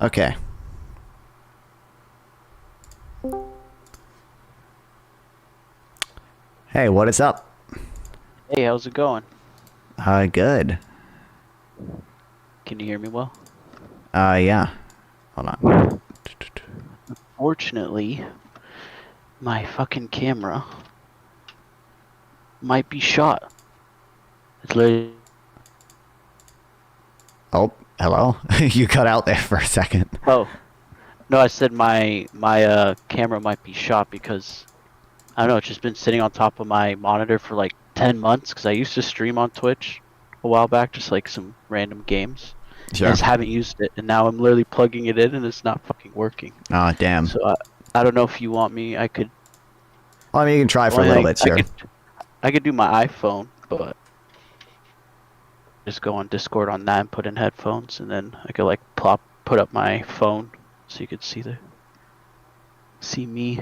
Okay. Hey, what is up? Hey, how's it going? Good. Can you hear me well? Yeah. Hold on. Fortunately, my fucking camera might be shot. It's literally. Oh, hello? You cut out there for a second. Oh, no, I said my camera might be shot because I don't know, it's just been sitting on top of my monitor for like 10 months because I used to stream on Twitch a while back, just like some random games. I Sure. just haven't used it, and now I'm literally plugging it in and it's not fucking working. Oh, damn. So I don't know if you want me. I could. Well, I mean, you can try for a Well, little bit, I sure. could. I could do my iPhone, but just go on Discord on that and put in headphones, and then I could like put up my phone so you could see me.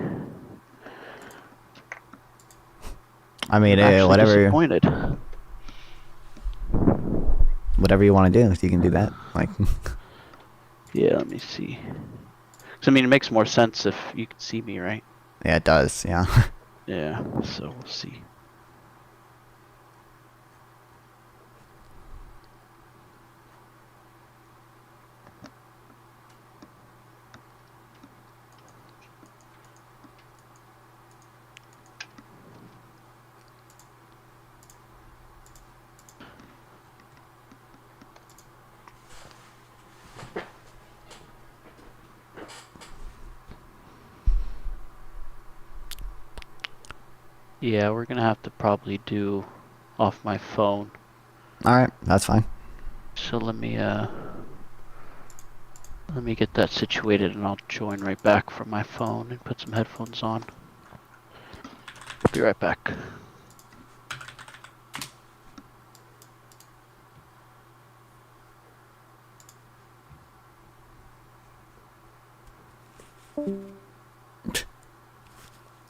I mean, I'm actually whatever, disappointed. whatever you want to do, you can do that. Like, Yeah, let me see. So I mean, it makes more sense if you can see me, right? yeah, it does. Yeah. Yeah. So we'll see. Yeah, we're gonna have to probably do off my phone. All right, that's fine. So let me get that situated, and I'll join right back from my phone and put some headphones on. Be right back.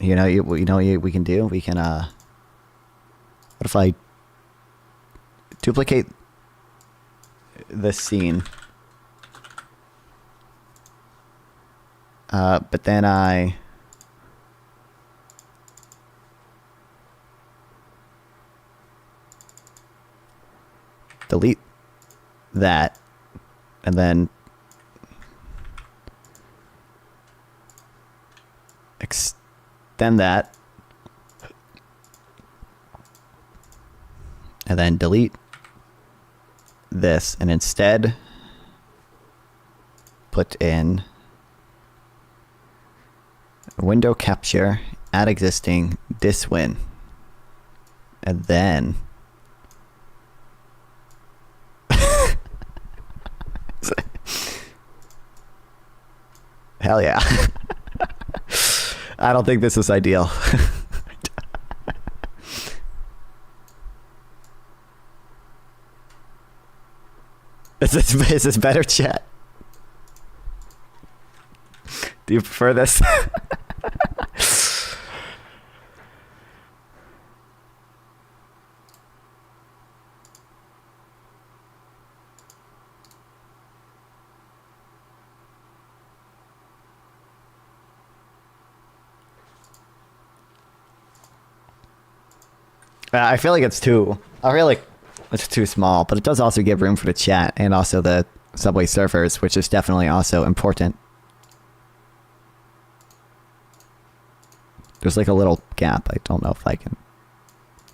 We can do. We can. What if I duplicate this scene? But then I delete that, and then extend that, and then delete this, and instead put in window capture, add existing, diswin, and then hell yeah. I don't think this is ideal. Is this better, chat? Do you prefer this? I feel like it's too. I feel like it's too small, but it does also give room for the chat and also the Subway servers, which is definitely also important. There's like a little gap. I don't know if I can.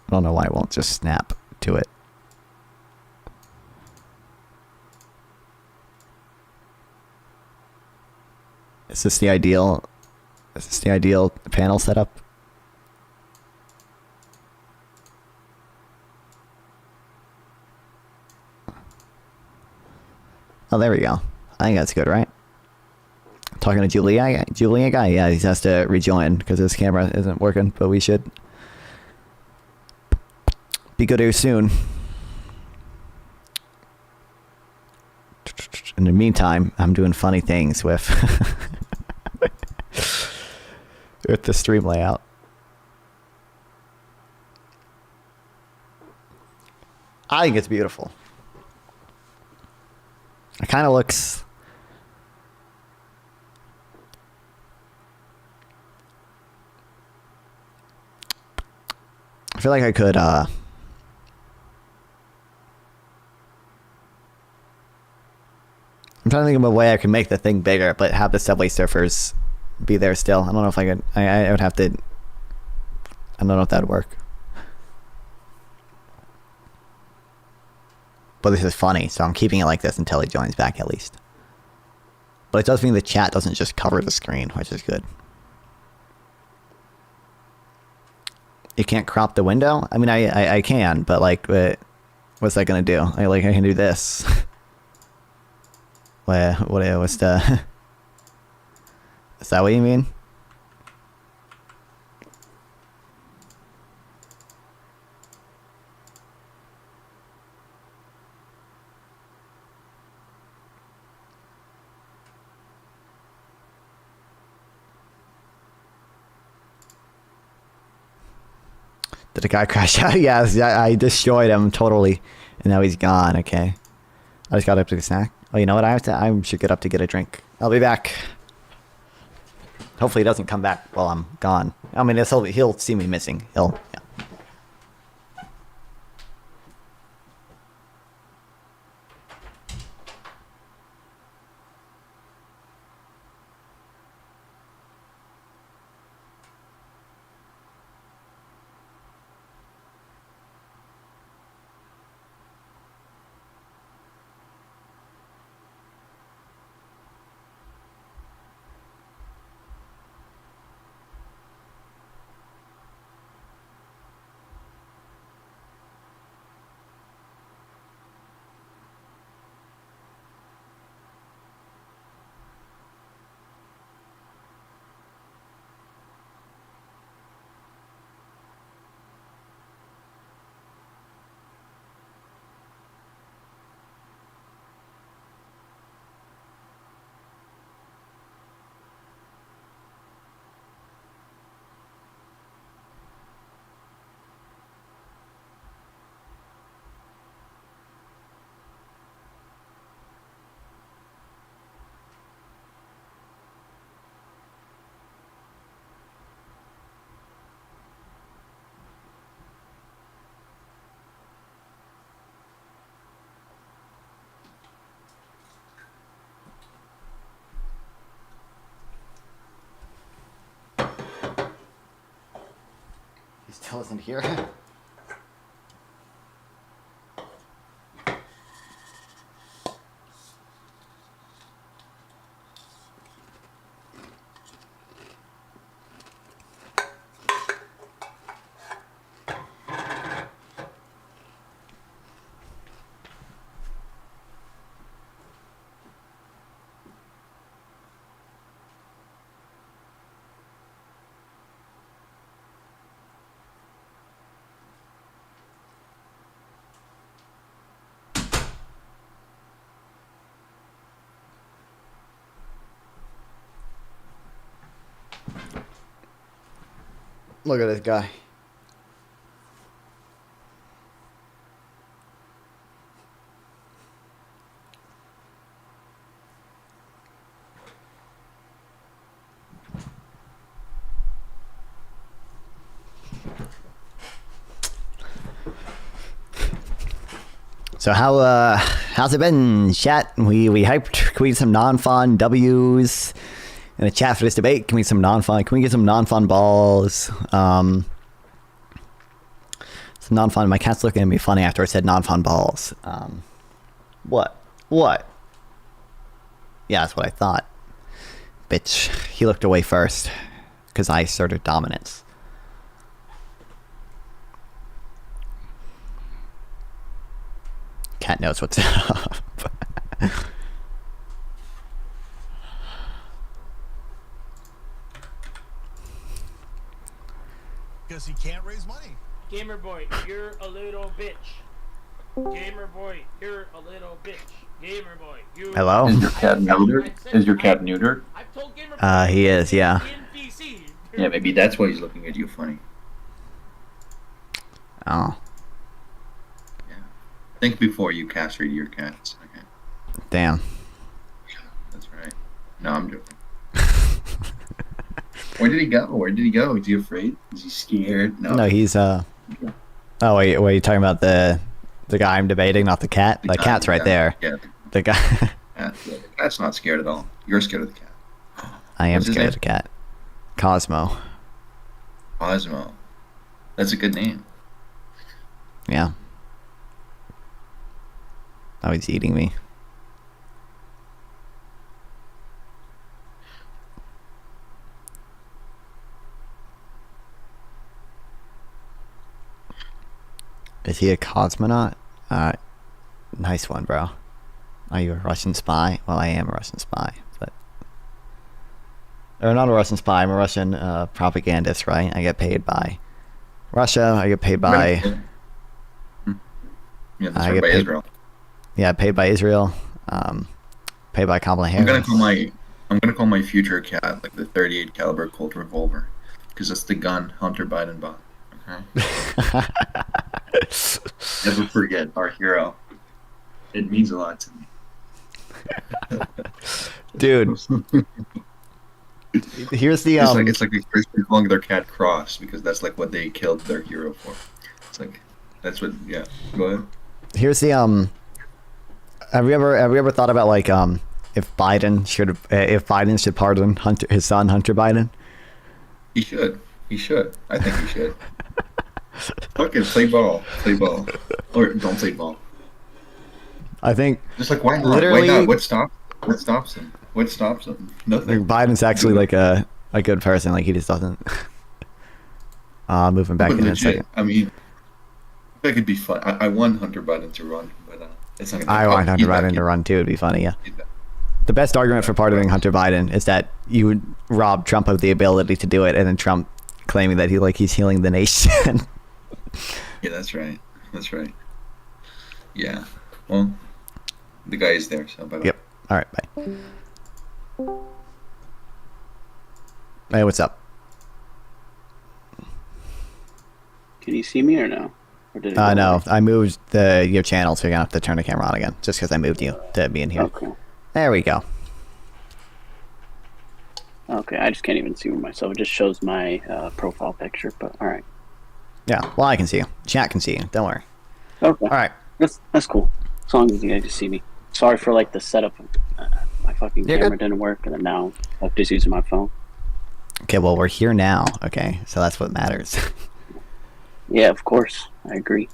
I don't know why it won't just snap to it. Is this the ideal? Is this the ideal panel setup? Oh, there we go. I think that's good, right? Talking to Jubilee guy. Yeah, he has to rejoin because his camera isn't working, but we should be good here soon. In the meantime, I'm doing funny things with with the stream layout. I think it's beautiful. It kind of looks feel like I could, I'm trying to think of a way I could make the thing bigger, but have the Subway Surfers be there still. I don't know if I could, I would have to, I don't know if that'd work. But this is funny, so I'm keeping it like this until he joins back at least. But it does mean the chat doesn't just cover the screen, which is good. You can't crop the window? I mean, I can, but like, what's that gonna do? I can do this. What's the... Is that what you mean? Did the guy crash out? Yes, I destroyed him totally, and now he's gone. Okay, I just got up to the snack. Oh, you know what? I should get up to get a drink. I'll be back. Hopefully, he doesn't come back while I'm gone. I mean, he'll see me missing. Yeah. He still isn't here. Look at this guy. So how's it been, chat? We hyped. Can we get some non-fun W's in the chat for this debate? Can we get some non-fun? Can we get some non-fun balls? Some non-fun. My cat's looking at me funny after I said non-fun balls. What? What? Yeah, that's what I thought. Bitch, he looked away first because I asserted dominance. Cat knows what's up. Because he can't raise money. Gamer boy, you're a little bitch. Gamer boy, you're a little bitch. Gamer boy, you. Hello? Is your cat neutered? Is your cat neutered? I've told Gamer boy. He is, yeah. NPC. Yeah, maybe that's why he's looking at you funny. Oh, Yeah. Think before you castrate your cats. Okay. damn. That's right. No, I'm joking. Where did he go? Where did he go? Is he afraid? Is he scared? No. No, he's Oh, wait, were you talking about the guy I'm debating, not the cat? The cat's right there. Yeah, The guy. the cat's not scared at all. You're scared of the cat. I am What's his scared of name? the cat. Cosmo. Cosmo. That's a good name. Yeah. Oh, he's eating me. Is he a cosmonaut? Nice one, bro. Are you a Russian spy? Well, I am a Russian spy, but... Or not a Russian spy, I'm a Russian propagandist, right? I get paid by Russia, I get paid by... Yeah, that's I right, get by paid- Israel. Yeah, paid by Israel. Paid by Kamala I'm Harris. gonna call my future cat like the 38 caliber Colt revolver, because that's the gun Hunter Biden bought. Okay. Never forget our hero. It means a lot to me. Dude. Here's the It's like a Christian calling their cat Cross, because that's like what they killed their hero for. It's like that's what. Yeah. Go ahead. Here's the Have you ever thought about like if Biden should pardon his son Hunter Biden? He should. He should. I think he should. Fucking play ball. Play ball. Or don't play ball. I think Just like why not? Literally- Why not? What stops him? What stops him? Nothing. Biden's actually like a good person. Like he just doesn't. Moving back But in a legit, second. I mean, that could be fun. I want Hunter Biden to run, but it's not gonna. I want Hunter Biden to run too. It'd be funny. Yeah. The best argument for pardoning Hunter Biden is that you would rob Trump of the ability to do it, and then Trump claiming that he's healing the nation. Yeah, that's right. That's right. Yeah. Well, the guy is there, so bye. Yep. All right. Bye. Hey, what's up? Can you see me or no? Or did it go No, away? I moved your channel, so you're gonna have to turn the camera on again, just because I moved you to be in here. Okay. There we go. Okay, I just can't even see myself. It just shows my profile picture, but all right. Yeah. Well, I can see you. Chat can see you. Don't worry. Okay. All right. That's cool. As long as you guys just see me. Sorry for like the setup. My fucking You're camera good. didn't work, and then now I'm just using my phone. Okay. Well, we're here now. Okay. So that's what matters. Yeah, of course. I agree.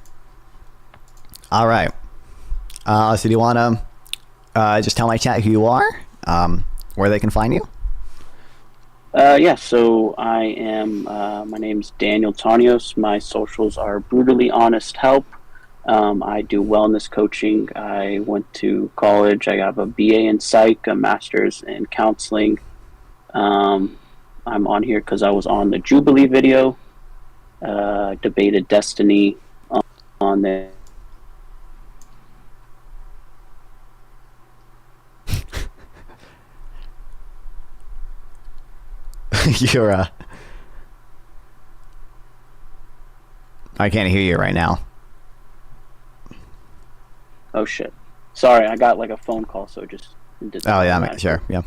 All right. So do you want to just tell my chat who you are, where they can find you? Yeah, so I am, my name's Daniel Tanios. My socials are Brutally Honest Help. I do wellness coaching. I went to college. I have a BA in psych, a master's in counseling. I'm on here because I was on the Jubilee video, debated Destiny on there. You're I can't hear you right now. Oh shit! Sorry, I got like a phone call, so it just did that Oh yeah, automatically. sure. Yeah.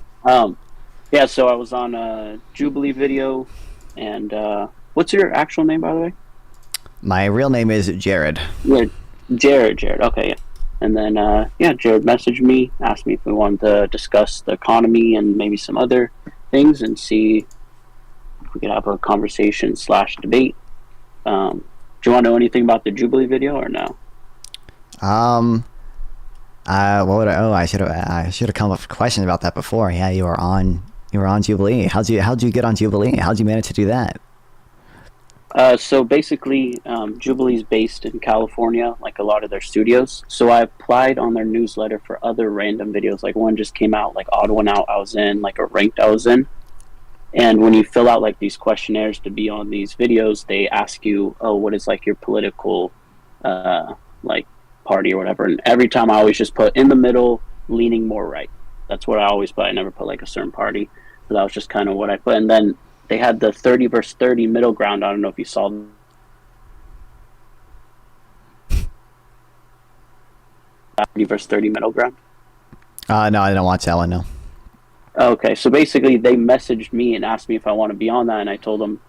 Yeah. So I was on a Jubilee video, and what's your actual name, by the way? My real name is Jared. Yeah, Jared. Okay, yeah. And then Jared messaged me, asked me if we wanted to discuss the economy and maybe some other things, and see if we could have a conversation / debate. Do you want to know anything about the Jubilee video or no? What would I should have come up with questions about that before. Yeah, you were on Jubilee. How'd you get on Jubilee? How'd you manage to do that? So basically, Jubilee's based in California, like a lot of their studios. So I applied on their newsletter for other random videos. Like one just came out, like odd one out I was in, like a ranked I was in. And when you fill out like these questionnaires to be on these videos, they ask you, oh, what is like your political like party or whatever. And every time I always just put in the middle, leaning more right. That's what I always put. I never put like a certain party. So that was just kind of what I put. And then they had the 30 versus 30 middle ground. I don't know if you saw 30 versus 30 middle ground. No, I didn't watch that one. No. Okay, so basically they messaged me and asked me if I want to be on that, and I told them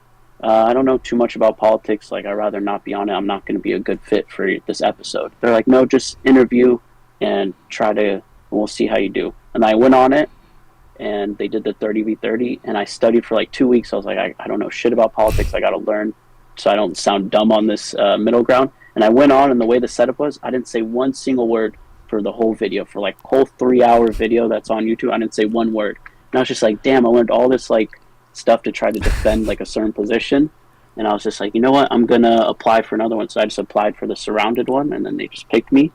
I don't know too much about politics. Like, I'd rather not be on it. I'm not going to be a good fit for this episode. They're like, no, just interview and we'll see how you do. And I went on it, and they did the 30v30, and I studied for like 2 weeks. I was like, I don't know shit about politics. I got to learn so I don't sound dumb on this middle ground. And I went on, and the way the setup was, I didn't say one single word for the whole video. For like whole 3-hour video that's on YouTube, I didn't say one word. And I was just like, damn, I learned all this like stuff to try to defend like a certain position. And I was just like, you know what, I'm gonna apply for another one. So I just applied for the surrounded one, and then they just picked me.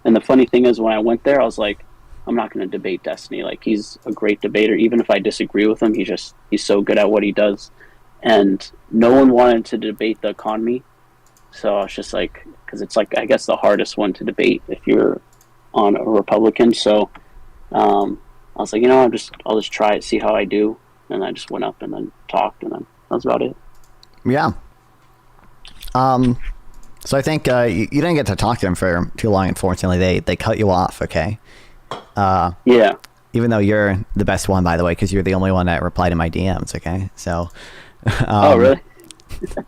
And the funny thing is, when I went there, I was like, I'm not gonna debate Destiny. Like, he's a great debater. Even if I disagree with him, he's so good at what he does. And no one wanted to debate the economy. So I was just like, because it's like, I guess the hardest one to debate if you're on a Republican. So I was like, you know, I'll just try it, see how I do. And I just went up and then talked, and then that was about it. Yeah. So I think you didn't get to talk to them for too long. Unfortunately, they cut you off. Okay. Yeah. Even though you're the best one, by the way, because you're the only one that replied to my DMs. Okay. So. Oh, really?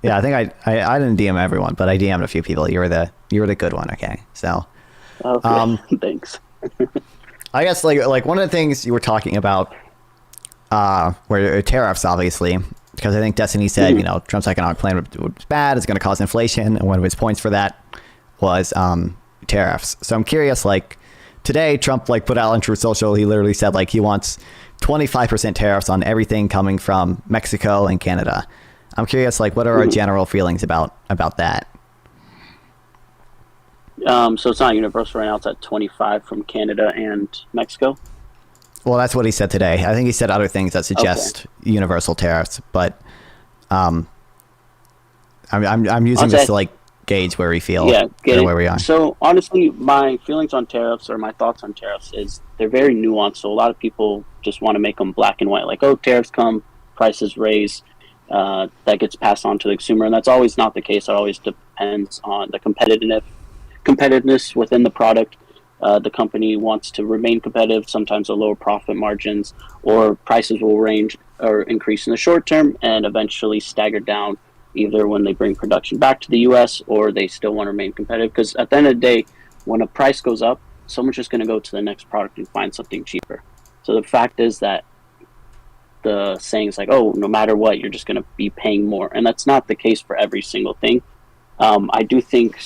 Yeah, I think I didn't DM everyone, but I DM'd a few people. You were the good one. Okay. So. Okay. Thanks. I guess like one of the things you were talking about were tariffs, obviously, because I think Destiny said, you know, Trump's economic plan was bad, it's going to cause inflation, and one of his points for that was tariffs. So I'm curious, like, today Trump like put out on Truth Social, he literally said like he wants 25% tariffs on everything coming from Mexico and Canada. I'm curious, like, what are our general feelings about that? So it's not universal right now. It's at 25 from Canada and Mexico. Well, that's what he said today. I think he said other things that suggest universal tariffs, but I'm using this to like gauge where we feel, where we are. So honestly, my feelings on tariffs, or my thoughts on tariffs, is they're very nuanced. So a lot of people just want to make them black and white, like, oh, tariffs come, prices raise, that gets passed on to the consumer, and that's always not the case. It always depends on the competitiveness within the product. The company wants to remain competitive, sometimes a lower profit margins, or prices will range or increase in the short term and eventually stagger down either when they bring production back to the US or they still want to remain competitive. Because at the end of the day, when a price goes up, someone's just going to go to the next product and find something cheaper. So the fact is that the saying is like, oh, no matter what, you're just going to be paying more. And that's not the case for every single thing. I do think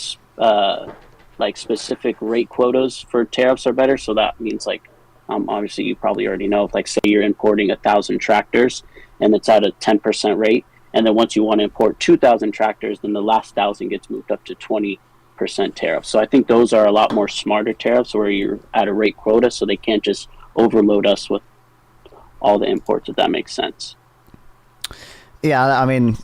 like specific rate quotas for tariffs are better. So that means like, obviously you probably already know, if like say you're importing 1,000 tractors and it's at a 10% rate, and then once you want to import 2,000 tractors, then the last 1,000 gets moved up to 20% tariff. So I think those are a lot more smarter tariffs where you're at a rate quota, so they can't just overload us with all the imports, if that makes sense. Yeah, I mean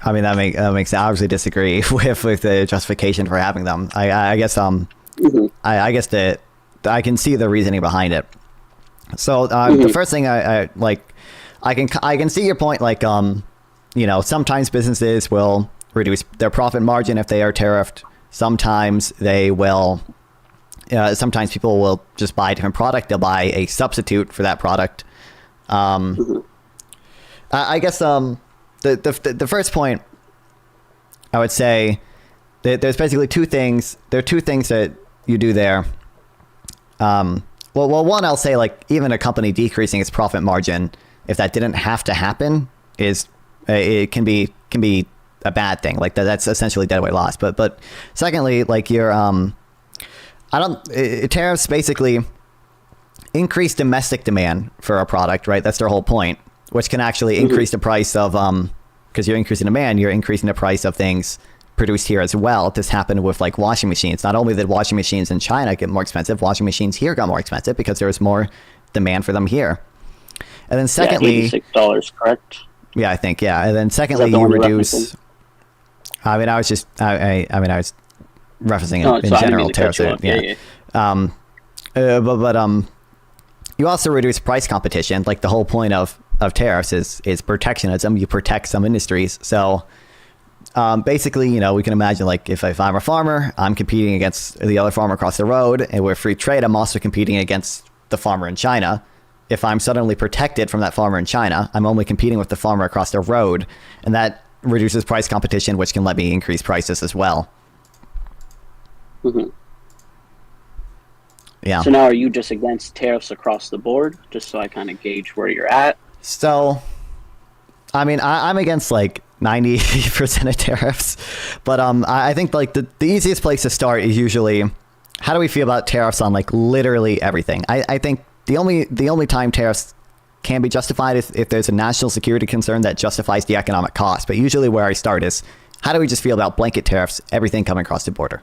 that makes I obviously disagree with the justification for having them. I guess I guess that I can see the reasoning behind it. So the first thing I can see your point. Like you know, sometimes businesses will reduce their profit margin if they are tariffed. Sometimes they will. Sometimes people will just buy a different product. They'll buy a substitute for that product. I guess the first point I would say that there's basically two things. There are two things that you do there. Well, one, I'll say, like, even a company decreasing its profit margin, if that didn't have to happen, is it can be a bad thing. Like that's essentially deadweight loss. But secondly, like tariffs basically increase domestic demand for a product, right? That's their whole point, which can actually increase the price of because you're increasing demand, you're increasing the price of things produced here as well. This happened with like washing machines. Not only did washing machines in China get more expensive, washing machines here got more expensive because there was more demand for them here. And then secondly, $86, correct? Yeah, I think, yeah. And then secondly, you reduce. I mean, I was referencing in general tariffs. But you also reduce price competition. Like the whole point of tariffs is protectionism. You protect some industries. So basically, you know, we can imagine like if I'm a farmer, I'm competing against the other farmer across the road, and with free trade, I'm also competing against the farmer in China. If I'm suddenly protected from that farmer in China, I'm only competing with the farmer across the road, and that reduces price competition, which can let me increase prices as well. Mm-hmm. Yeah. So now are you just against tariffs across the board? Just so I kind of gauge where you're at. So, I mean, I'm against like 90% of tariffs, but I think like the easiest place to start is usually how do we feel about tariffs on like literally everything? I think the only time tariffs can be justified is if there's a national security concern that justifies the economic cost. But usually where I start is how do we just feel about blanket tariffs, everything coming across the border?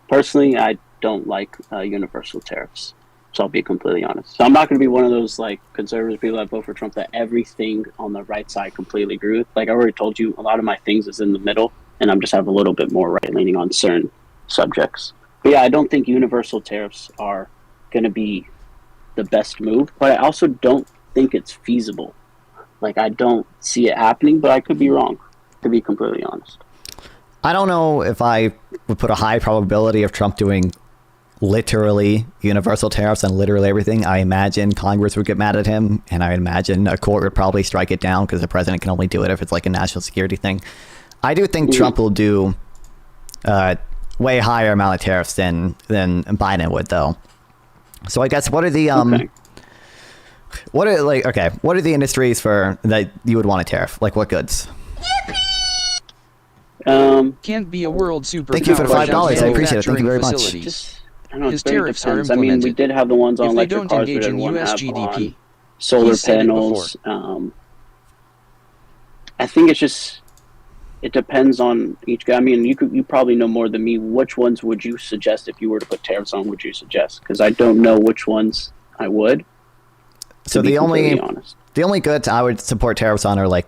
Personally, I don't like universal tariffs. So I'll be completely honest. So I'm not going to be one of those like conservative people that vote for Trump that everything on the right side completely agree with. Like I already told you, a lot of my things is in the middle, and I'm just have a little bit more right leaning on certain subjects. But yeah, I don't think universal tariffs are going to be the best move, but I also don't think it's feasible. Like I don't see it happening, but I could be wrong, to be completely honest. I don't know if I would put a high probability of Trump doing literally universal tariffs on literally everything. I imagine Congress would get mad at him, and I imagine a court would probably strike it down because the president can only do it if it's like a national security thing. I do think Trump will do way higher amount of tariffs than Biden would, though. So I guess what are the what are the industries for that you would want a tariff? Like what goods? Can't be a world superpower. Thank you for the $5. I appreciate it. Thank you very much. Just, I don't know, His it very tariffs are depends. I mean, we did have the ones on If they electric don't cars, engage but in one US have GDP. on solar He said it panels. I think it's just it depends on each guy. I mean, you probably know more than me. Which ones would you suggest if you were to put tariffs on? Would you suggest? Because I don't know which ones I would. So the only goods I would support tariffs on are like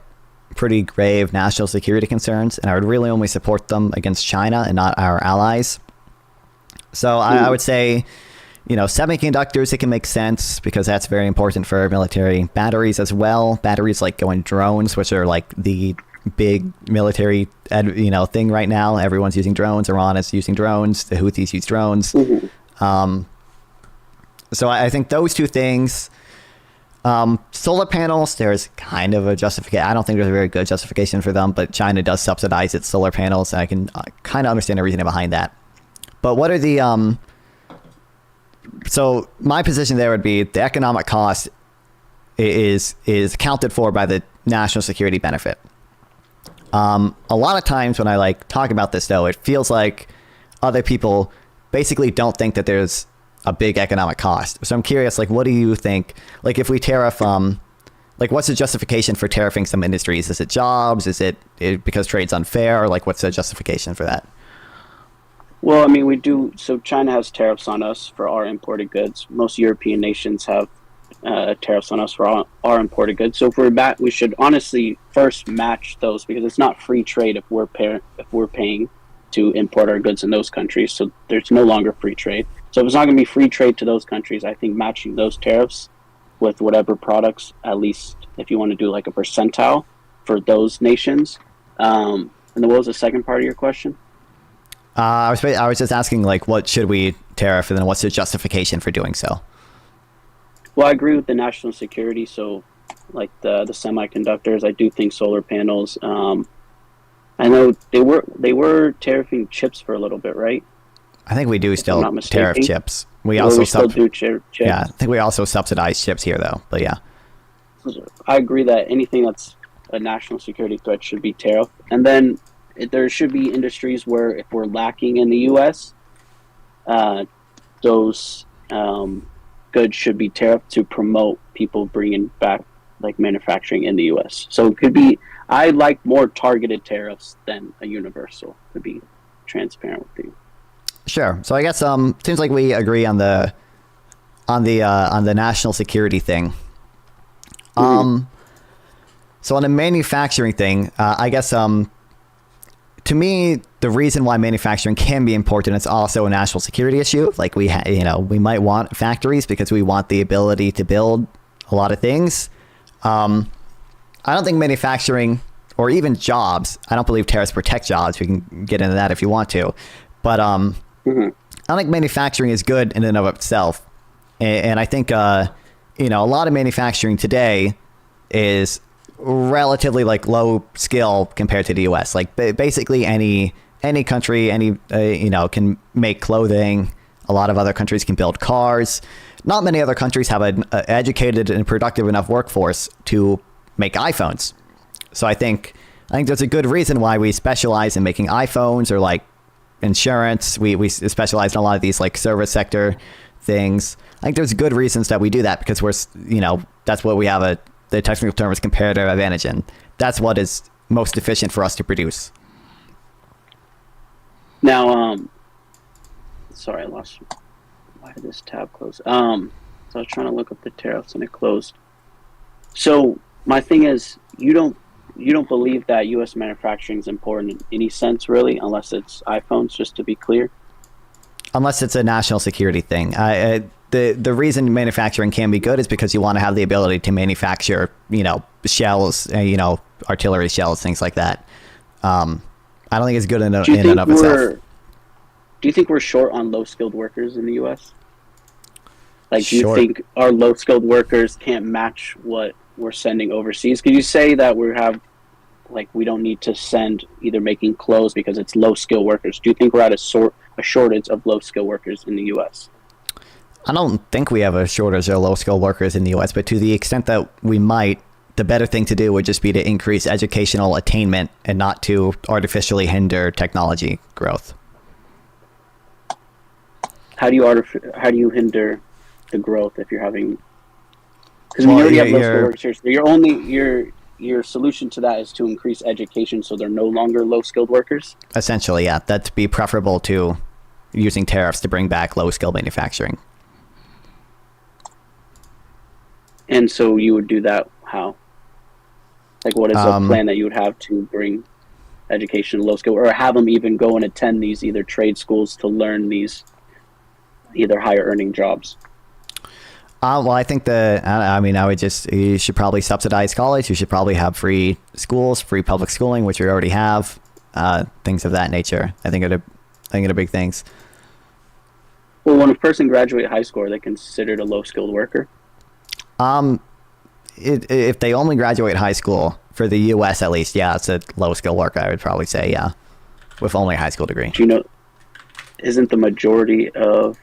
pretty grave national security concerns, and I would really only support them against China and not our allies. So I would say, semiconductors, it can make sense because that's very important for military. Batteries as well. Batteries like going drones, which are like the big military, thing right now. Everyone's using drones. Iran is using drones. The Houthis use drones. So I think those two things. Solar panels, there's kind of a justification. I don't think there's a very good justification for them, but China does subsidize its solar panels, and I can kind of understand the reasoning behind that. But what are the so my position there would be the economic cost is accounted for by the national security benefit. A lot of times when I talk about this, though, it feels like other people basically don't think that there's a big economic cost. So I'm curious, what do you think? If we tariff, what's the justification for tariffing some industries? Is it jobs? Is it because trade's unfair? Or what's the justification for that? Well, I mean, we do. So China has tariffs on us for our imported goods. Most European nations have tariffs on us for our imported goods. So if we're back, we should honestly first match those because it's not free trade if we're paying to import our goods in those countries. So there's no longer free trade. So if it's not going to be free trade to those countries, I think matching those tariffs with whatever products, at least if you want to do a percentile for those nations. And then what was the second part of your question? I was just asking what should we tariff, and then what's the justification for doing so? Well, I agree with the national security. So the semiconductors, I do think solar panels. I know they were tariffing chips for a little bit, right? I think we do still tariff chips. We still do chips. Yeah, I think we also subsidize chips here, though. But yeah, I agree that anything that's a national security threat should be tariffed. And then there should be industries where if we're lacking in the U.S., those goods should be tariffed to promote people bringing back manufacturing in the U.S. So it could be. I like more targeted tariffs than a universal, to be transparent with you. Sure. So I guess seems like we agree on the national security thing. So on the manufacturing thing, I guess to me the reason why manufacturing can be important is also a national security issue. We might want factories because we want the ability to build a lot of things. I don't think manufacturing or even jobs. I don't believe tariffs protect jobs. We can get into that if you want to, but I don't think manufacturing is good in and of itself. And I think, a lot of manufacturing today is relatively like low skill compared to the U.S. Like basically any country, can make clothing. A lot of other countries can build cars. Not many other countries have an educated and productive enough workforce to make iPhones. So I think there's a good reason why we specialize in making iPhones, or like insurance. We specialize in a lot of these like service sector things. I think there's good reasons that we do that, because that's what we have the technical term is comparative advantage in. That's what is most efficient for us to produce. Now, sorry, I lost. Why did this tab close? So I was trying to look up the tariffs and it closed. So my thing is, you don't believe that U.S. manufacturing is important in any sense, really, unless it's iPhones. Just to be clear. Unless it's a national security thing. The reason manufacturing can be good is because you want to have the ability to manufacture, shells, artillery shells, things like that. I don't think it's good in and of itself. Do you think we're short on low-skilled workers in the U.S.? Like, do you Short. think our low-skilled workers can't match what we're sending overseas? Could you say that we don't need to send either making clothes because it's low-skilled workers? Do you think we're at a shortage of low-skilled workers in the U.S.? I don't think we have a shortage of low-skilled workers in the U.S., but to the extent that we might, the better thing to do would just be to increase educational attainment and not to artificially hinder technology growth. How do you hinder the growth if you're having? Because we already have low-skilled workers here. So your solution to that is to increase education, so they're no longer low-skilled workers. Essentially, yeah, that'd be preferable to using tariffs to bring back low-skilled manufacturing. And so you would do that how? Like, what is the plan that you would have to bring education to low skill, or have them even go and attend these either trade schools to learn these either higher earning jobs? Well, I think you should probably subsidize college. You should probably have free schools, free public schooling, which we already have, things of that nature. I think are big things. Well, when a person graduates high school, are they considered a low-skilled worker? If they only graduate high school, for the U.S. at least, yeah, it's a low-skilled worker, I would probably say, yeah, with only a high school degree. Do you know, isn't the majority of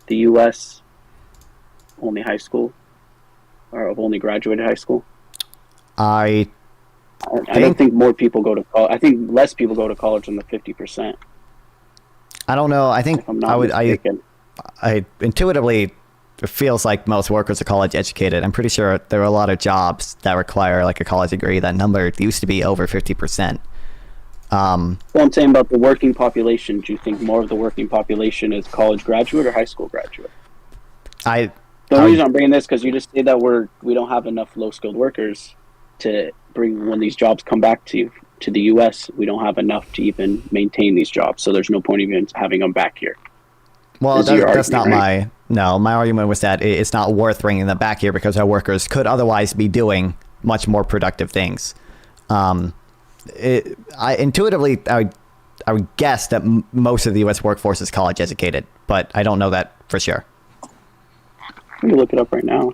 the U.S. only high school, or of only graduated high school? I don't think more people go to college. I think less people go to college than the 50%. I don't know. I think I intuitively, it feels like most workers are college educated. I'm pretty sure there are a lot of jobs that require like a college degree. That number used to be over 50%. Well, I'm saying about the working population. Do you think more of the working population is college graduate or high school graduate? The only reason I'm bringing this because you just say that we don't have enough low-skilled workers to bring when these jobs come back to the U.S. We don't have enough to even maintain these jobs, so there's no point even having them back here. Well, that's not right? My argument was that it's not worth bringing them back here because our workers could otherwise be doing much more productive things. Intuitively, I would guess that most of the U.S. workforce is college educated, but I don't know that for sure. Let me look it up right now.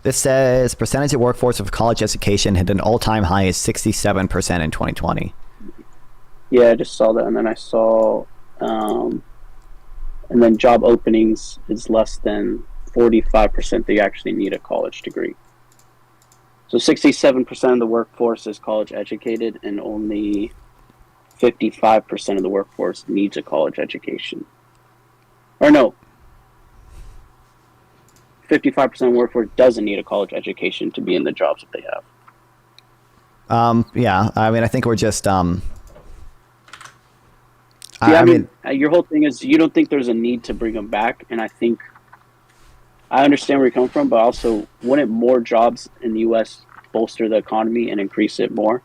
This says percentage of workforce of college education hit an all-time high of 67% in 2020. Yeah, I just saw that, and then I saw, and then job openings is less than 45% they actually need a college degree. So 67% of the workforce is college educated, and only 55% of the workforce needs a college education. Or no. 55% of workforce doesn't need a college education to be in the jobs that they have. Yeah, I think we're just your whole thing is you don't think there's a need to bring them back, and I understand where you're coming from, but also wouldn't more jobs in the U.S. bolster the economy and increase it more.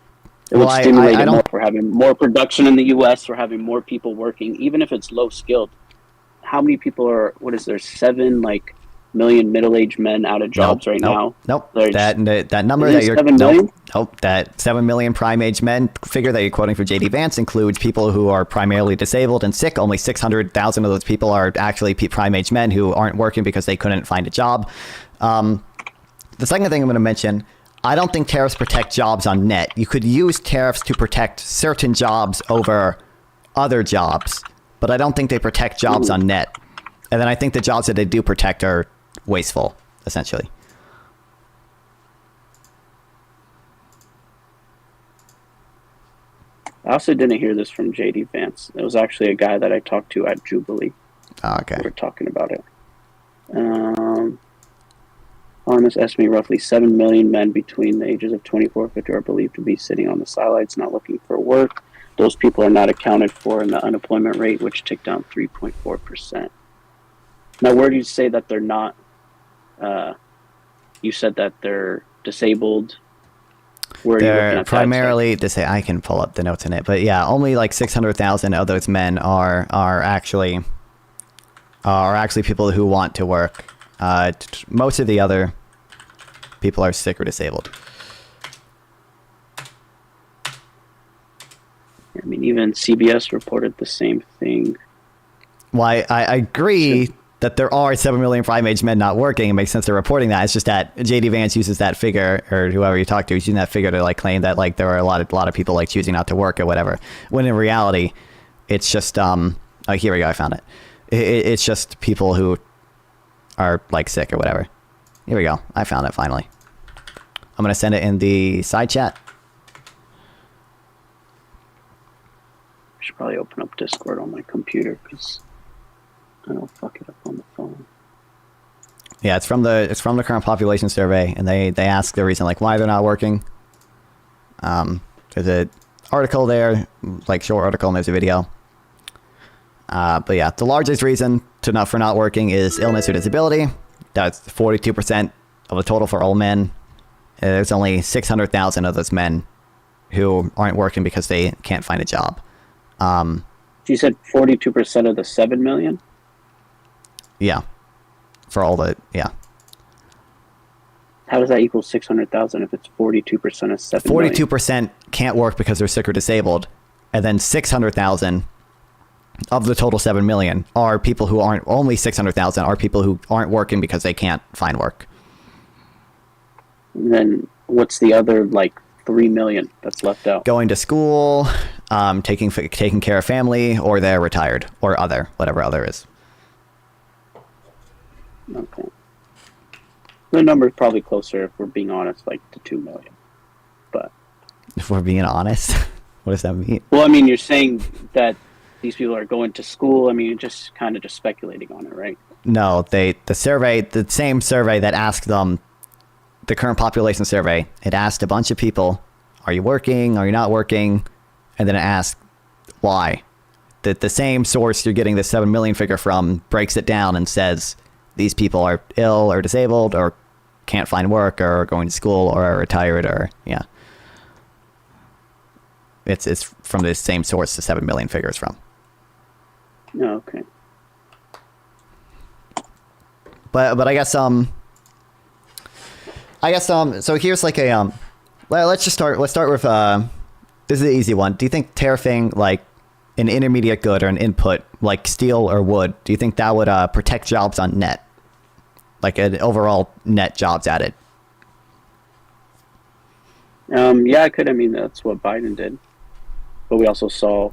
It Well, would I stimulate it don't- more. We're having more production in the U.S. We're having more people working, even if it's low skilled. How many people are? What is there? 7 million middle-aged men out of jobs right now. Nope. There's- That number Is that it you're 7 million? Nope. That 7 million prime age men figure that you're quoting for JD Vance includes people who are primarily disabled and sick. Only 600,000 of those people are actually prime age men who aren't working because they couldn't find a job. The second thing I'm going to mention, I don't think tariffs protect jobs on net. You could use tariffs to protect certain jobs over other jobs, but I don't think they protect jobs on net. And then I think the jobs that they do protect are wasteful, essentially. I also didn't hear this from JD Vance. It was actually a guy that I talked to at Jubilee. Oh, okay. We were talking about it. Economists estimate roughly 7 million men between the ages of 24 and 50 are believed to be sitting on the sidelines, not looking for work. Those people are not accounted for in the unemployment rate, which ticked down 3.4%. Now, where do you say that they're not? You said that they're disabled. Where are you looking They're at primarily I can pull up the notes in it, but yeah, only like 600,000 of those men are actually people who want to work. Most of the other people are sick or disabled. I mean, even CBS reported the same thing. Well, I agree that there are 7 million prime age men not working. It makes sense they're reporting that. It's just that JD Vance uses that figure, or whoever you talk to is using that figure to claim that there are a lot of people choosing not to work or whatever. When in reality, it's just oh, here we go, I found it. It's just people who are sick or whatever. Here we go, I found it finally. I'm gonna send it in the side chat. I should probably open up Discord on my computer because I don't fuck it up on the phone. Yeah, it's from the current population survey, and they ask the reason why they're not working. There's an article there, short article, and there's a video. But yeah, the largest reason for not working is illness or disability. That's 42% of the total for all men. There's only 600,000 of those men who aren't working because they can't find a job. You said 42% of the 7 million? Yeah. For all the, yeah. How does that equal 600,000 if it's 42% of 7 million? 42% can't work because they're sick or disabled. And then 600,000 of the total 7 million are people who aren't, only 600,000 are people who aren't working because they can't find work. And then what's the other 3 million that's left out? Going to school, taking care of family, or they're retired, or other, whatever other is. Okay. The number is probably closer, if we're being honest, to 2 million. But If we're being honest, what does that mean? well, I mean, you're saying that these people are going to school. I mean, you're just kind of just speculating on it, right? No, the same survey that asked them, the current population survey, it asked a bunch of people, are you working? Are you not working? And then it asked why. The same source you're getting the 7 million figure from breaks it down and says these people are ill or disabled or can't find work or are going to school or are retired or, yeah. It's from the same source the 7 million figures from. Oh, okay. But I guess so here's let's start with this is the easy one. Do you think tariffing an intermediate good or an input like steel or wood, do you think that would protect jobs on net? An overall net jobs added? Yeah, I could. I mean, that's what Biden did. But we also saw.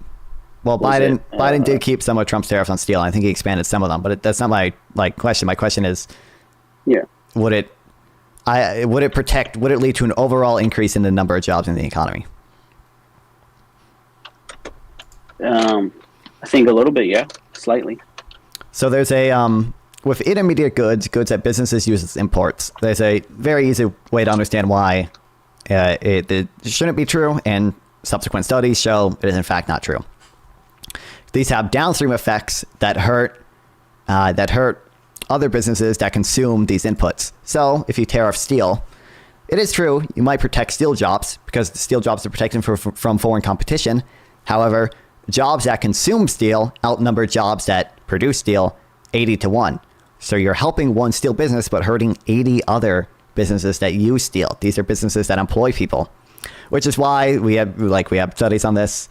Well, Biden did keep some of Trump's tariffs on steel. And I think he expanded some of them, but that's not my question. My question is, yeah, would it lead to an overall increase in the number of jobs in the economy? I think a little bit, yeah, slightly. So there's with intermediate goods that businesses use as imports, there's a very easy way to understand why it shouldn't be true, and subsequent studies show it is in fact not true. These have downstream effects that hurt other businesses that consume these inputs. So if you tariff steel, It is true, you might protect steel jobs because the steel jobs are protected from foreign competition. However, jobs that consume steel outnumber jobs that produce steel 80 to 1. So you're helping one steel business but hurting 80 other businesses that use steel. These are businesses that employ people, which is why we have studies on this.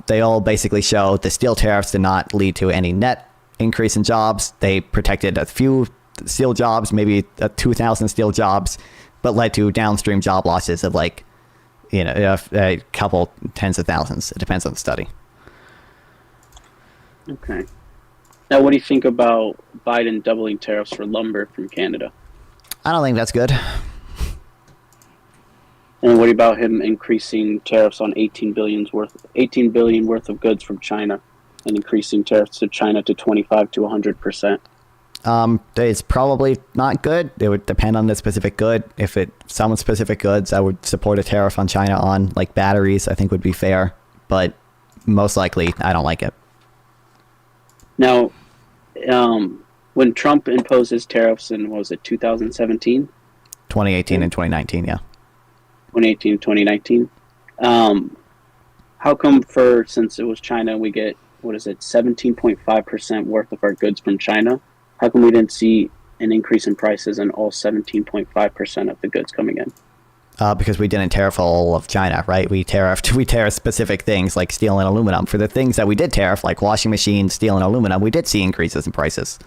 They all basically show the steel tariffs did not lead to any net increase in jobs. They protected a few steel jobs, maybe 2,000 steel jobs, but led to downstream job losses of a couple tens of thousands. It depends on the study. Okay. Now, what do you think about Biden doubling tariffs for lumber from Canada? I don't think that's good. And what about him increasing tariffs on 18 billion worth of goods from China, and increasing tariffs to China to 25 to 100%? It's probably not good. It would depend on the specific good. If some specific goods, I would support a tariff on China on, like batteries, I think would be fair. But most likely, I don't like it. Now, when Trump imposed his tariffs in, what was it, 2017? 2018 and 2019, yeah. 2018, 2019. How come since it was China, we get, 17.5% worth of our goods from China? How come we didn't see an increase in prices on all 17.5% of the goods coming in? Because we didn't tariff all of China, right? We tariffed specific things like steel and aluminum. For the things that we did tariff, like washing machines, steel, and aluminum, we did see increases in prices.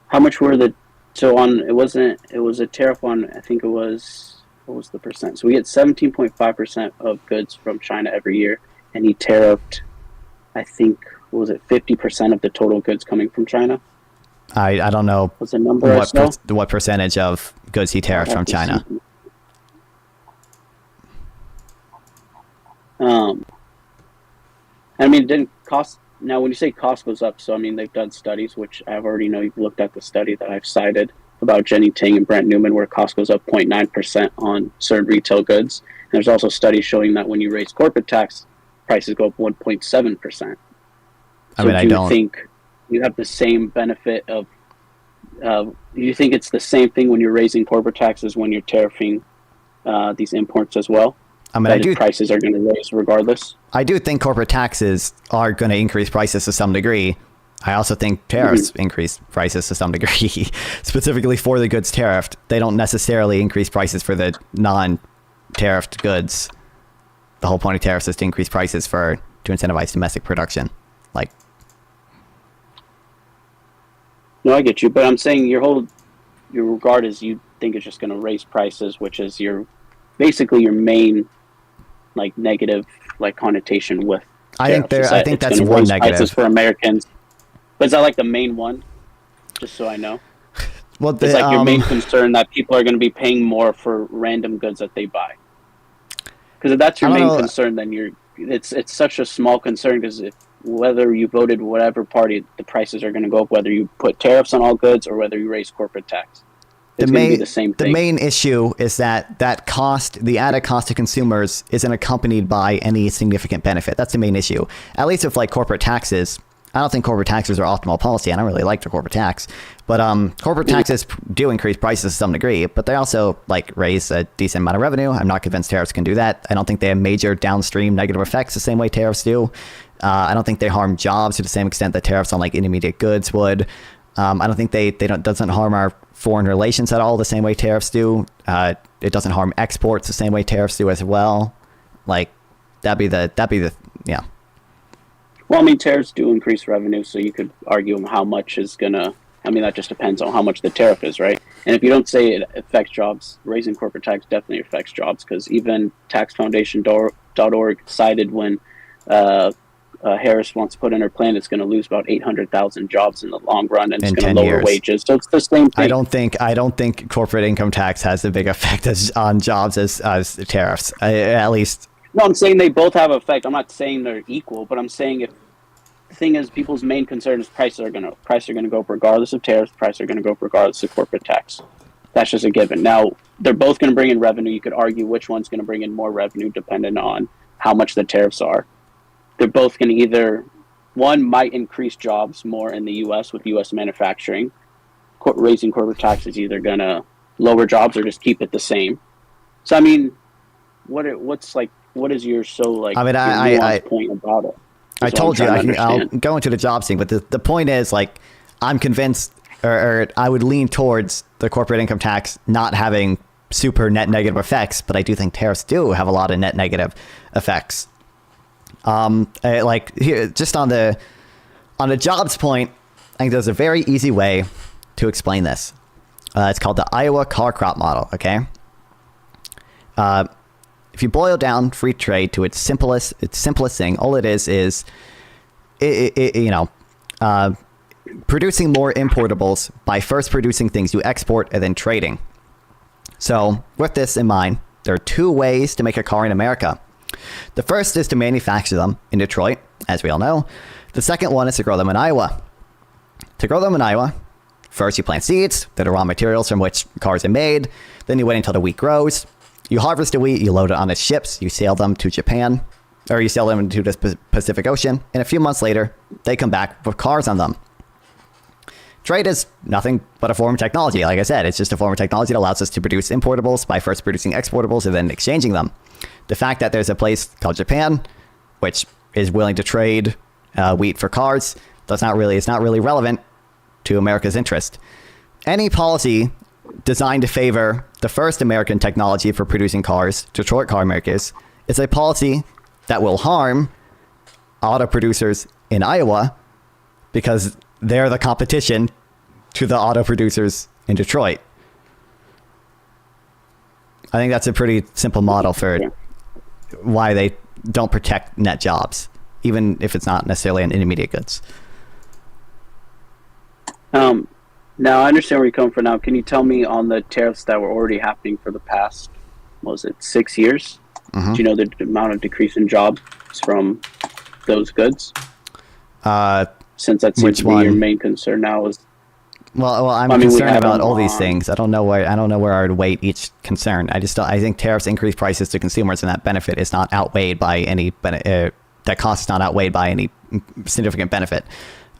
How much were it was a tariff on, I think it was, what was the percent? So we get 17.5% of goods from China every year, and he tariffed, I think, 50% of the total goods coming from China? I don't know What's the number what percentage of goods he tariffed from China. I mean, it didn't cost. Now, when you say cost goes up, so I mean, they've done studies, which I've already know you've looked at the study that I've cited about Jenny Ting and Brent Newman, where cost goes up 0.9% on certain retail goods. And there's also studies showing that when you raise corporate tax, prices go up 1.7%. So do you think you have the same benefit of? Do you think it's the same thing when you're raising corporate taxes when you're tariffing these imports as well? I mean, prices are going to raise regardless. I do think corporate taxes are going to increase prices to some degree. I also think tariffs increase prices to some degree, specifically for the goods tariffed. They don't necessarily increase prices for the non-tariffed goods. The whole point of tariffs is to increase prices to incentivize domestic production. No, I get you, but I'm saying your regard is you think it's just going to raise prices, which is basically your main negative connotation with. I think that's one negative prices for Americans. But is that the main one? Just so I know. Well, it's your main concern that people are going to be paying more for random goods that they buy. Because if that's your main concern, then it's such a small concern, because whether you voted whatever party, the prices are going to go up, whether you put tariffs on all goods or whether you raise corporate tax. It's going to be the same thing. The main issue is that the added cost to consumers isn't accompanied by any significant benefit. That's the main issue. At least with corporate taxes, I don't think corporate taxes are optimal policy. I don't really like the corporate tax, but corporate taxes do increase prices to some degree, but they also raise a decent amount of revenue. I'm not convinced tariffs can do that. I don't think they have major downstream negative effects the same way tariffs do. I don't think they harm jobs to the same extent that tariffs on intermediate goods would. I don't think doesn't harm our foreign relations at all the same way tariffs do. It doesn't harm exports the same way tariffs do as well. That'd be the yeah. Well, I mean, tariffs do increase revenue, so you could argue how much is gonna. I mean, that just depends on how much the tariff is, right? And if you don't say it affects jobs, raising corporate tax definitely affects jobs, because even taxfoundation.org cited when Harris wants to put in her plan, it's going to lose about 800,000 jobs in the long run, and it's going to lower wages. So it's the same thing. I don't think corporate income tax has a big effect on jobs as tariffs. At least. No, I'm saying they both have effect. I'm not saying they're equal, but I'm saying if the thing is, people's main concern is prices are going to go up regardless of tariffs. Prices are going to go up regardless of corporate tax. That's just a given. Now, they're both going to bring in revenue. You could argue which one's going to bring in more revenue depending on how much the tariffs are. They're both going to one might increase jobs more in the U.S. with U.S. manufacturing, raising corporate tax is either gonna lower jobs or just keep it the same. So I mean, what is your I mean, your nuanced point about it? I Is what told I'm you, trying to I'll understand. go into the jobs thing, but the point is, like, I'm convinced, or I would lean towards the corporate income tax not having super net negative effects, but I do think tariffs do have a lot of net negative effects. Like here, just on the jobs point, I think there's a very easy way to explain this. It's called the Iowa car crop model. Okay. If you boil down free trade to its simplest thing, all it is producing more importables by first producing things you export and then trading. So with this in mind, there are two ways to make a car in America. The first is to manufacture them in Detroit, as we all know. The second one is to grow them in Iowa. To grow them in Iowa, first you plant seeds that are raw materials from which cars are made. Then you wait until the wheat grows. You harvest the wheat, you load it onto ships, you sail them to Japan, or you sail them into the Pacific Ocean, and a few months later, they come back with cars on them. Trade is nothing but a form of technology. Like I said, it's just a form of technology that allows us to produce importables by first producing exportables and then exchanging them. The fact that there's a place called Japan, which is willing to trade wheat for cars, it's not really relevant to America's interest. Any policy designed to favor the first American technology for producing cars, Detroit car makers, is a policy that will harm auto producers in Iowa because they're the competition to the auto producers in Detroit. I think that's a pretty simple model for why they don't protect net jobs, even if it's not necessarily in intermediate goods. Now I understand where you come from. Now, can you tell me on the tariffs that were already happening for the past, what was it, 6 years? Mm-hmm. Do you know the amount of decrease in jobs from those goods? Since that seems to be your main concern now is. Well, I'm I mean, concerned about all these things. I don't know where I would weight each concern. I think tariffs increase prices to consumers, and that benefit is not outweighed by any that cost is not outweighed by any significant benefit.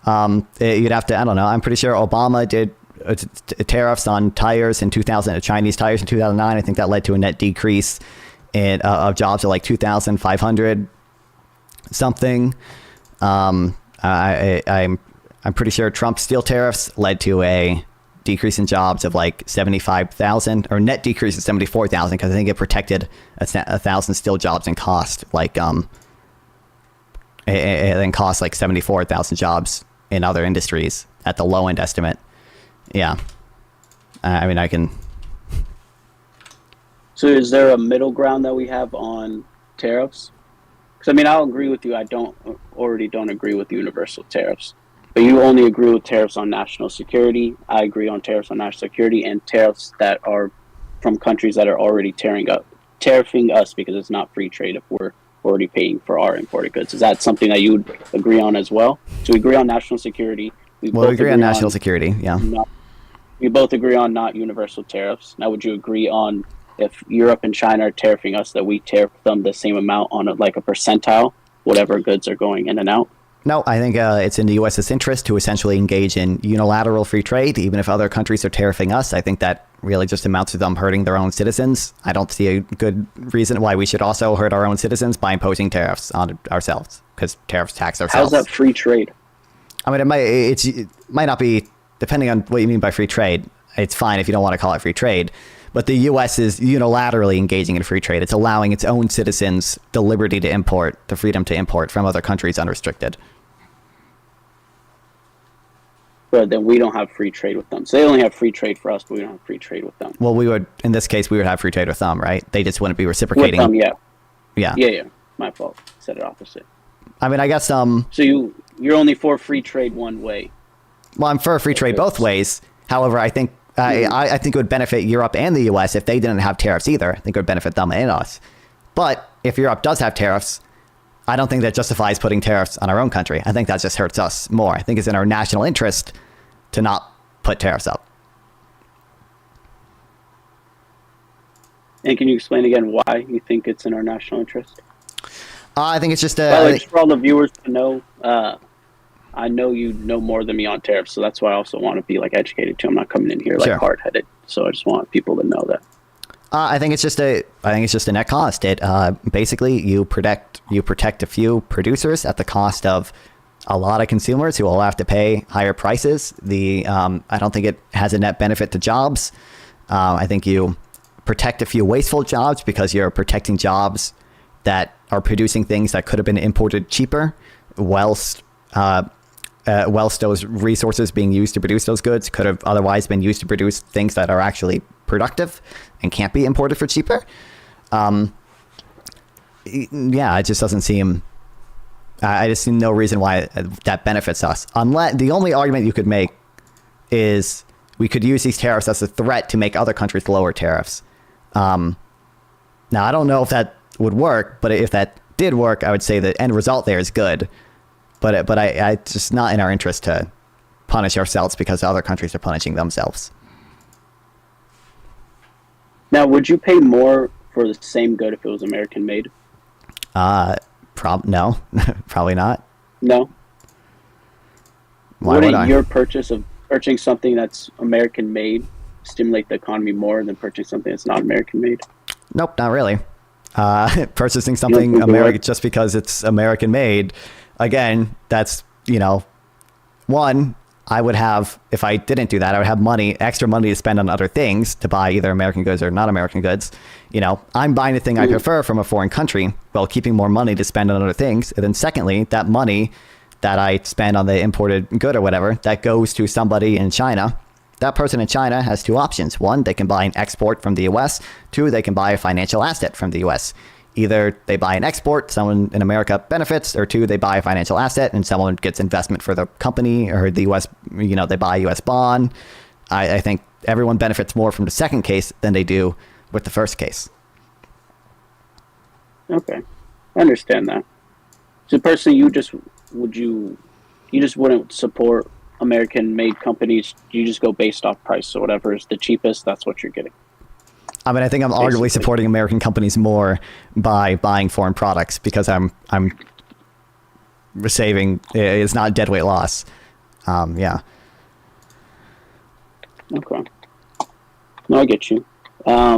You'd have to, I don't know. I'm pretty sure Obama did tariffs on tires in 2000, Chinese tires in 2009. I think that led to a net decrease of jobs of like 2,500 something. I'm pretty sure Trump's steel tariffs led to a decrease in jobs of like 75,000, or net decrease of 74,000, because I think it protected 1,000 steel jobs and cost like it then cost like 74,000 jobs in other industries at the low end estimate. Yeah, I mean I can. So is there a middle ground that we have on tariffs? Because I mean I'll agree with you. I don't agree with universal tariffs. But you only agree with tariffs on national security. I agree on tariffs on national security and tariffs that are from countries that are already tariffing us because it's not free trade if we're already paying for our imported goods. Is that something that you would agree on as well? So we agree on national security. We agree on national security, yeah. We both agree on not universal tariffs. Now, would you agree on if Europe and China are tariffing us that we tariff them the same amount on a percentile, whatever goods are going in and out? No, I think it's in the U.S.'s interest to essentially engage in unilateral free trade, even if other countries are tariffing us. I think that really just amounts to them hurting their own citizens. I don't see a good reason why we should also hurt our own citizens by imposing tariffs on ourselves, because tariffs tax ourselves. How's that free trade? I mean, it might not be, depending on what you mean by free trade. It's fine if you don't want to call it free trade. But the U.S. is unilaterally engaging in free trade. It's allowing its own citizens the liberty to import, the freedom to import from other countries unrestricted. But then we don't have free trade with them. So they only have free trade for us, but we don't have free trade with them. Well, in this case, we would have free trade with them, right? They just wouldn't be reciprocating. With them, yeah. Yeah. Yeah. My fault. Said it opposite. I mean, I guess So you're only for free trade one way. Well, I'm for free trade both ways. However, I think I think it would benefit Europe and the U.S. if they didn't have tariffs either. I think it would benefit them and us. But if Europe does have tariffs, I don't think that justifies putting tariffs on our own country. I think that just hurts us more. I think it's in our national interest to not put tariffs up. And can you explain again why you think it's in our national interest? I think it's just just for all the viewers to know, I know you know more than me on tariffs, so that's why I also want to be like educated too. I'm not coming in here like Sure. hard-headed, so I just want people to know that. I think it's just a net cost. It basically you protect a few producers at the cost of a lot of consumers who will have to pay higher prices. I don't think it has a net benefit to jobs. I think you protect a few wasteful jobs because you're protecting jobs that are producing things that could have been imported cheaper, whilst those resources being used to produce those goods could have otherwise been used to produce things that are actually productive and can't be imported for cheaper. Yeah, it just doesn't seem. I just see no reason why that benefits us. Unless the only argument you could make is we could use these tariffs as a threat to make other countries lower tariffs. Now, I don't know if that would work, but if that did work, I would say the end result there is good. But it's just not in our interest to punish ourselves because other countries are punishing themselves. Now, would you pay more for the same good if it was American made? No, probably not. No. Why would I? Wouldn't your purchase of purchasing something that's American made stimulate the economy more than purchasing something that's not American made? Nope, not really. Purchasing something American just because it's American made, again, that's, one, I would have, if I didn't do that, I would have extra money to spend on other things to buy either American goods or not American goods. I'm buying the thing I prefer from a foreign country while keeping more money to spend on other things. And then secondly, that money that I spend on the imported good or whatever, that goes to somebody in China. That person in China has two options. One, they can buy an export from the US. Two, they can buy a financial asset from the US. Either they buy an export, someone in America benefits, or two, they buy a financial asset and someone gets investment for the company, or the US, they buy a US bond. I think everyone benefits more from the second case than they do with the first case. Okay. I understand that. So personally, you just wouldn't support American-made companies. You just go based off price. So whatever is the cheapest, that's what you're getting. I mean, I think I'm arguably supporting American companies more by buying foreign products because I'm saving. It's not deadweight loss. Yeah. Okay. No, I get you. Yeah,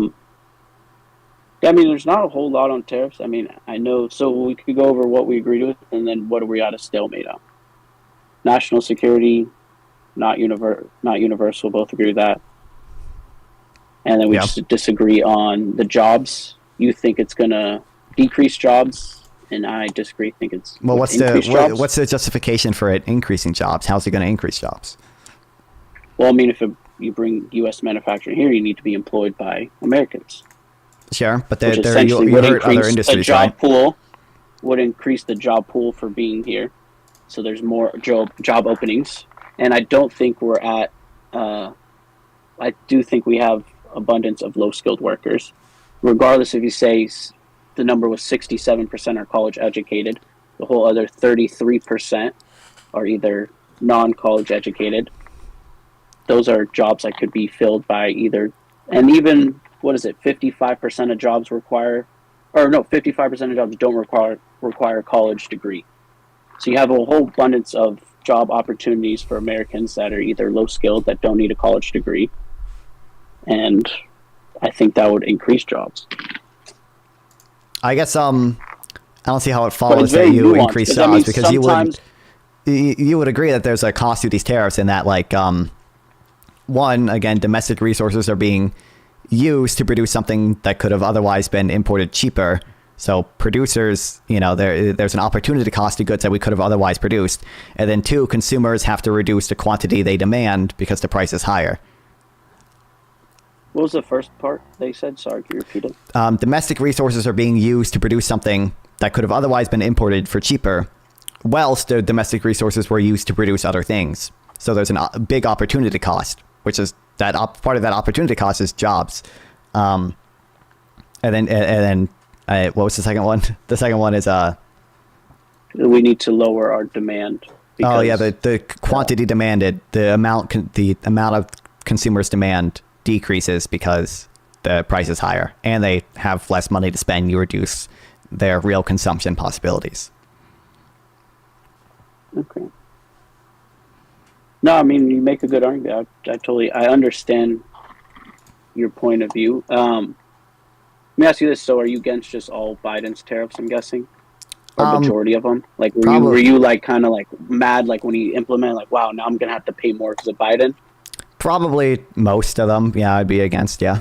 I mean, there's not a whole lot on tariffs. I mean, I know. So we could go over what we agreed with, and then what are we at a stalemate on? National security, not universal. Both agree with that. And then we just disagree on the jobs. You think it's going to decrease jobs, and I disagree. Think it's what's the justification for it increasing jobs? How's it going to increase jobs? Well, I mean, if you bring U.S. manufacturing here, you need to be employed by Americans. Sure, but you hurt other industries, right? Would increase the job pool for being here, so there's more job openings. And I don't think we're at. I do think we have abundance of low-skilled workers. Regardless if you say the number was 67% are college educated, the whole other 33% are either non-college educated. Those are jobs that could be filled by either, and even, 55% of jobs 55% of jobs don't require a college degree. So you have a whole abundance of job opportunities for Americans that are either low-skilled, that don't need a college degree, and I think that would increase jobs. I guess I don't see how it follows that you increase jobs because you would agree that there's a cost to these tariffs and that one, again, domestic resources are being used to produce something that could have otherwise been imported cheaper. So producers, there's an opportunity cost to goods that we could have otherwise produced. And then two, consumers have to reduce the quantity they demand because the price is higher. What was the first part they said? Sorry, can you repeat it? Domestic resources are being used to produce something that could have otherwise been imported for cheaper, whilst the domestic resources were used to produce other things. So there's a big opportunity cost, which is part of that opportunity cost is jobs. And then what was the second one? The second one is we need to lower our demand. The quantity demanded, the amount of consumers demand decreases because the price is higher and they have less money to spend. You reduce their real consumption possibilities. Okay. No, I mean, you make a good argument. I understand your point of view. Let me ask you this: so, are you against just all Biden's tariffs? I'm guessing, or majority of them. Like, were you like kind of like mad, like when he implemented, like, wow, now I'm gonna have to pay more because of Biden? Probably most of them. Yeah, I'd be against. Yeah.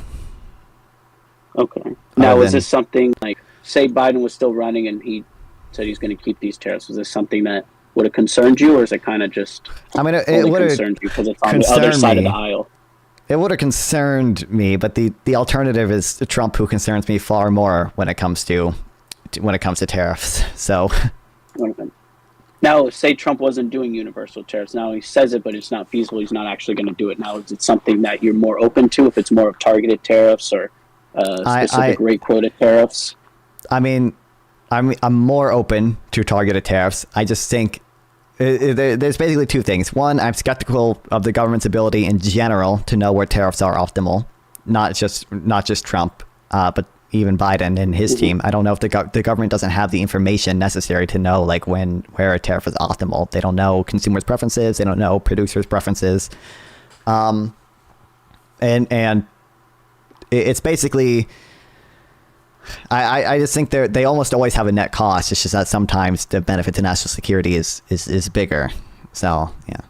Okay. Now, is this something like, say, Biden was still running and he said he's going to keep these tariffs? Is this something that would have concerned you, or is it kind of just? I mean, it would have concerned you because it's on the other side of the aisle. It would have concerned me, but the alternative is Trump, who concerns me far more when it comes to tariffs. So. Now, say Trump wasn't doing universal tariffs. Now he says it, but it's not feasible. He's not actually going to do it. Now, is it something that you're more open to if it's more of targeted tariffs or specific rate quota tariffs? I mean, I'm more open to targeted tariffs. I just think there's basically two things. One, I'm skeptical of the government's ability in general to know where tariffs are optimal. Not just Trump, but even Biden and his team. I don't know if the government doesn't have the information necessary to know like where a tariff is optimal. They don't know consumers' preferences. They don't know producers' preferences. And it's basically, I just think they almost always have a net cost. It's just that sometimes the benefit to national security is bigger. So yeah.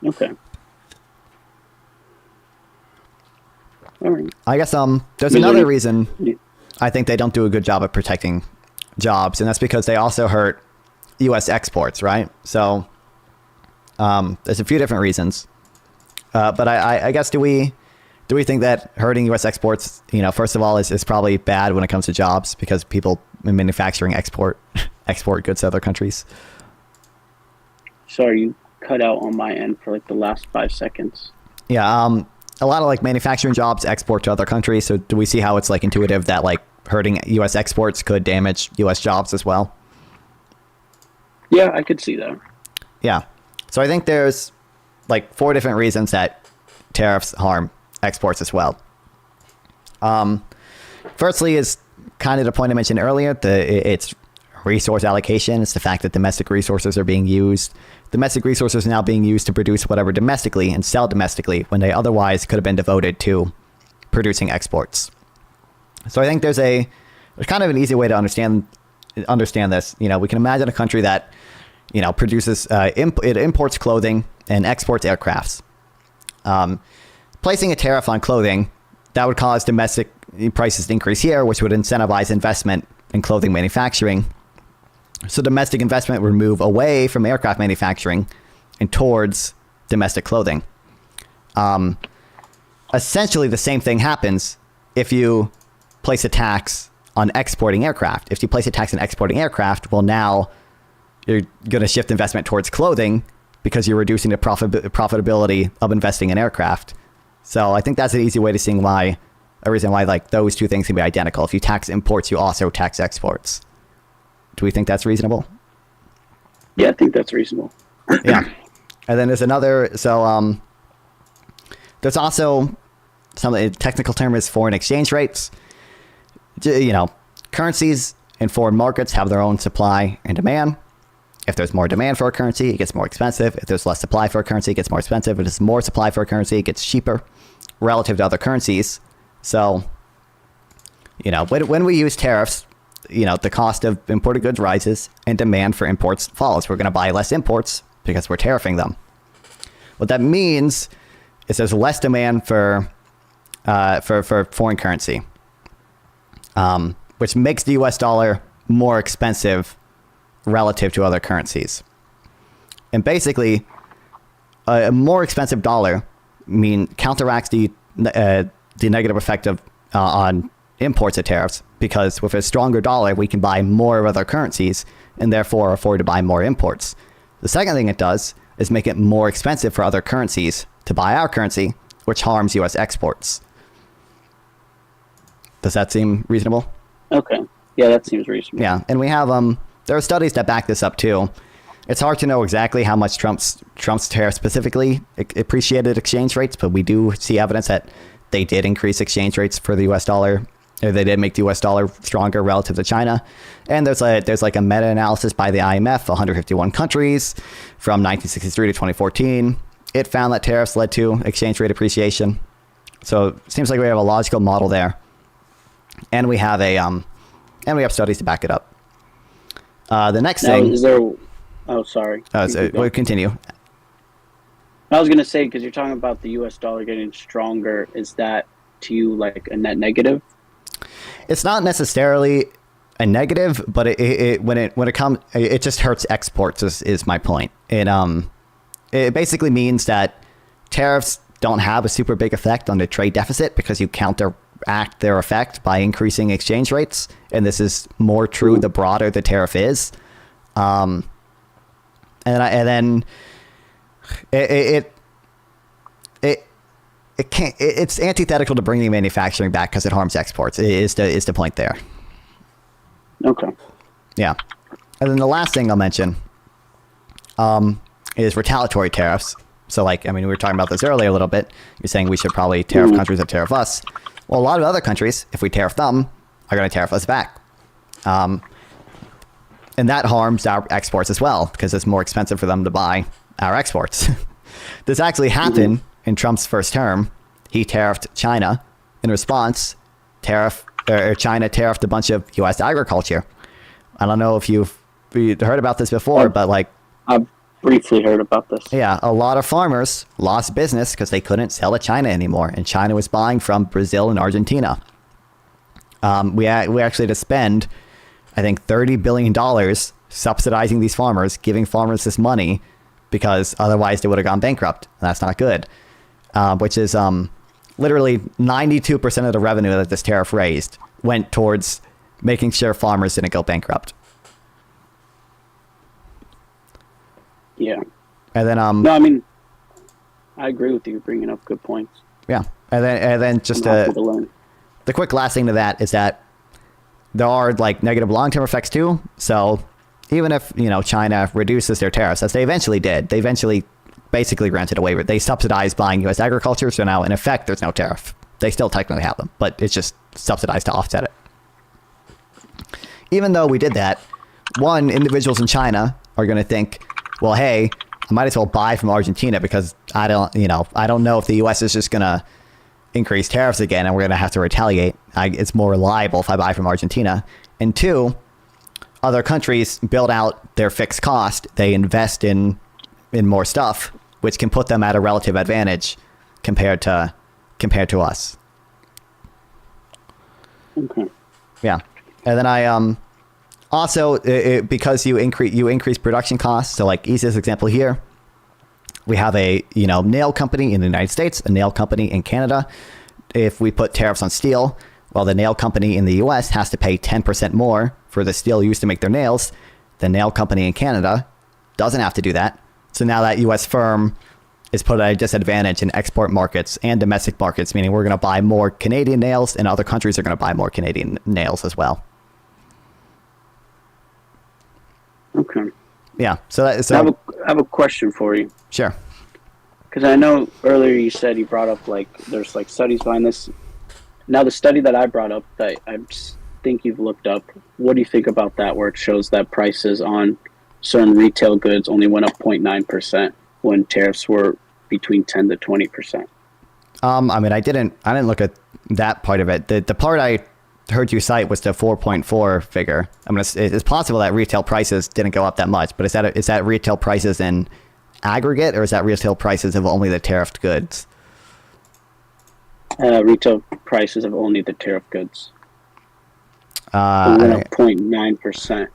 Okay. All right. I guess there's another reason I think they don't do a good job of protecting jobs, and that's because they also hurt U.S. exports, right? So there's a few different reasons, but I guess do we think that hurting U.S. exports, first of all, is probably bad when it comes to jobs because people in manufacturing export goods to other countries? Sorry, you cut out on my end for like the last 5 seconds. Yeah, a lot of like manufacturing jobs export to other countries. So do we see how it's like intuitive that like hurting U.S. exports could damage U.S. jobs as well? Yeah, I could see that. Yeah. So I think there's like 4 different reasons that tariffs harm exports as well. Firstly is kind of the point I mentioned earlier. It's resource allocation. It's the fact that domestic resources are being used. Domestic resources are now being used to produce whatever domestically and sell domestically when they otherwise could have been devoted to producing exports. So I think there's kind of an easy way to understand this. We can imagine a country that, produces, it imports clothing and exports aircrafts. Placing a tariff on clothing, that would cause domestic prices to increase here, which would incentivize investment in clothing manufacturing. So domestic investment would move away from aircraft manufacturing and towards domestic clothing. Essentially, the same thing happens if you place a tax on exporting aircraft. If you place a tax on exporting aircraft, well, now you're going to shift investment towards clothing because you're reducing the profitability of investing in aircraft. So I think that's an easy way to see a reason why like those two things can be identical. If you tax imports, you also tax exports. Do we think that's reasonable? Yeah, I think that's reasonable. Yeah. And then there's another, so there's also the technical term is foreign exchange rates. Currencies in foreign markets have their own supply and demand. If there's more demand for a currency, it gets more expensive. If there's less supply for a currency, it gets more expensive. If there's more supply for a currency, it gets cheaper relative to other currencies. So, when we use tariffs, the cost of imported goods rises and demand for imports falls. We're going to buy less imports because we're tariffing them. What that means is there's less demand for foreign currency, which makes the U.S. dollar more expensive relative to other currencies. And basically, a more expensive dollar counteracts the negative effect of on imports of tariffs, because with a stronger dollar, we can buy more of other currencies and therefore afford to buy more imports. The second thing it does is make it more expensive for other currencies to buy our currency, which harms U.S. exports. Does that seem reasonable? Okay. Yeah, that seems reasonable. Yeah, and we have there are studies that back this up too. It's hard to know exactly how much Trump's tariff specifically appreciated exchange rates, but we do see evidence that they did increase exchange rates for the U.S. dollar They did make the U.S. dollar stronger relative to China. And there's like a meta-analysis by the IMF, 151 countries from 1963 to 2014. It found that tariffs led to exchange rate appreciation. So it seems like we have a logical model there. And we have studies to back it up. The next thing is there? Oh, sorry. We'll continue. I was gonna say, because you're talking about the U.S. dollar getting stronger, is that to you like a net negative? It's not necessarily a negative, but when it comes, it just hurts exports. Is my point. It basically means that tariffs don't have a super big effect on the trade deficit because you counteract their effect by increasing exchange rates, and this is more true the broader the tariff is. And then it's antithetical to bringing manufacturing back because it harms exports. Is the point there? Okay. Yeah, and then the last thing I'll mention is retaliatory tariffs. So, we were talking about this earlier a little bit. You're saying we should probably tariff countries that tariff us. Well, a lot of other countries, if we tariff them, are going to tariff us back. And that harms our exports as well because it's more expensive for them to buy our exports. This actually happened in Trump's first term. He tariffed China. In response, China tariffed a bunch of U.S. agriculture. I don't know if you've heard about this before, but I've briefly heard about this. Yeah, a lot of farmers lost business because they couldn't sell to China anymore, and China was buying from Brazil and Argentina. We actually had to spend, I think, $30 billion subsidizing these farmers, giving farmers this money, because otherwise they would have gone bankrupt. That's not good. Which is literally 92% of the revenue that this tariff raised went towards making sure farmers didn't go bankrupt. Yeah. And then no, I mean, I agree with you bringing up good points. Yeah, and then just the quick last thing to that is that there are negative long-term effects too. So even if China reduces their tariffs, as they eventually did, they eventually basically granted a waiver. They subsidized buying U.S. agriculture, so now in effect there's no tariff. They still technically have them, but it's just subsidized to offset it. Even though we did that, individuals in China are going to think, well, hey, I might as well buy from Argentina because I don't know if the U.S. is just going to increase tariffs again and we're going to have to retaliate. It's more reliable if I buy from Argentina. And two, other countries build out their fixed cost. They invest in more stuff, which can put them at a relative advantage compared to us. Okay. Yeah. And then also, because you increase production costs. So easiest example here, we have a nail company in the United States, a nail company in Canada. If we put tariffs on steel, well, the nail company in the U.S. has to pay 10% more for the steel used to make their nails. The nail company in Canada doesn't have to do that. So now that U.S. firm is put at a disadvantage in export markets and domestic markets, meaning we're going to buy more Canadian nails and other countries are going to buy more Canadian nails as well. Okay. Yeah. So I have a question for you. Sure. Because I know earlier you said you brought up there's studies behind this. Now the study that I brought up that I think you've looked up, what do you think about that? Where it shows that prices on certain retail goods only went up 0.9% when tariffs were between 10 to 20%. I didn't look at that part of it. The part I heard you cite was the 4.4 figure. It's possible that retail prices didn't go up that much, but is that retail prices in aggregate, or is that retail prices of only the tariffed goods? Retail prices of only the tariff goods. Went up 0.9%.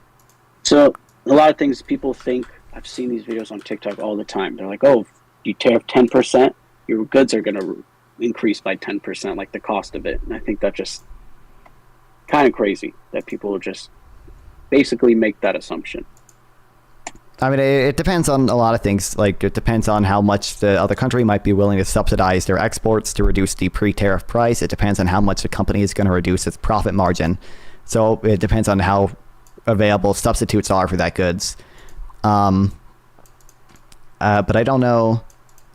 So a lot of things people think, I've seen these videos on TikTok all the time. They're like, oh, if you tariff 10%, your goods are going to increase by 10%, the cost of it. And I think that's just kind of crazy that people will just basically make that assumption. It depends on a lot of things. It depends on how much the other country might be willing to subsidize their exports to reduce the pre-tariff price. It depends on how much the company is going to reduce its profit margin. So it depends on how available substitutes are for that goods. But I don't know,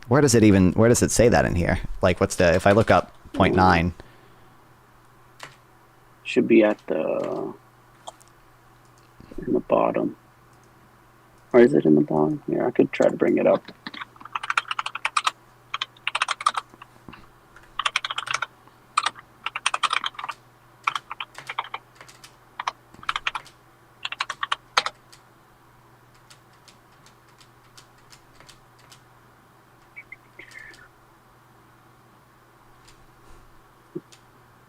where does it say that in here? If I look up 0.9, Should be at the in the bottom. Or is it in the bottom? Here, I could try to bring it up.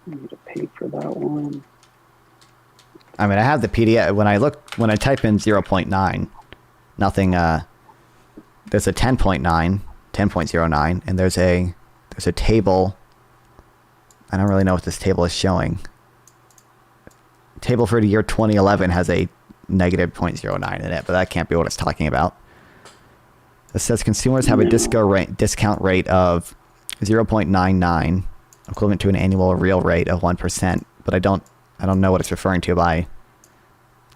I need to pay for that one. I mean, I have the PDF. When I type in 0.9, nothing. There's a 10.9, 10.09, and there's a table. I don't really know what this table is showing. Table for the year 2011 has a negative 0.09 in it, but that can't be what it's talking about. It says consumers have a discount rate of 0.99, equivalent to an annual real rate of 1%. But I don't know what it's referring to by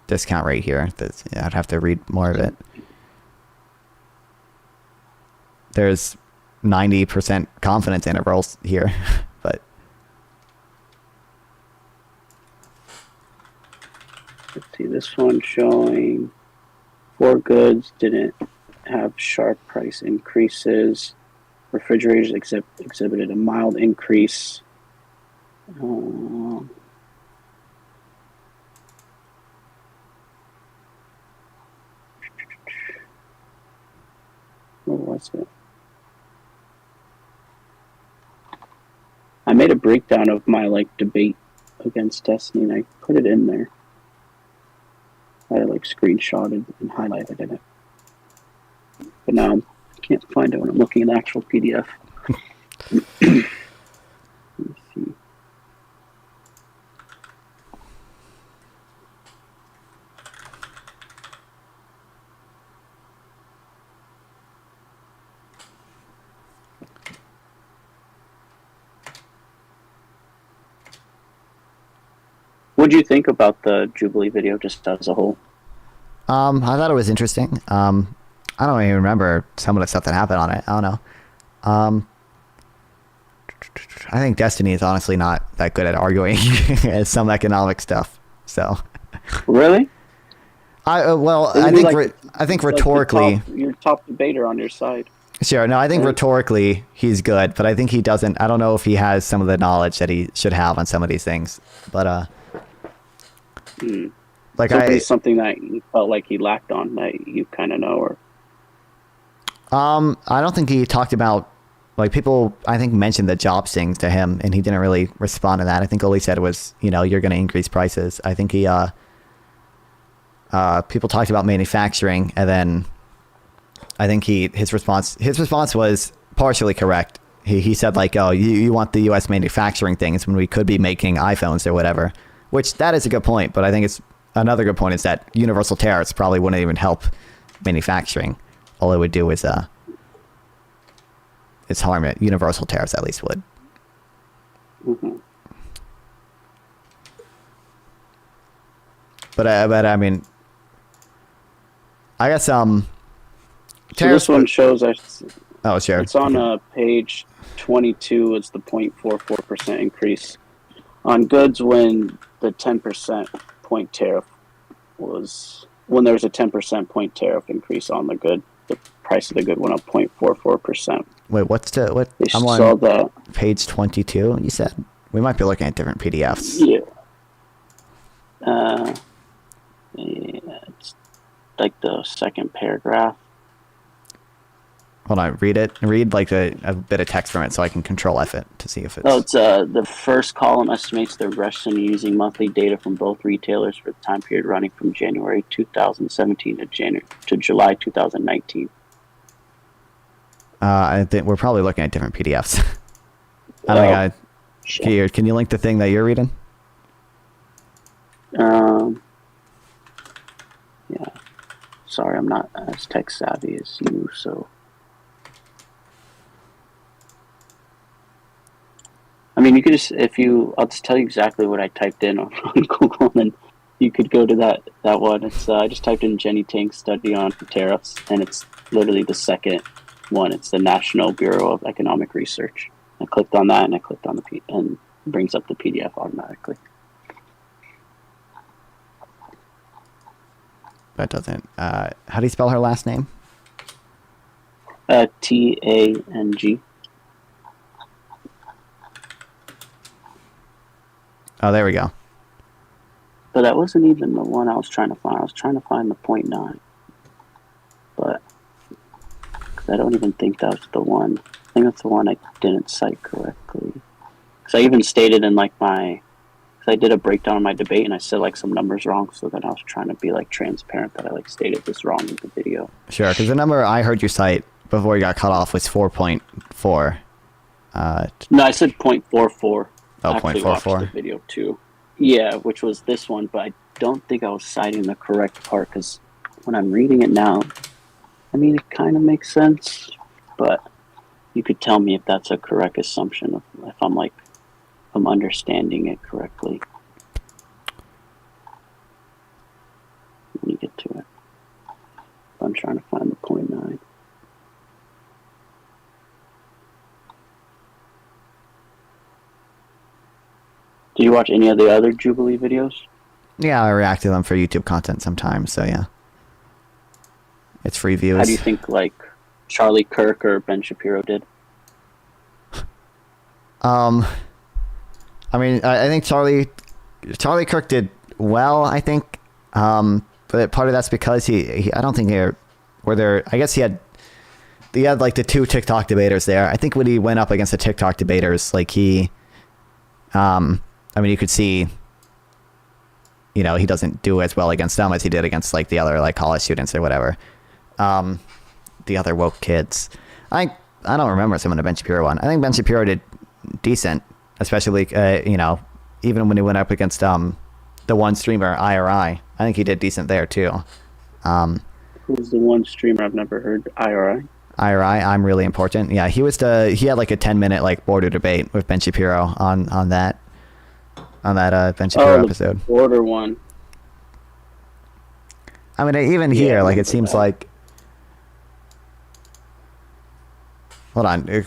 discount rate here. I'd have to read more of it. There's 90% confidence intervals here, but let's see, this one showing 4 goods didn't have sharp price increases. Refrigerators exhibited a mild increase. Where was it? I made a breakdown of my debate against Destiny, and I put it in there. I screenshotted and highlighted it. But now I can't find it when I'm looking at the actual PDF. Let me see. What do you think about the Jubilee video just as a whole? I thought it was interesting. I don't even remember some of the stuff that happened on it. I don't know. I think Destiny is honestly not that good at arguing some economic stuff. So. Really? I think rhetorically, your top debater on your side. Sure. No, I think rhetorically he's good, but I think he doesn't. I don't know if he has some of the knowledge that he should have on some of these things. But it's something that you felt like he lacked on that you kind of know, or. I don't think he talked about, people, I think, mentioned the jobs things to him, and he didn't really respond to that. I think all he said was, you're going to increase prices. I think he, people talked about manufacturing, and then I think his response was partially correct. He said, you want the U.S. manufacturing things when we could be making iPhones or whatever, which that is a good point, but I think it's another good point is that universal tariffs probably wouldn't even help manufacturing. All it would do is it's harm it. Universal tariffs at least would. Mm-hmm. But I mean, I guess So this one shows us. Oh, sure. It's on page 22. It's the 0.44% increase on goods when the 10% point tariff was when there was a 10% point tariff increase on the good. The price of the good went up 0.44%. Wait, what? I'm saw on that. Page 22. You said we might be looking at different PDFs. Yeah. Yeah, it's like the second paragraph. Hold on, read it. Read a bit of text from it so I can control F it to see if it's. Oh, it's the first column estimates the regression using monthly data from both retailers for the time period running from January 2017 to July 2019. I think we're probably looking at different PDFs. I think can you link the thing that you're reading? Yeah. Sorry, I'm not as tech savvy as you, so. I mean, you could just, I'll just tell you exactly what I typed in on Google, and then you could go to that one. It's, I just typed in Jenny Tank's study on tariffs, and it's literally the second one. It's the National Bureau of Economic Research. I clicked on that, and I clicked on and it brings up the PDF automatically. That doesn't. How do you spell her last name? TANG. Oh, there we go. But that wasn't even the one I was trying to find. I was trying to find the 0.9. But cause I don't even think that was the one. I think that's the one I didn't cite correctly. Because I even stated in like my... Because I did a breakdown of my debate and I said like some numbers wrong. So then I was trying to be like transparent that I like stated this wrong in the video. Sure, because the number I heard you cite before you got cut off was 4.4. No, I said 0.44. Oh, I actually 0.44. watched the video too. Yeah, which was this one, but I don't think I was citing the correct part because when I'm reading it now, I mean, it kind of makes sense, but you could tell me if that's a correct assumption, if I'm understanding it correctly. Let me get to it. I'm trying to find the 0.9. Do you watch any of the other Jubilee videos? Yeah, I react to them for YouTube content sometimes, so yeah. It's free views. How do you think, like, Charlie Kirk or Ben Shapiro did? I mean, I think Charlie Kirk did well, I think. But part of that's because he I don't think I guess he had like the two TikTok debaters there. I think when he went up against the TikTok debaters, like he, I mean, you could see, he doesn't do as well against them as he did against like the other like college students or whatever. The other woke kids. I don't remember some of the Ben Shapiro one. I think Ben Shapiro did decent, especially even when he went up against the one streamer IRI. I think he did decent there too. Who's the one streamer I've never heard? IRI. IRI, I'm really important. Yeah, he had like a 10-minute like border debate with Ben Shapiro on that Ben Shapiro episode. Border one. I mean, even here, like it seems like. Hold on. You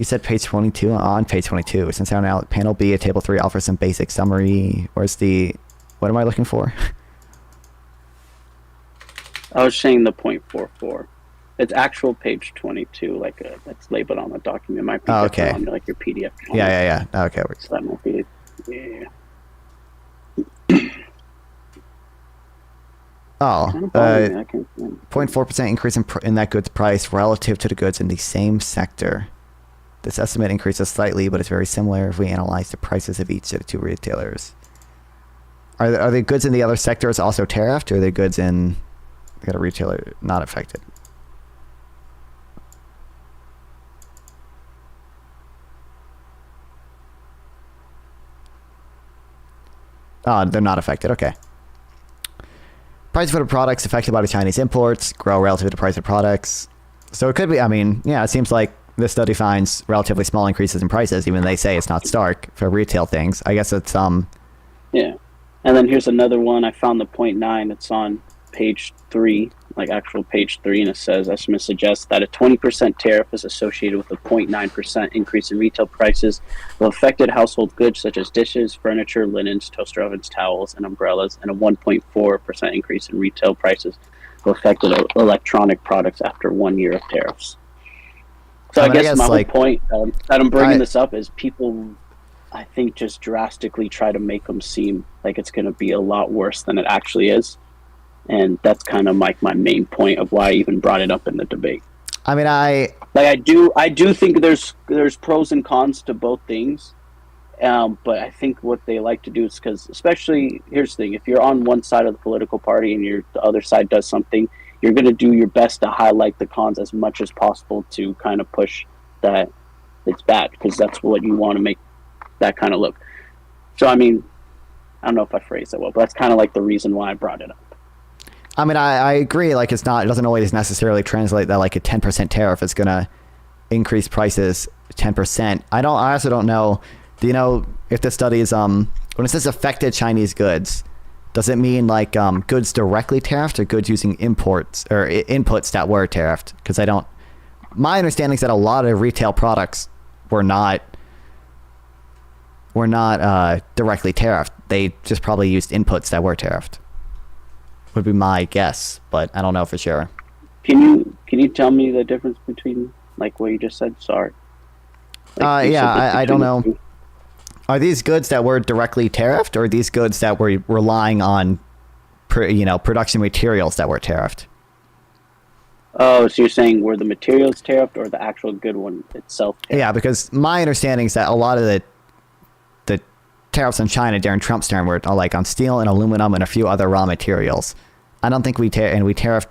said page 22 on page 22. Since our now panel B at table 3 offers some basic summary. What am I looking for? I was saying the 0.44. It's actual page 22, that's labeled on the document. It might be okay. on like your PDF. Yeah. Okay. So that might be, yeah. 0.4% increase in that goods price relative to the goods in the same sector. This estimate increases slightly, but it's very similar if we analyze the prices of each of the two retailers. Are the goods in the other sectors also tariffed, or are the goods in the retailer not affected? Oh, they're not affected. Okay. Price for the products affected by the Chinese imports grow relative to the price of products. So it could be, it seems like this study finds relatively small increases in prices, even they say it's not stark for retail things. I guess it's, Yeah. And then here's another one. I found the 0.9. It's on page 3, like actual page 3, and it says, estimates suggest that a 20% tariff is associated with a 0.9% increase in retail prices of affected household goods such as dishes, furniture, linens, toaster ovens, towels, and umbrellas, and a 1.4% increase in retail prices of affected electronic products after 1 year of tariffs. So I guess my whole point that I'm bringing this up is people, I think, just drastically try to make them seem like it's going to be a lot worse than it actually is. And that's kind of like my main point of why I even brought it up in the debate. I do think there's pros and cons to both things, but I think what they like to do is because, especially, here's the thing: if you're on one side of the political party and the other side does something, you're going to do your best to highlight the cons as much as possible to kind of push that it's bad, because that's what you want to make that kind of look. So I don't know if I phrased that well, but that's kind of like the reason why I brought it up. I agree. Like, it doesn't always necessarily translate that like a 10% tariff is going to increase prices 10%. I also don't know. Do you know if this study is, when it says affected Chinese goods, does it mean like goods directly tariffed or goods using imports or inputs that were tariffed? Because my understanding is that a lot of retail products were not directly tariffed. They just probably used inputs that were tariffed. would be my guess, but I don't know for sure. Can you tell me the difference between like what you just said? Sorry. You Yeah, said I don't between know. the two. Are these goods that were directly tariffed, or are these goods that were relying on, production materials that were tariffed? Oh, so you're saying were the materials tariffed or the actual good one itself tariffed? Yeah, because my understanding is that a lot of the tariffs on China during Trump's term were like on steel and aluminum and a few other raw materials. I don't think we tariffed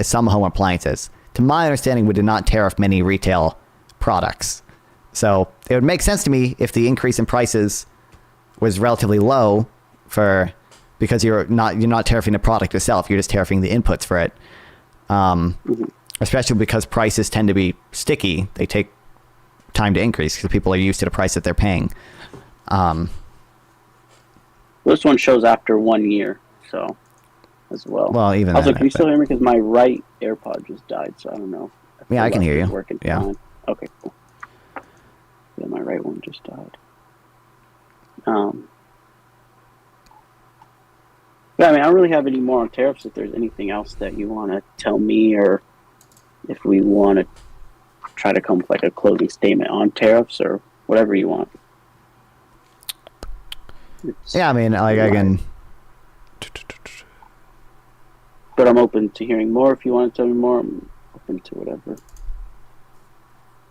some home appliances. To my understanding, we did not tariff many retail products. So it would make sense to me if the increase in prices was relatively low because you're not tariffing the product itself. You're just tariffing the inputs for it. Especially because prices tend to be sticky. They take time to increase because people are used to the price that they're paying. This one shows after 1 year, so as well. Well, even also, then, can you still hear me? Because my right AirPod just died, so I don't know. Yeah, I can hear you. Working Yeah. fine. Okay, cool. Yeah, my right one just died. Yeah, I mean, I don't really have any more on tariffs. If there's anything else that you want to tell me, or if we want to try to come with like a closing statement on tariffs, or whatever you want. Yeah, I mean, like I can. But I'm open to hearing more. If you want to tell me more, I'm open to whatever.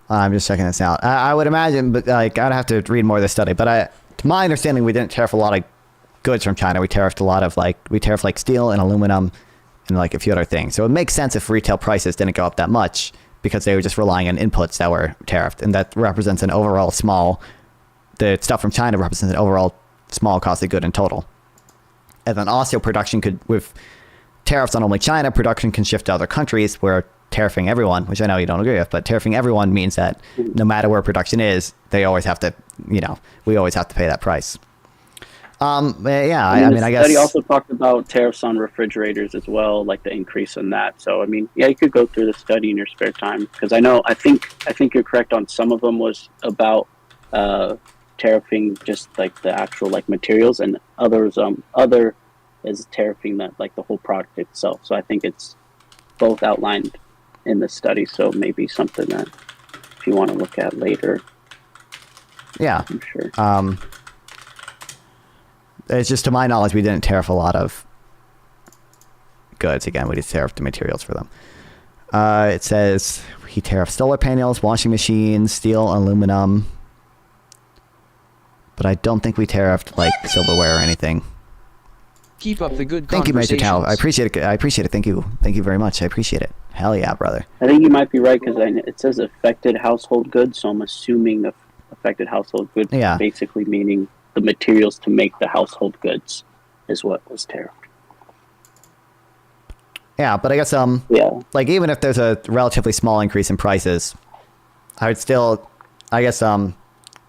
I'm just checking this out. I would imagine, but like I'd have to read more of the study. But to my understanding, we didn't tariff a lot of goods from China. We tariffed steel and aluminum and like a few other things. So it makes sense if retail prices didn't go up that much because they were just relying on inputs that were tariffed, and that represents an overall small. The stuff from China represents an overall small cost of good in total. And then also production could, with tariffs on only China, production can shift to other countries where tariffing everyone, which I know you don't agree with, but tariffing everyone means that no matter where production is, they always have to, we always have to pay that price. Yeah, I mean, I guess. The study also talked about tariffs on refrigerators as well, like the increase in that. So, I mean, yeah, you could go through the study in your spare time because I think you're correct on some of them was about tariffing just like the actual like materials, and other is tariffing that like the whole product itself. So I think it's both outlined in the study. So maybe something that if you want to look at later. Yeah, I'm sure. It's just to my knowledge, we didn't tariff a lot of goods. Again, we just tariffed the materials for them. It says he tariffed solar panels, washing machines, steel, aluminum. But I don't think we tariffed like silverware or anything. Keep up the good Thank you, Major Tao. I conversations. appreciate it. I appreciate it. Thank you. Thank you very much. I appreciate it. Hell yeah, brother. I think you might be right because it says affected household goods, so I'm assuming the affected household goods Yeah. basically meaning the materials to make the household goods is what was tariffed. Yeah, but I guess Yeah. like even if there's a relatively small increase in prices, I would still, I guess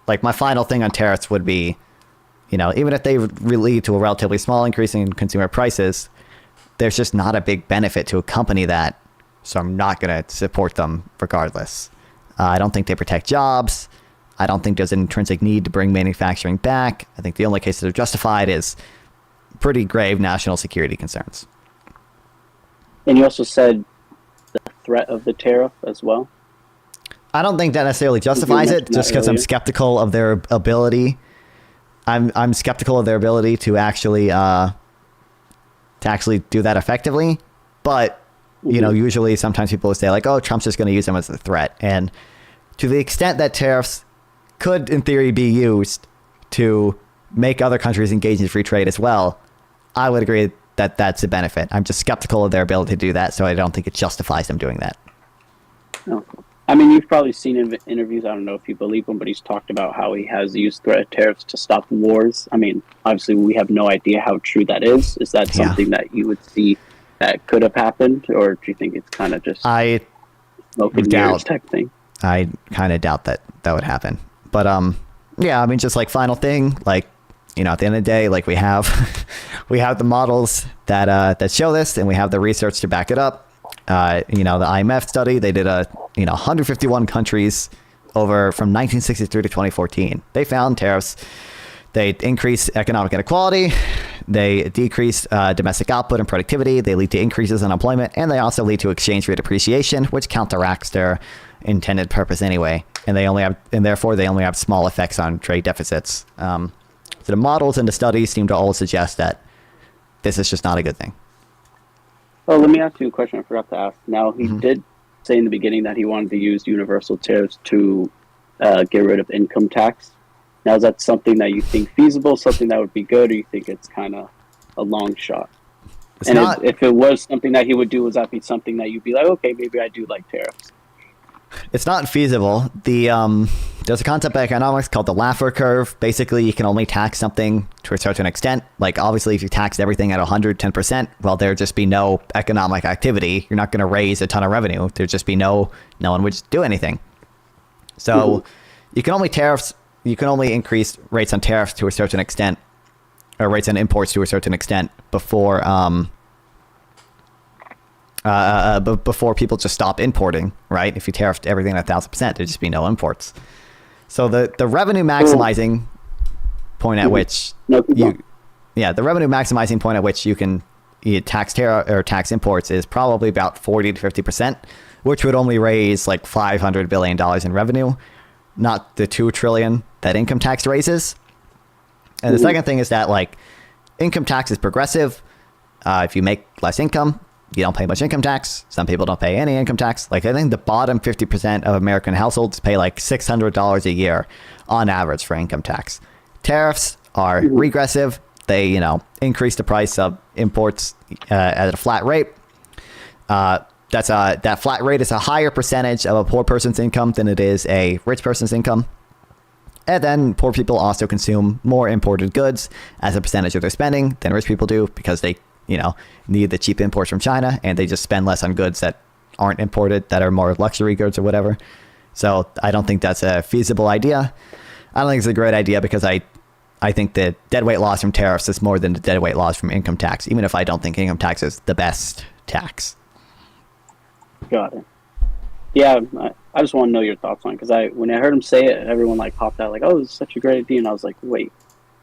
like my final thing on tariffs would be, even if they lead to a relatively small increase in consumer prices, there's just not a big benefit to accompany that. So I'm not going to support them regardless. I don't think they protect jobs. I don't think there's an intrinsic need to bring manufacturing back. I think the only case that are justified is pretty grave national security concerns. And you also said the threat of the tariff as well. I don't think that necessarily justifies it, mention just that because I'm earlier? skeptical of their ability. I'm skeptical of their ability to actually do that effectively. But usually sometimes people will say like, "Oh, Trump's just going to use them as a threat." And to the extent that tariffs could, in theory, be used to make other countries engage in free trade as well, I would agree that that's a benefit. I'm just skeptical of their ability to do that, so I don't think it justifies them doing that. Oh. I mean, you've probably seen in interviews, I don't know if you believe him, but he's talked about how he has used threat of tariffs to stop wars. I mean, obviously we have no idea how true that is. Is that something that you would see that could have happened, or do you think it's kind of just I smoke and mirrors type thing? I kind of doubt that would happen. But yeah, I mean, just like final thing, like at the end of the day, like we have the models that show this, and we have the research to back it up. The IMF study, they did 151 countries over from 1963 to 2014. They found tariffs They increase economic inequality. They decrease domestic output and productivity. They lead to increases in unemployment, and they also lead to exchange rate appreciation, which counteracts their intended purpose anyway. And therefore they only have small effects on trade deficits. So the models and the studies seem to all suggest that this is just not a good thing. Oh, let me ask you a question I forgot to ask. Now, he did say in the beginning that he wanted to use universal tariffs to get rid of income tax. Now, is that something that you think feasible, something that would be good, or you think it's kind of a long shot? It's and not, if it was something that he would do, would that be something that you'd be like, okay, maybe I do like tariffs? it's not feasible. There's a concept in economics called the Laffer curve. Basically, you can only tax something to a certain extent. Like, obviously, if you taxed everything at 110%, well, there'd just be no economic activity. You're not going to raise a ton of revenue. There'd just be no one would do anything. So you can only increase rates on tariffs to a certain extent, or rates on imports to a certain extent before before people just stop importing, right? If you tariffed everything at 1,000%, there'd just be no imports. So the revenue maximizing point at which the revenue maximizing point at which you can tax tax imports is probably about 40 to 50%, which would only raise like $500 billion in revenue, not the $2 trillion that income tax raises. And the second thing is that, like, income tax is progressive. If you make less income, you don't pay much income tax. Some people don't pay any income tax. Like, I think the bottom 50% of American households pay like $600 a year on average for income tax. Tariffs are regressive. They, increase the price of imports at a flat rate. That flat rate is a higher percentage of a poor person's income than it is a rich person's income. And then poor people also consume more imported goods as a percentage of their spending than rich people do, because they need the cheap imports from China, and they just spend less on goods that aren't imported, that are more luxury goods or whatever. So I don't think that's a feasible idea. I don't think it's a great idea, because I think the deadweight loss from tariffs is more than the deadweight loss from income tax, even if I don't think income tax is the best tax. Got it. Yeah, I just want to know your thoughts on it, because when I heard him say it, everyone like popped out like, "Oh, this is such a great idea," and I was like, "Wait,"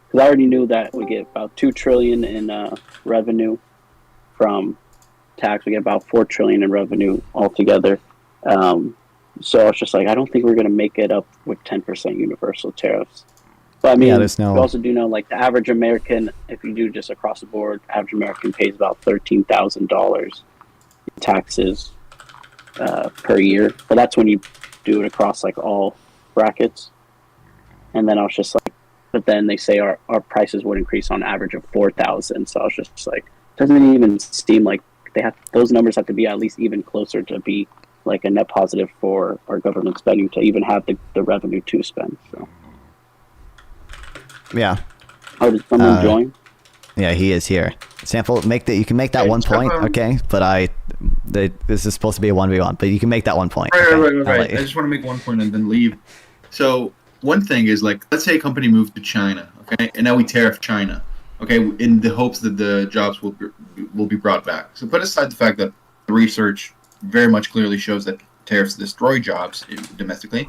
because I already knew that we get about $2 trillion in revenue from tax. We get about $4 trillion in revenue altogether. So I was just like, I don't think we're going to make it up with 10% universal tariffs. But I mean, we also do know, like, the average American, if you do just across the board, average American pays about $13,000 in taxes per year. But that's when you do it across like all brackets. And then I was just like, but then they say our prices would increase on average of 4,000. So I was just like, doesn't it even seem like those numbers have to be at least even closer to be like a net positive for our government spending to even have the revenue to spend. So yeah. How does someone join? Yeah, he is here. Sample, you can make that one point, okay? But this is supposed to be a 1v1, but you can make that one point. Right. I just want to make one point and then leave. So one thing is, like, let's say a company moved to China, okay, and now we tariff China, okay, in the hopes that the jobs will be brought back. So put aside the fact that the research very much clearly shows that tariffs destroy jobs domestically.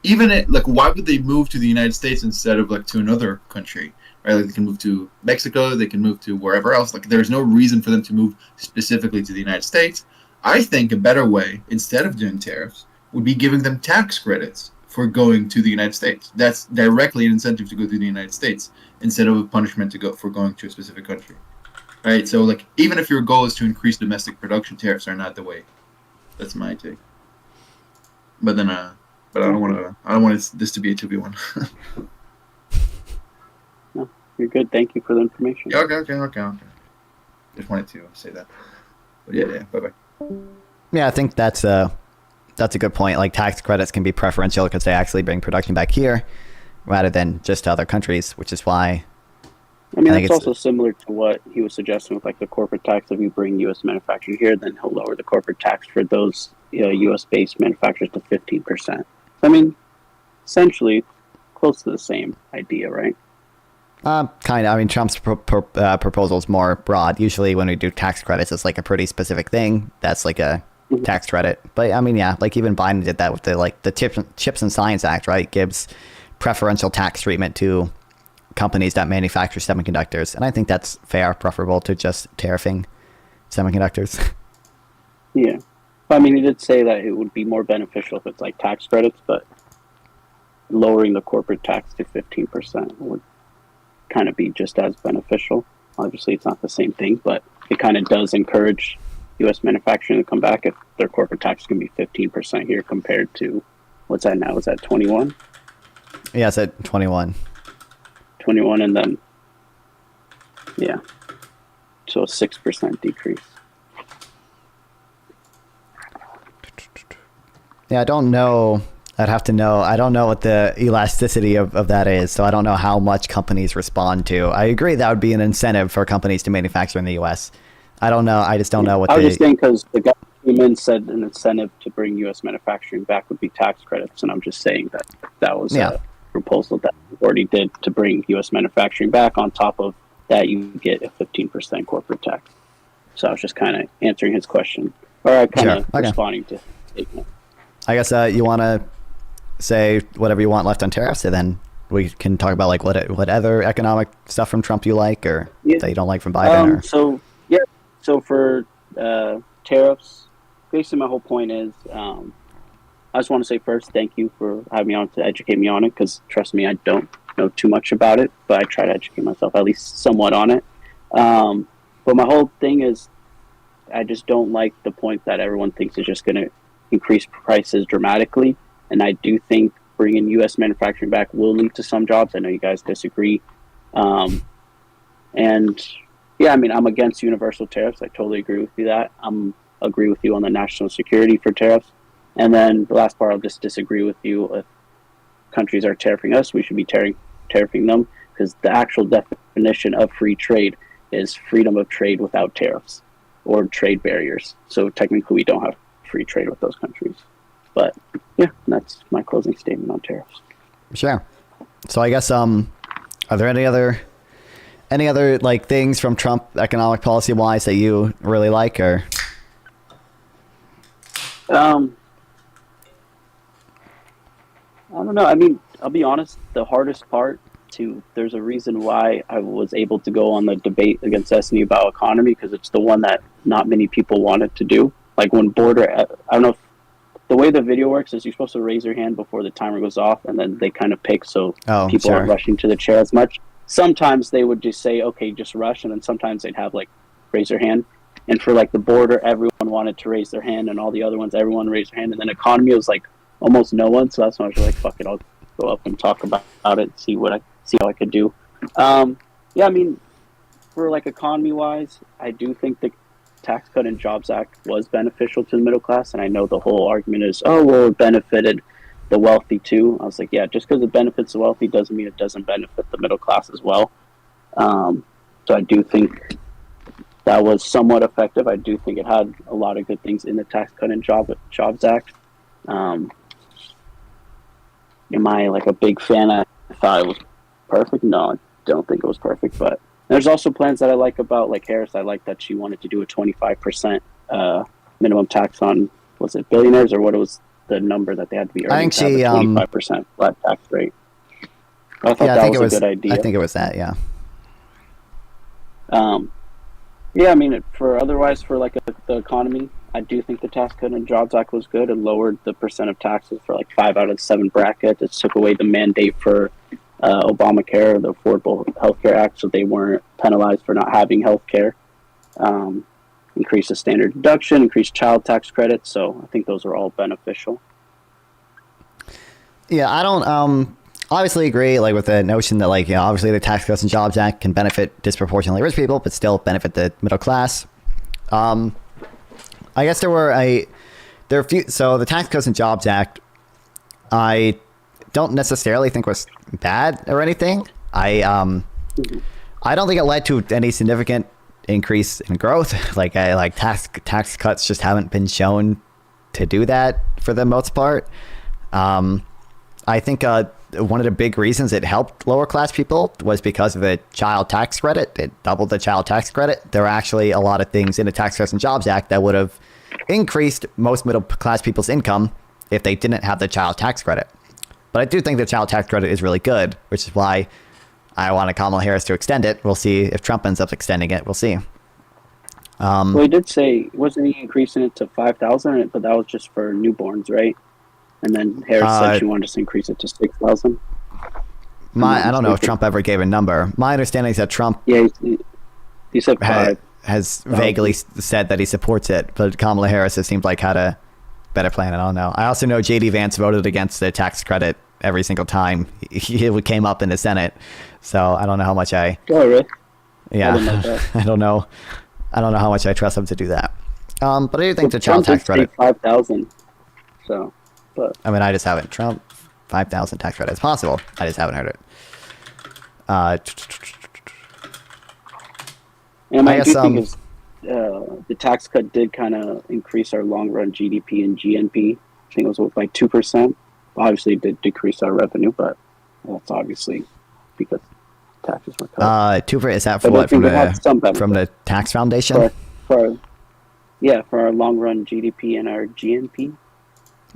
Why would they move to the United States instead of like to another country? Right, like they can move to Mexico, they can move to wherever else. Like, there's no reason for them to move specifically to the United States. I think a better way, instead of doing tariffs, would be giving them tax credits for going to the United States. That's directly an incentive to go to the United States instead of a punishment for going to a specific country. Right? So, like, even if your goal is to increase domestic production, tariffs are not the way. That's my take. But then, I don't want this to be a 2v1. No, you're good. Thank you for the information. Yeah, okay. Just wanted to say that. But yeah. Bye. Yeah, I think that's a good point. Like, tax credits can be preferential because they actually bring production back here rather than just to other countries, which is why. I mean, that's also similar to what he was suggesting with, like, the corporate tax. If you bring U.S. manufacturing here, then he'll lower the corporate tax for those U.S.-based manufacturers to 15%. I mean, essentially, close to the same idea, right? Kind of. I mean, Trump's proposal is more broad. Usually when we do tax credits, it's like a pretty specific thing. That's like a tax credit. But I mean, yeah, like even Biden did that with the Chips and Science Act, right? Gives preferential tax treatment to companies that manufacture semiconductors. And I think that's fair, preferable to just tariffing semiconductors. Yeah. I mean, he did say that it would be more beneficial if it's like tax credits, but lowering the corporate tax to 15% would kind of be just as beneficial. Obviously, it's not the same thing, but it kind of does encourage U.S. manufacturing to come back if their corporate tax can be 15% here compared to, what's that now? Is that 21? Yeah, it's at 21. 21, and then, yeah. So a 6% decrease. Yeah, I don't know. I'd have to know. I don't know what the elasticity of that is, so I don't know how much companies respond to. I agree that would be an incentive for companies to manufacture in the U.S. I don't know. I just don't know what I was just saying because the government said an incentive to bring U.S. manufacturing back would be tax credits, and I'm just saying that that was a proposal that we already did to bring U.S. manufacturing back. On top of that, you get a 15% corporate tax. So I was just kind of answering his question, or kind of responding to his statement. I guess you want to say whatever you want left on tariffs, and then we can talk about like what other economic stuff from Trump you like or that you don't like from Biden. So for tariffs, basically my whole point is I just want to say first thank you for having me on to educate me on it, because trust me, I don't know too much about it, but I try to educate myself at least somewhat on it. But my whole thing is I just don't like the point that everyone thinks is just going to increase prices dramatically. And I do think bringing U.S. manufacturing back will lead to some jobs. I know you guys disagree. And yeah, I mean, I'm against universal tariffs. I totally agree with you that. Agree with you on the national security for tariffs. And then the last part, I'll just disagree with you. If countries are tariffing us, we should be tariffing them, because the actual definition of free trade is freedom of trade without tariffs or trade barriers. So technically we don't have free trade with those countries. But yeah, that's my closing statement on tariffs. Sure. So I guess are there any other like things from Trump economic policy wise that you really like, or I don't know. I mean, I'll be honest, the hardest part there's a reason why I was able to go on the debate against Esney about economy, because it's the one that not many people wanted to do. Like when I don't know if the way the video works is you're supposed to raise your hand before the timer goes off, and then they kind of pick so people aren't rushing to the chair as much. Sometimes they would just say, okay, just rush, and then sometimes they'd have like raise your hand. And for like the border, everyone wanted to raise their hand, and all the other ones, everyone raised their hand. And then economy was like almost no one, so that's when I was like, fuck it, I'll go up and talk about it, see how I could do. Yeah, I mean, for like economy wise, I do think the Tax Cut and Jobs Act was beneficial to the middle class, and I know the whole argument is, oh, well, it benefited the wealthy too. I was like, yeah, just because it benefits the wealthy doesn't mean it doesn't benefit the middle class as well. So I do think that was somewhat effective. I do think it had a lot of good things in the Tax Cut and Jobs Act. Am I like a big fan? I thought it was perfect. No, I don't think it was perfect, but there's also plans that I like about, like Harris. I like that she wanted to do a 25% minimum tax on, was it billionaires, or what was the number that they had to be earning? I think she 25% flat tax rate. I thought that was a good idea. I think it was that, yeah. Yeah, I mean, for like the economy, I do think the Tax Cut and Jobs Act was good. It lowered the percent of taxes for like 5 out of the 7 brackets. It took away the mandate for Obamacare, the Affordable Health Care Act, so they weren't penalized for not having health care. Increased the standard deduction, increased child tax credits, so I think those are all beneficial. Yeah, I don't obviously agree like with the notion that, like, you know, obviously the Tax Cuts and Jobs Act can benefit disproportionately rich people, but still benefit the middle class. I guess there are a few. So the Tax Cuts and Jobs Act, I don't necessarily think was bad or anything. I don't think it led to any significant increase in growth. Like tax cuts just haven't been shown to do that for the most part. I think one of the big reasons it helped lower class people was because of the child tax credit. It doubled the child tax credit. There are actually a lot of things in the Tax Cuts and Jobs Act that would have increased most middle class people's income if they didn't have the child tax credit. But I do think the child tax credit is really good, which is why I wanted Kamala Harris to extend it. We'll see if Trump ends up extending it. We'll see. Well, he did say, wasn't he increasing it to 5,000? But that was just for newborns, right? And then Harris said she wanted us to increase it to 6,000. I don't know if Trump ever gave a number. My understanding is that Trump he said 5. has vaguely said that he supports it, but Kamala Harris, it seemed like, had a better plan. I don't know. I also know J.D. Vance voted against the tax credit every single time it came up in the Senate. So I don't know how much Oh, really? Yeah, I didn't know that. I don't know. I don't know how much I trust him to do that. But I do think the Trump child tax did say credit. 5,000. So, but I mean, I just haven't. Trump, 5,000 tax credit. It's possible. I just haven't heard it. and I I guess, do think is the tax cut did kind of increase our long run GDP and GNP. I think it was like 2%. Obviously, it did decrease our revenue, but that's obviously because taxes were cut. Is that But for I what? think it had some benefit. From the tax foundation? for our long run GDP and our GNP.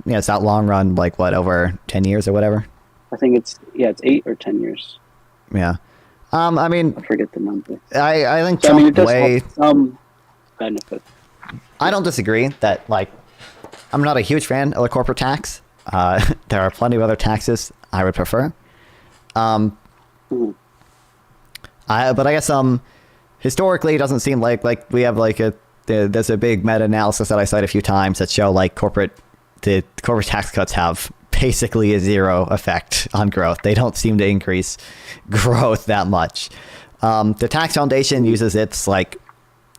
Yeah, it's that long run, like what, over 10 years or whatever? I think it's 8 or 10 years. Yeah. I mean, I forget the number. I think So, Trump it does have some benefit. I don't disagree that, like, I'm not a huge fan of the corporate tax. There are plenty of other taxes I would prefer. But I guess historically it doesn't seem like we have like there's a big meta-analysis that I cite a few times that show like the corporate tax cuts have basically a zero effect on growth. They don't seem to increase growth that much. The tax foundation uses its like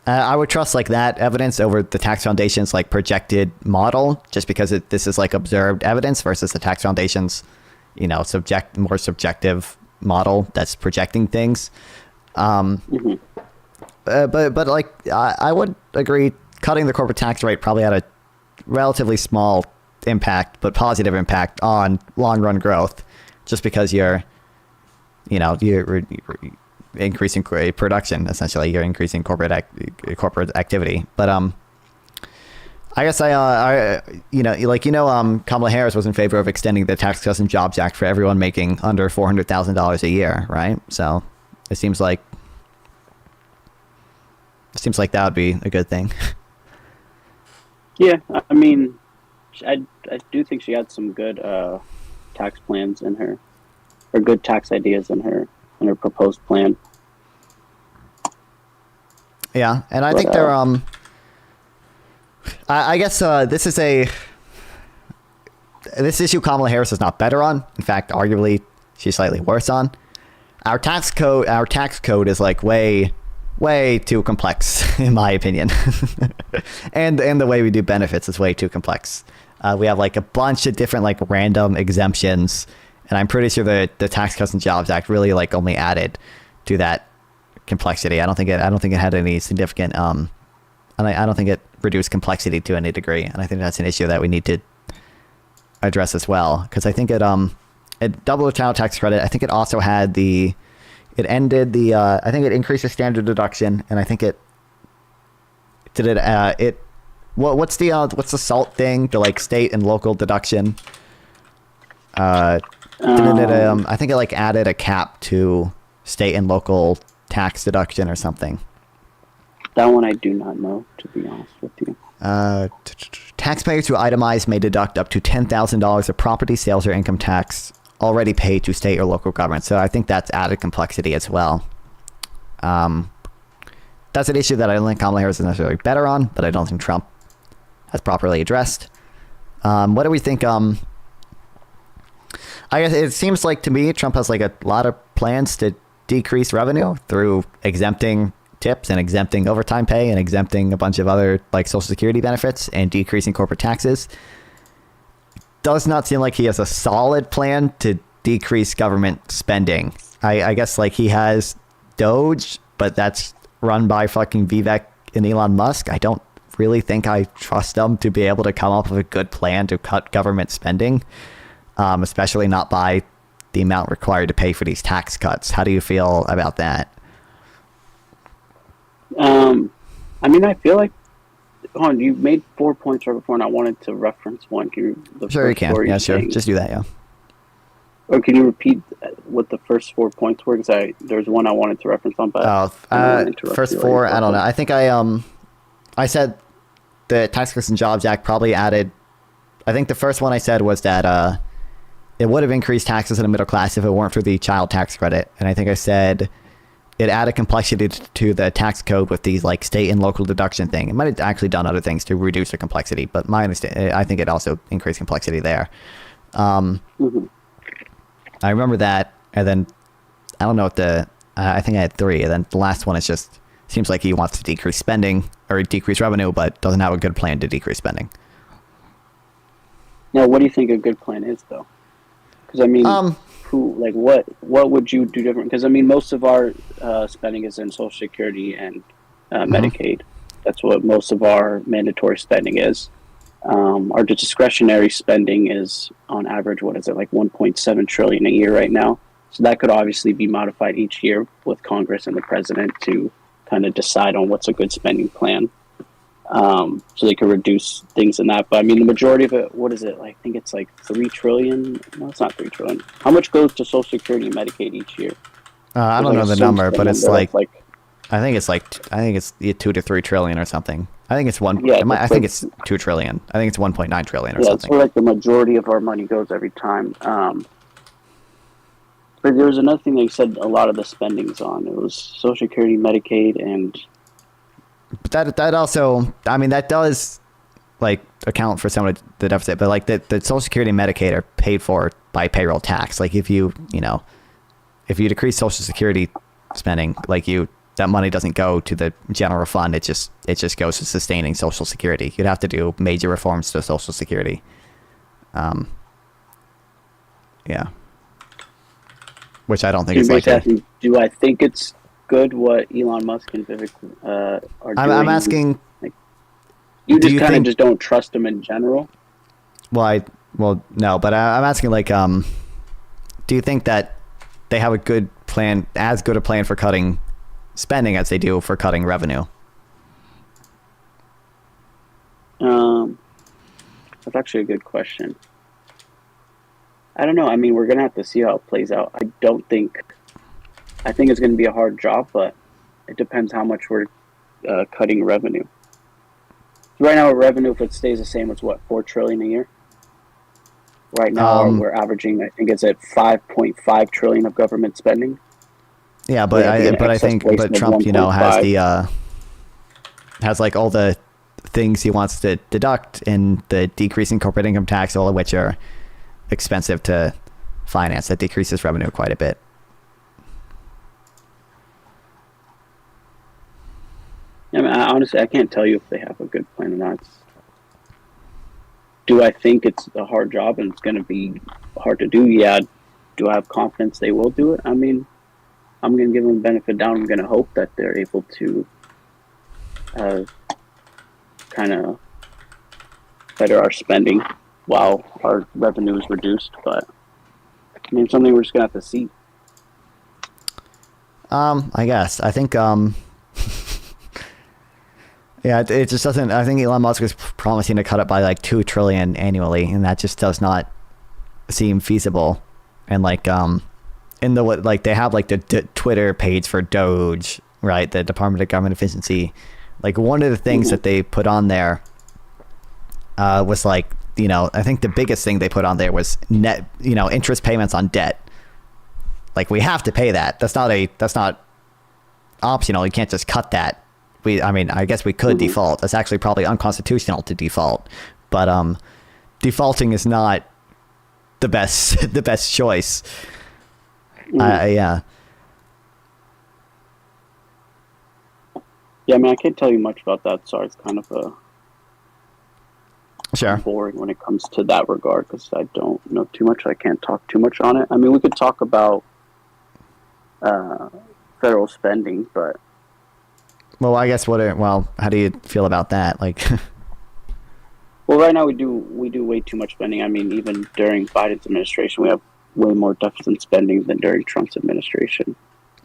I would trust like that evidence over the tax foundation's like projected model, just because this is like observed evidence versus the tax foundation's, more subjective model that's projecting things. But like I would agree, cutting the corporate tax rate probably had a relatively small impact, but positive impact on long run growth, just because you're increasing production. Essentially, you're increasing corporate activity. But I guess Kamala Harris was in favor of extending the Tax Cuts and Jobs Act for everyone making under $400,000 a year, right? So it seems like that would be a good thing. Yeah, I mean, I do think she had some good tax plans in her, or good tax ideas in her proposed plan. Yeah, and I think they're I guess this issue Kamala Harris is not better on. In fact, arguably she's slightly worse on. Our tax code is like way too complex in my opinion. and the way we do benefits is way too complex. We have like a bunch of different like random exemptions, and I'm pretty sure the Tax Cuts and Jobs Act really like only added to that complexity. I don't think it had any significant and I don't think it reduced complexity to any degree, and I think that's an issue that we need to address as well, because I think it doubled the child tax credit. I think it also had I think it increased the standard deduction, and I think what's the SALT thing, the like state and local deduction? I think it like added a cap to state and local tax deduction or something. That one I do not know, to be honest with you. Taxpayers who itemize may deduct up to $10,000 of property sales or income tax already paid to state or local government. So I think that's added complexity as well. That's an issue that I don't think Kamala Harris is necessarily better on, but I don't think Trump has properly addressed. What do we think? I guess it seems like to me Trump has like a lot of plans to decrease revenue through exempting tips and exempting overtime pay and exempting a bunch of other like Social Security benefits and decreasing corporate taxes. Does not seem like he has a solid plan to decrease government spending. I guess like he has Doge, but that's run by fucking Vivek and Elon Musk. I don't really think I trust them to be able to come up with a good plan to cut government spending, especially not by the amount required to pay for these tax cuts. How do you feel about that? I mean, I feel like, you made 4 points right before, and I wanted to reference one. Sure, you can. Yeah, sure. Just do that, yeah. Or can you repeat what the first 4 points were? Because there's one I wanted to reference on, but I don't wanna interrupt First you while four, you're I don't know. talking. I think I said the Tax Cuts and Jobs Act probably added. I think the first one I said was that it would have increased taxes in the middle class if it weren't for the child tax credit, and I think I said it added complexity to the tax code with these like state and local deduction thing. It might have actually done other things to reduce the complexity, but I think it also increased complexity there. Mhm. I remember that, and then I don't know what I think I had three, and then the last one is just seems like he wants to decrease spending or decrease revenue, but doesn't have a good plan to decrease spending. Now, what do you think a good plan is, though? Because I mean, what would you do different? Because I mean, most of our spending is in Social Security and Medicaid. That's what most of our mandatory spending is. Our discretionary spending is, on average, what is it, like 1.7 trillion a year right now? So that could obviously be modified each year with Congress and the president to kind of decide on what's a good spending plan. So they could reduce things in that. But I mean, the majority of it, what is it? I think it's like 3 trillion. No, it's not 3 trillion. How much goes to Social Security and Medicaid each year? I don't Like know a the huge number, but it's number. like I think it's 2 to 3 trillion or something. I think it's one. Yeah, I it's think like- it's 2 trillion. I think it's 1.9 trillion or yeah, it's something. where like the majority of our money goes every time. But there was another thing they said a lot of the spending's on. It was Social Security, Medicaid, and But that also, I mean, that does like account for some of the deficit, but like the Social Security and Medicaid are paid for by payroll tax. Like if you decrease Social Security spending, that money doesn't go to the general fund. It just goes to sustaining Social Security. You'd have to do major reforms to Social Security. Yeah. Which I don't think is likely. asking, do I think it's good what Elon Musk and Vivek are doing? I'm asking. You do just you kind of think- just don't trust them in general. Well, no, but I'm asking do you think that they have a good plan, as good a plan for cutting spending as they do for cutting revenue? That's actually a good question. I don't know. I mean, we're gonna have to see how it plays out. I think it's gonna be a hard job, but it depends how much we're cutting revenue. Right now, our revenue, if it stays the same, it's what, 4 trillion a year. Right now, we're averaging, I think it's at 5.5 trillion of government spending. Yeah, but I think Trump, has like all the things he wants to deduct in the decreasing corporate income tax, all of which are expensive to finance. That decreases revenue quite a bit. I mean, honestly, I can't tell you if they have a good plan or not. Do I think it's a hard job and it's going to be hard to do? Yeah. Do I have confidence they will do it? I mean, I'm going to give them the benefit down. I'm going to hope that they're able to kind of better our spending while our revenue is reduced. But I mean, something we're just going to have to see. I guess. I think, yeah, it just doesn't. I think Elon Musk was promising to cut it by like 2 trillion annually, and that just does not seem feasible. And they have like the Twitter page for Doge, right? The Department of Government Efficiency. Like one of the things that they put on there was I think the biggest thing they put on there was net, interest payments on debt. Like we have to pay that. That's not optional. You can't just cut that. I guess we could default. That's actually probably unconstitutional to default, but defaulting is not the best choice. Yeah. Yeah, I mean, I can't tell you much about that. Sorry, it's kind of Sure. boring when it comes to that regard because I don't know too much. I can't talk too much on it. I mean, we could talk about federal spending, but Well, I guess how do you feel about that? well, right now we do way too much spending. I mean, even during Biden's administration, we have way more deficit spending than during Trump's administration.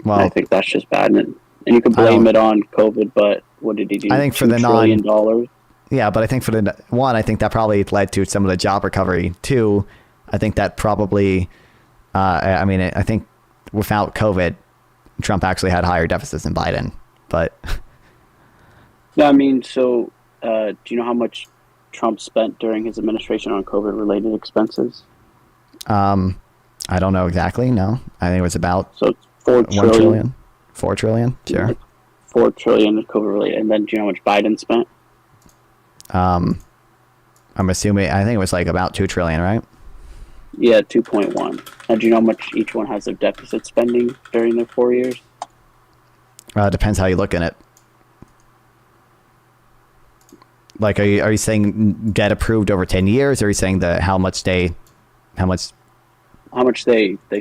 Well, And I think that's just bad. And you can blame it on COVID, but what did he do? I think for $2 the trillion dollars. yeah, but I think for the one, I think that probably led to some of the job recovery. Two, I think that probably I mean, I think without COVID, Trump actually had higher deficits than Biden. But Yeah, I mean, so do you know how much Trump spent during his administration on COVID-related expenses? I don't know exactly. No, I think it was about So it's 4 1 trillion. trillion. 4 trillion. Sure. 4 trillion is COVID-related. And then do you know how much Biden spent? I'm assuming. I think it was like about 2 trillion, right? Yeah, 2.1. And do you know how much each one has of deficit spending during their 4 years? Depends how you look at it. Like, are you saying debt approved over 10 years, or are you saying how much they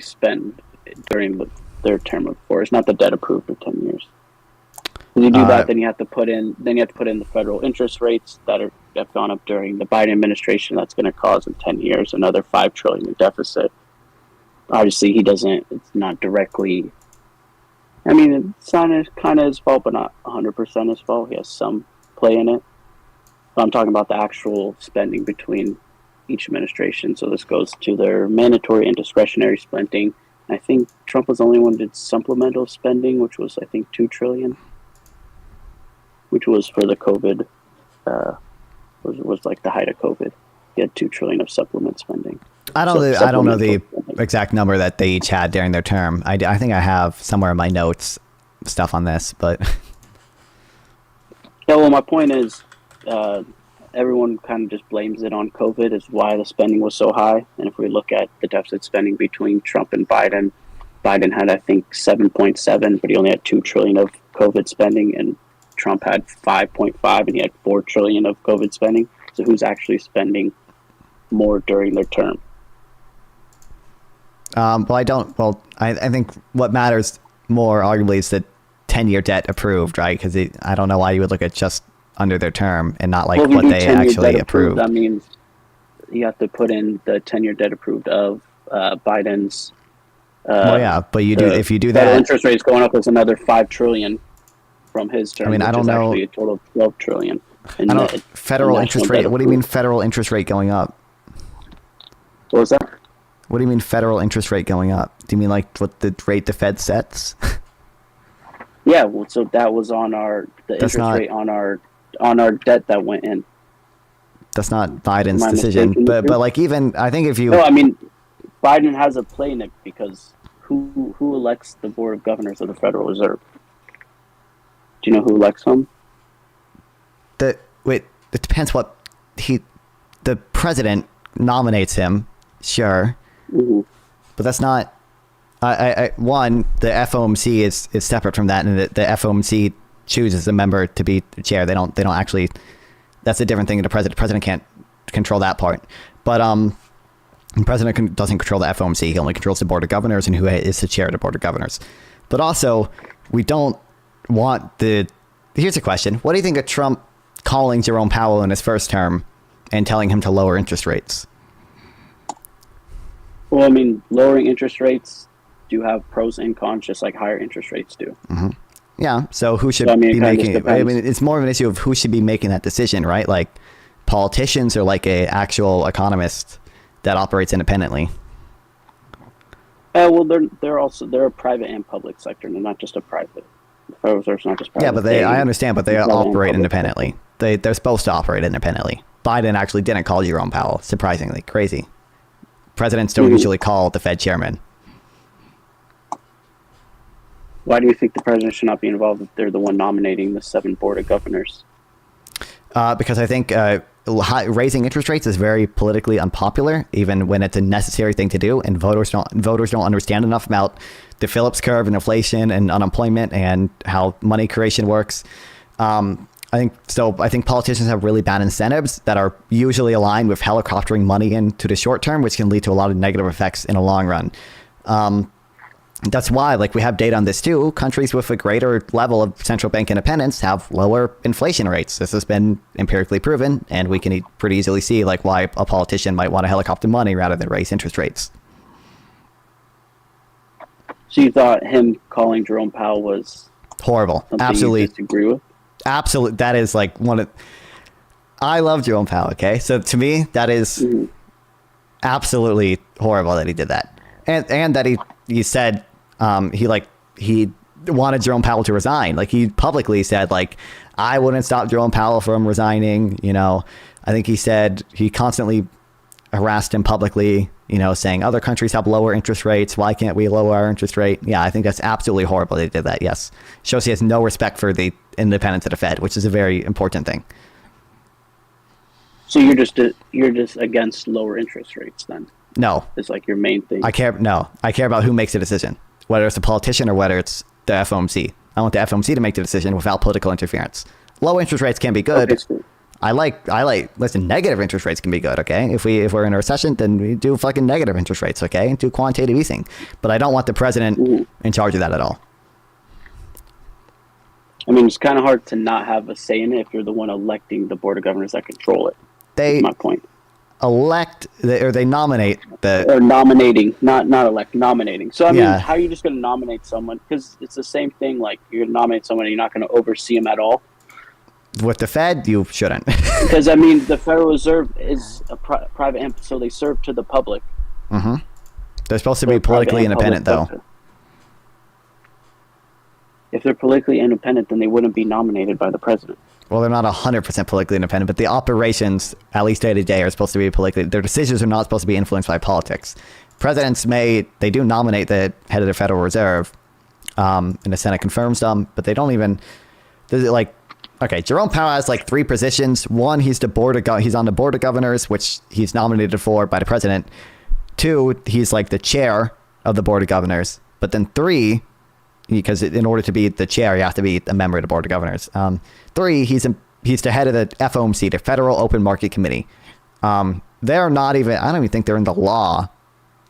spend during their term of 4 years, not the debt approved for 10 years. When you do that, then you have to put in the federal interest rates that have gone up during the Biden administration. That's going to cause in 10 years another $5 trillion in deficit. Obviously, it's not directly. I mean, it's kind of his fault, but not 100% his fault. He has some play in it. But I'm talking about the actual spending between each administration. So this goes to their mandatory and discretionary spending. I think Trump was the only one that did supplemental spending, which was, I think, $2 trillion, which was for the COVID, was like the height of COVID. He had $2 trillion of supplement spending. I don't know the exact number that they each had during their term. I think I have somewhere in my notes stuff on this, but yeah. Well, my point is, everyone kind of just blames it on COVID is why the spending was so high. And if we look at the deficit spending between Trump and Biden, Biden had, I think, 7.7, but he only had 2 trillion of COVID spending, and Trump had 5.5, and he had 4 trillion of COVID spending. So who's actually spending more during their term? I think what matters more arguably is the 10-year debt approved, right? Because I don't know why you would look at just under their term and not like what they actually approved. That means you have to put in the 10-year debt approved of Biden's. But you do if you do that. Interest rates going up is another 5 trillion from his term. I mean, I don't know. Actually, a total of 12 trillion. Federal interest rate. What do you mean federal interest rate going up? What was that? What do you mean federal interest rate going up? Do you mean like what the rate the Fed sets? Yeah, well, so that was on interest rate on our debt that went in. That's not Biden's decision, but like even I think if you. No, I mean, Biden has a play in it because who elects the board of governors of the Federal Reserve? Do you know who elects them? It depends what the president nominates him, sure, but that's not. One, the FOMC is separate from that, and the FOMC chooses a member to be the chair. They don't actually. That's a different thing than the president. The president can't control that part, but the president doesn't control the FOMC. He only controls the board of governors and who is the chair of the board of governors. But also, we don't want the. Here's a question: what do you think of Trump calling Jerome Powell in his first term and telling him to lower interest rates? Well, I mean, lowering interest rates do have pros and cons, just like higher interest rates do. Mm-hmm. Yeah. So who should be making it? I mean, it's more of an issue of who should be making that decision, right? Like politicians or like a actual economist that operates independently. Well, they're a private and public sector. They're not just a private. The Federal Reserve's not just private. Yeah, but I understand, but they operate independently. They're supposed to operate independently. Biden actually didn't call Jerome Powell. Surprisingly, crazy. Presidents don't usually call the Fed chairman. Why do you think the president should not be involved if they're the one nominating the 7 board of governors? Because I think raising interest rates is very politically unpopular, even when it's a necessary thing to do, and voters don't understand enough about the Phillips curve and inflation and unemployment and how money creation works. I think politicians have really bad incentives that are usually aligned with helicoptering money into the short term, which can lead to a lot of negative effects in the long run. That's why, like, we have data on this too. Countries with a greater level of central bank independence have lower inflation rates. This has been empirically proven, and we can pretty easily see like why a politician might want to helicopter money rather than raise interest rates. So you thought him calling Jerome Powell was horrible? Absolutely. You disagree with? Absolutely. That is like I love Jerome Powell. Okay, so to me, that is absolutely horrible that he did that. and that he said he wanted Jerome Powell to resign. Like he publicly said like I wouldn't stop Jerome Powell from resigning. You know, I think he said he constantly harassed him publicly. You know, saying other countries have lower interest rates. Why can't we lower our interest rate? Yeah, I think that's absolutely horrible. They did that. Yes, shows he has no respect for the independence of the Fed, which is a very important thing. So you're just against lower interest rates then? No, It's like your main thing. I care about who makes the decision, whether it's a politician or whether it's the FOMC. I want the FOMC to make the decision without political interference. Low interest rates can be good. Okay, so Listen, negative interest rates can be good, okay? If we're in a recession, then we do fucking negative interest rates, okay? And do quantitative easing. But I don't want the president in charge of that at all. I mean, it's kind of hard to not have a say in it if you're the one electing the board of governors that control it. They That's my point. They nominate the... Or nominating, not elect, nominating. So, I mean, Yeah. how are you just going to nominate someone? Because it's the same thing, like, you're going to nominate someone and you're not going to oversee them at all. With the Fed, you shouldn't. Because, I mean, the Federal Reserve is a private entity, so they serve to the public. Mm-hmm. They're supposed to be They're politically private and independent, public though. sector. If they're politically independent, then they wouldn't be nominated by the president. Well, they're not 100% politically independent, but the operations, at least day to day, are supposed to be politically... Their decisions are not supposed to be influenced by politics. Presidents they do nominate the head of the Federal Reserve, and the Senate confirms them, but they don't even... Okay, Jerome Powell has like 3 positions. 1, he's on the board of governors, which he's nominated for by the president. 2, he's like the chair of the board of governors. But then 3, because in order to be the chair, you have to be a member of the board of governors. 3, he's the head of the FOMC, the Federal Open Market Committee. They're not even... I don't even think they're in the law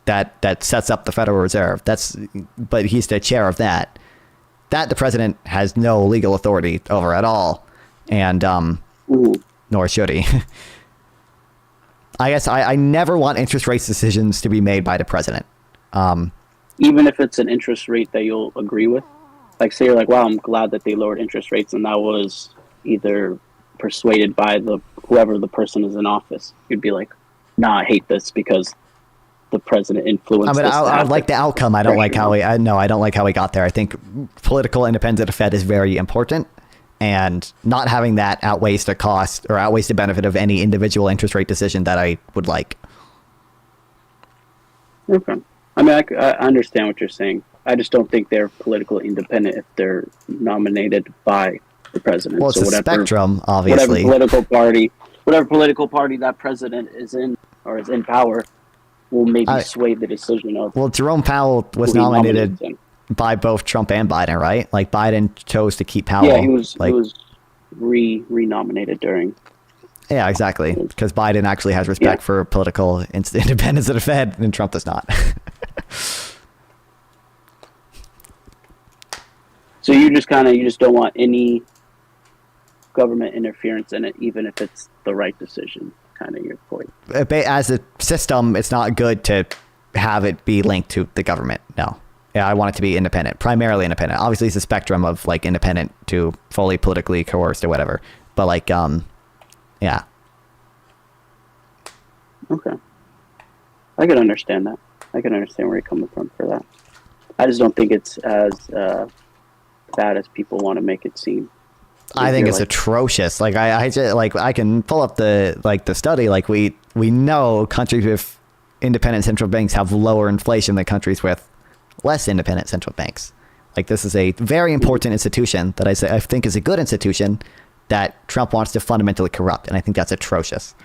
that sets up the Federal Reserve. But he's the chair of that. That the president has no legal authority over at all, and nor should he. I guess I never want interest rates decisions to be made by the president. Even if it's an interest rate that you'll agree with? Like, say you're like, wow, I'm glad that they lowered interest rates, and that was either persuaded by whoever the person is in office. You'd be like, nah, I hate this because the president influenced. I mean, I like the outcome. I don't like how I don't like how we got there. I think political independence of the Fed is very important, and not having that outweighs the cost or outweighs the benefit of any individual interest rate decision that I would like. Okay. I mean, I understand what you're saying. I just don't think they're politically independent if they're nominated by the president. Well, it's so a spectrum, obviously. Whatever political party that president is in or is in power will maybe sway the decision of... Well, Jerome Powell was nominated by both Trump and Biden, right? Like, Biden chose to keep Powell. Yeah, he was re-nominated during... Yeah, exactly. Because Biden actually has respect for political independence of the Fed, and Trump does not. So you just don't want any government interference in it, even if it's the right decision. Kind of your point. As a system, it's not good to have it be linked to the government. No. Yeah, I want it to be independent, primarily independent. Obviously, it's a spectrum of like independent to fully politically coerced or whatever. But like, yeah. Okay. I can understand that. I can understand where you're coming from for that. I just don't think it's as bad as people want to make it seem. I think it's atrocious. Like I just, like I can pull up the study. Like we know countries with independent central banks have lower inflation than countries with less independent central banks. Like this is a very important institution that I think is a good institution that Trump wants to fundamentally corrupt, and I think that's atrocious.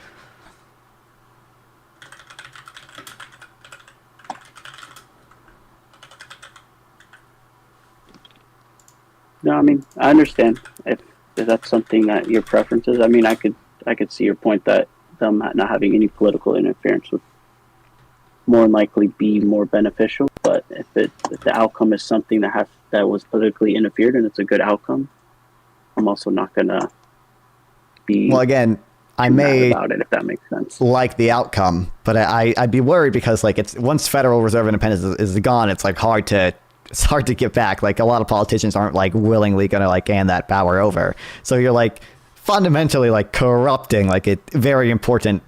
No, I mean I understand if that's something that your preference is. I mean I could see your point that them not having any political interference would more than likely be more beneficial. But if the outcome is something that was politically interfered and it's a good outcome, I'm also not gonna be again. I may about it if that makes sense. Like the outcome, but I'd be worried because like it's once Federal Reserve independence is gone, it's like hard to get back. Like a lot of politicians aren't like willingly gonna like hand that power over. So you're like fundamentally like corrupting like a very important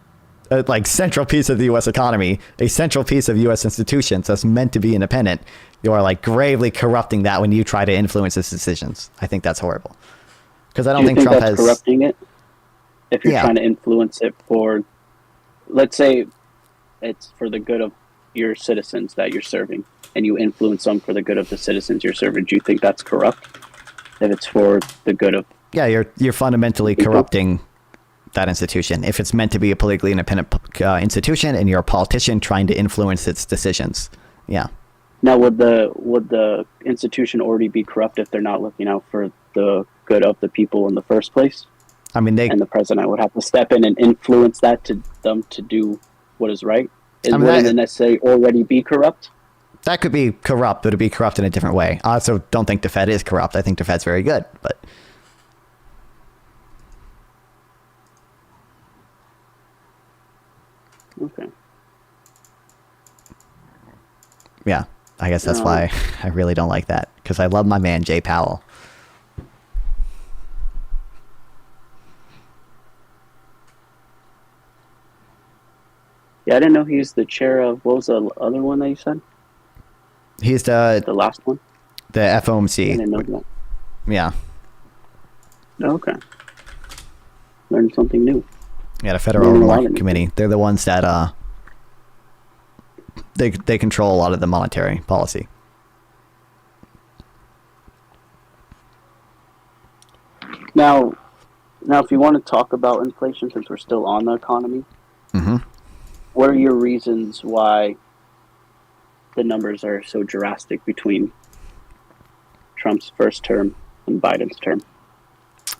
like central piece of the U.S. economy, a central piece of U.S. institutions that's meant to be independent, you are like gravely corrupting that when you try to influence its decisions. I think that's horrible. Because I don't Do you think Trump that's has corrupting it? If you're Yeah. trying to influence it for, let's say, it's for the good of your citizens that you're serving, and you influence them for the good of the citizens you're serving. Do you think that's corrupt? If it's for the good of you're fundamentally people? corrupting that institution if it's meant to be a politically independent institution and you're a politician trying to influence its decisions. Yeah. Now, would the institution already be corrupt if they're not looking out for the good of the people in the first place? I mean, And the president would have to step in and influence that to them to do what is right. mean, Wouldn't that- it necessarily already be corrupt? that could be corrupt, but it'd be corrupt in a different way. I also don't think the Fed is corrupt. I think the Fed's very good, but Okay. yeah, I guess that's why I really don't like that, because I love my man Jay Powell. Yeah, I didn't know he was the chair of, what was the other one that you said? He's The last one? the I FOMC. didn't know that. Yeah. Oh, okay. Learned something new. Yeah, the Federal Learning a Open lot Market of Committee. They're the ones that they control a lot of the monetary policy. Now, if you want to talk about inflation, since we're still on the economy, Mm-hmm. what are your reasons why the numbers are so drastic between Trump's first term and Biden's term?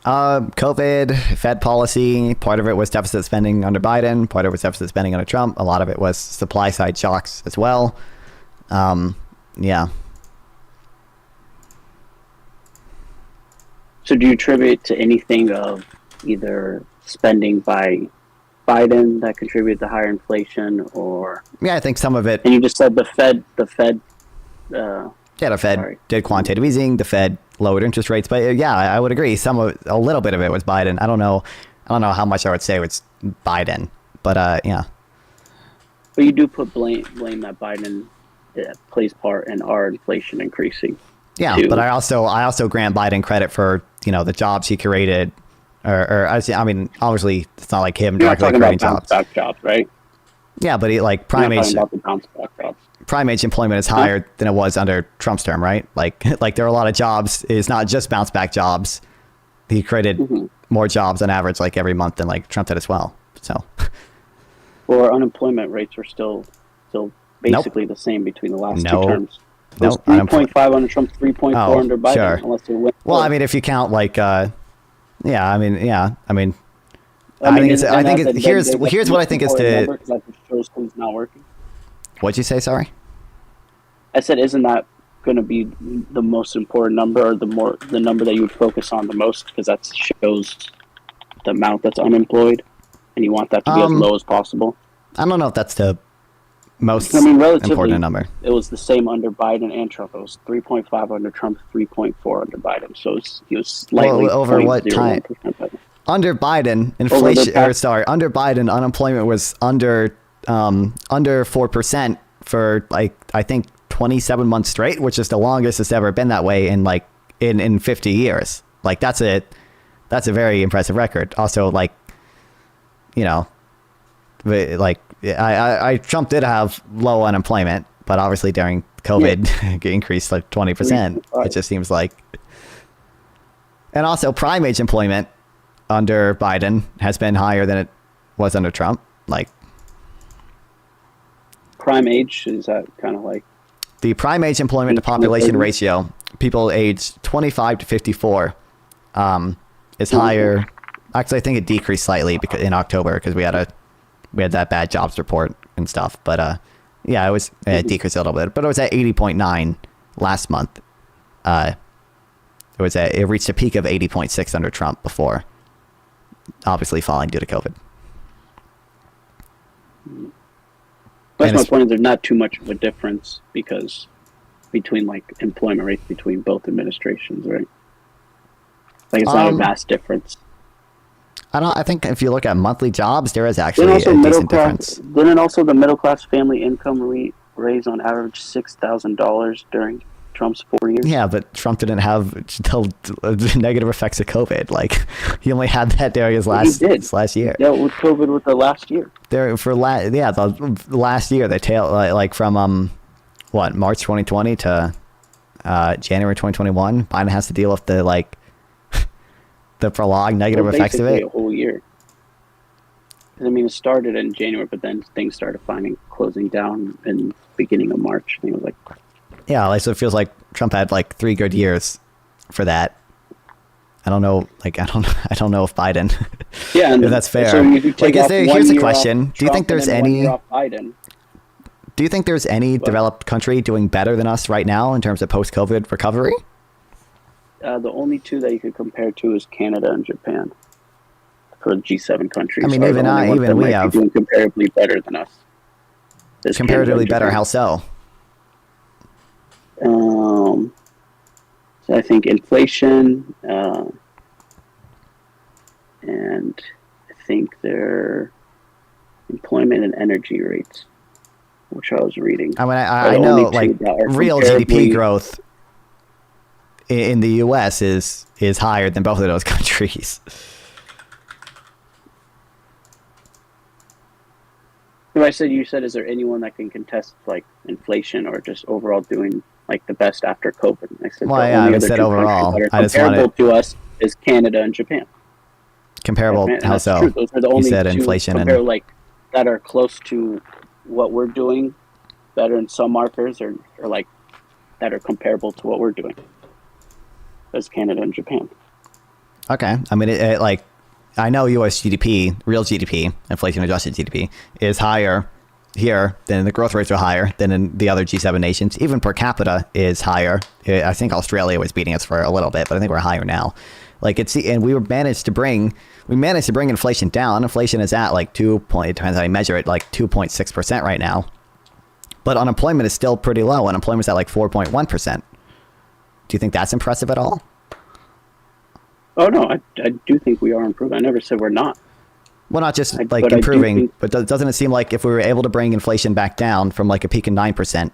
COVID, Fed policy, part of it was deficit spending under Biden, part of it was deficit spending under Trump, a lot of it was supply side shocks as well. Yeah. So do you attribute it to anything of either spending by Biden that contributed to higher inflation, or, Yeah, I think some of it, and you just said the Fed, the Fed sorry. did quantitative easing, the Fed lowered interest rates, but yeah, I would agree. A little bit of it was Biden. I don't know how much I would say it's Biden, but yeah. but you do put blame that Biden plays part in our inflation increasing. Yeah, too. but I also grant Biden credit for, the jobs he created, or I mean, obviously it's not like him You're not directly talking creating about bounce jobs. back jobs, right? Yeah, but he, like You're prime not age talking about the bounce back jobs. prime age employment is higher than it was under Trump's term, right? Like there are a lot of jobs. It's not just bounce back jobs. He created more jobs on average, like every month, than like Trump did as well. So Well, our unemployment rates are still basically the same between the last No. two terms. It was Nope, 3.5 under Trump, 3.4 Oh, under Biden, sure. unless they went. well, I mean, if you count like I think here's what I think is the. That just shows who's not working. What'd you say? Sorry. I said, isn't that going to be the most important number, or the number that you would focus on the most, because that shows the amount that's unemployed, and you want that to be as low as possible. I don't know if that's the most I mean, relatively, important number. it was the same under Biden and Trump. It was 3.5 under Trump, 3.4 under Biden. So he was slightly Well, over what 0.01% time? better. Under Biden, under Biden, unemployment was under 4% for like I think 27 months straight, which is the longest it's ever been that way in 50 years. Like that's a very impressive record. Also, like Trump did have low unemployment, but obviously during COVID it increased like 20%. It just seems like, and also prime age employment under Biden has been higher than it was under Trump. Like Prime age, is that kind of like the prime age employment to population ratio, people aged 25 to 54, is higher. Actually, I think it decreased slightly because in October because we had that bad jobs report and stuff. But yeah, it decreased a little bit. But it was at 80.9 last month. It reached a peak of 80.6 under Trump before, obviously falling due to COVID. That's my point. There's not too much of a difference between like employment rates between both administrations, right? Like it's not a vast difference. I think if you look at monthly jobs, there is Then actually also a middle decent class. difference. Then also the middle class family income raise on average $6,000 during Trump's 4 years. Yeah, but Trump didn't have the negative effects of COVID. Like, he only had that during his last year. Dealt with COVID with the last year. The last year they like from March 2020 to January 2021. Biden has to deal with the the prolonged negative effects of it. A whole year. 'Cause, I mean, it started in January, but then things started closing down in beginning of March. I think it was Yeah, so it feels like Trump had 3 good years for that. I don't know, I don't know if Biden. Yeah, and if that's fair. So if you take off 1 here's a year question: off Do you think Trump there's and then 1 any? year off Biden, Do you think there's any developed country doing better than us right now in terms of post-COVID recovery? the only two that you could compare to is Canada and Japan. For the G7 countries, I mean, are even the only ones that we might have be doing comparatively better than us. Is Canada comparatively and better. Japan. How so? So I think inflation, and I think their employment and energy rates, which I was reading. I mean, are I the know only two that are real GDP comparably- growth in the U.S. is higher than both of those countries. You said, is there anyone that can contest inflation or just overall doing the best after COVID? I said, Well, the yeah, only I other said two overall. countries that I are just wanted- comparable to us is Canada and Japan. Comparable, And how that's so? true. Those are the You only said two inflation that are close to what we're doing, better in some markers, or that are comparable to what we're doing. As Canada and Japan. Okay, I mean, I know U.S. GDP, real GDP, inflation adjusted GDP, is higher here than the growth rates are higher than in the other G7 nations. Even per capita is higher. I think Australia was beating us for a little bit, but I think we're higher now. And we managed to bring inflation down. Inflation is at it depends how you measure it, 2.6% right now. But unemployment is still pretty low. Unemployment's at 4.1%. Do you think that's impressive at all? Oh no, I do think we are improving. I never said we're not. Well, not just but improving, but doesn't it seem like if we were able to bring inflation back down from a peak of 9%,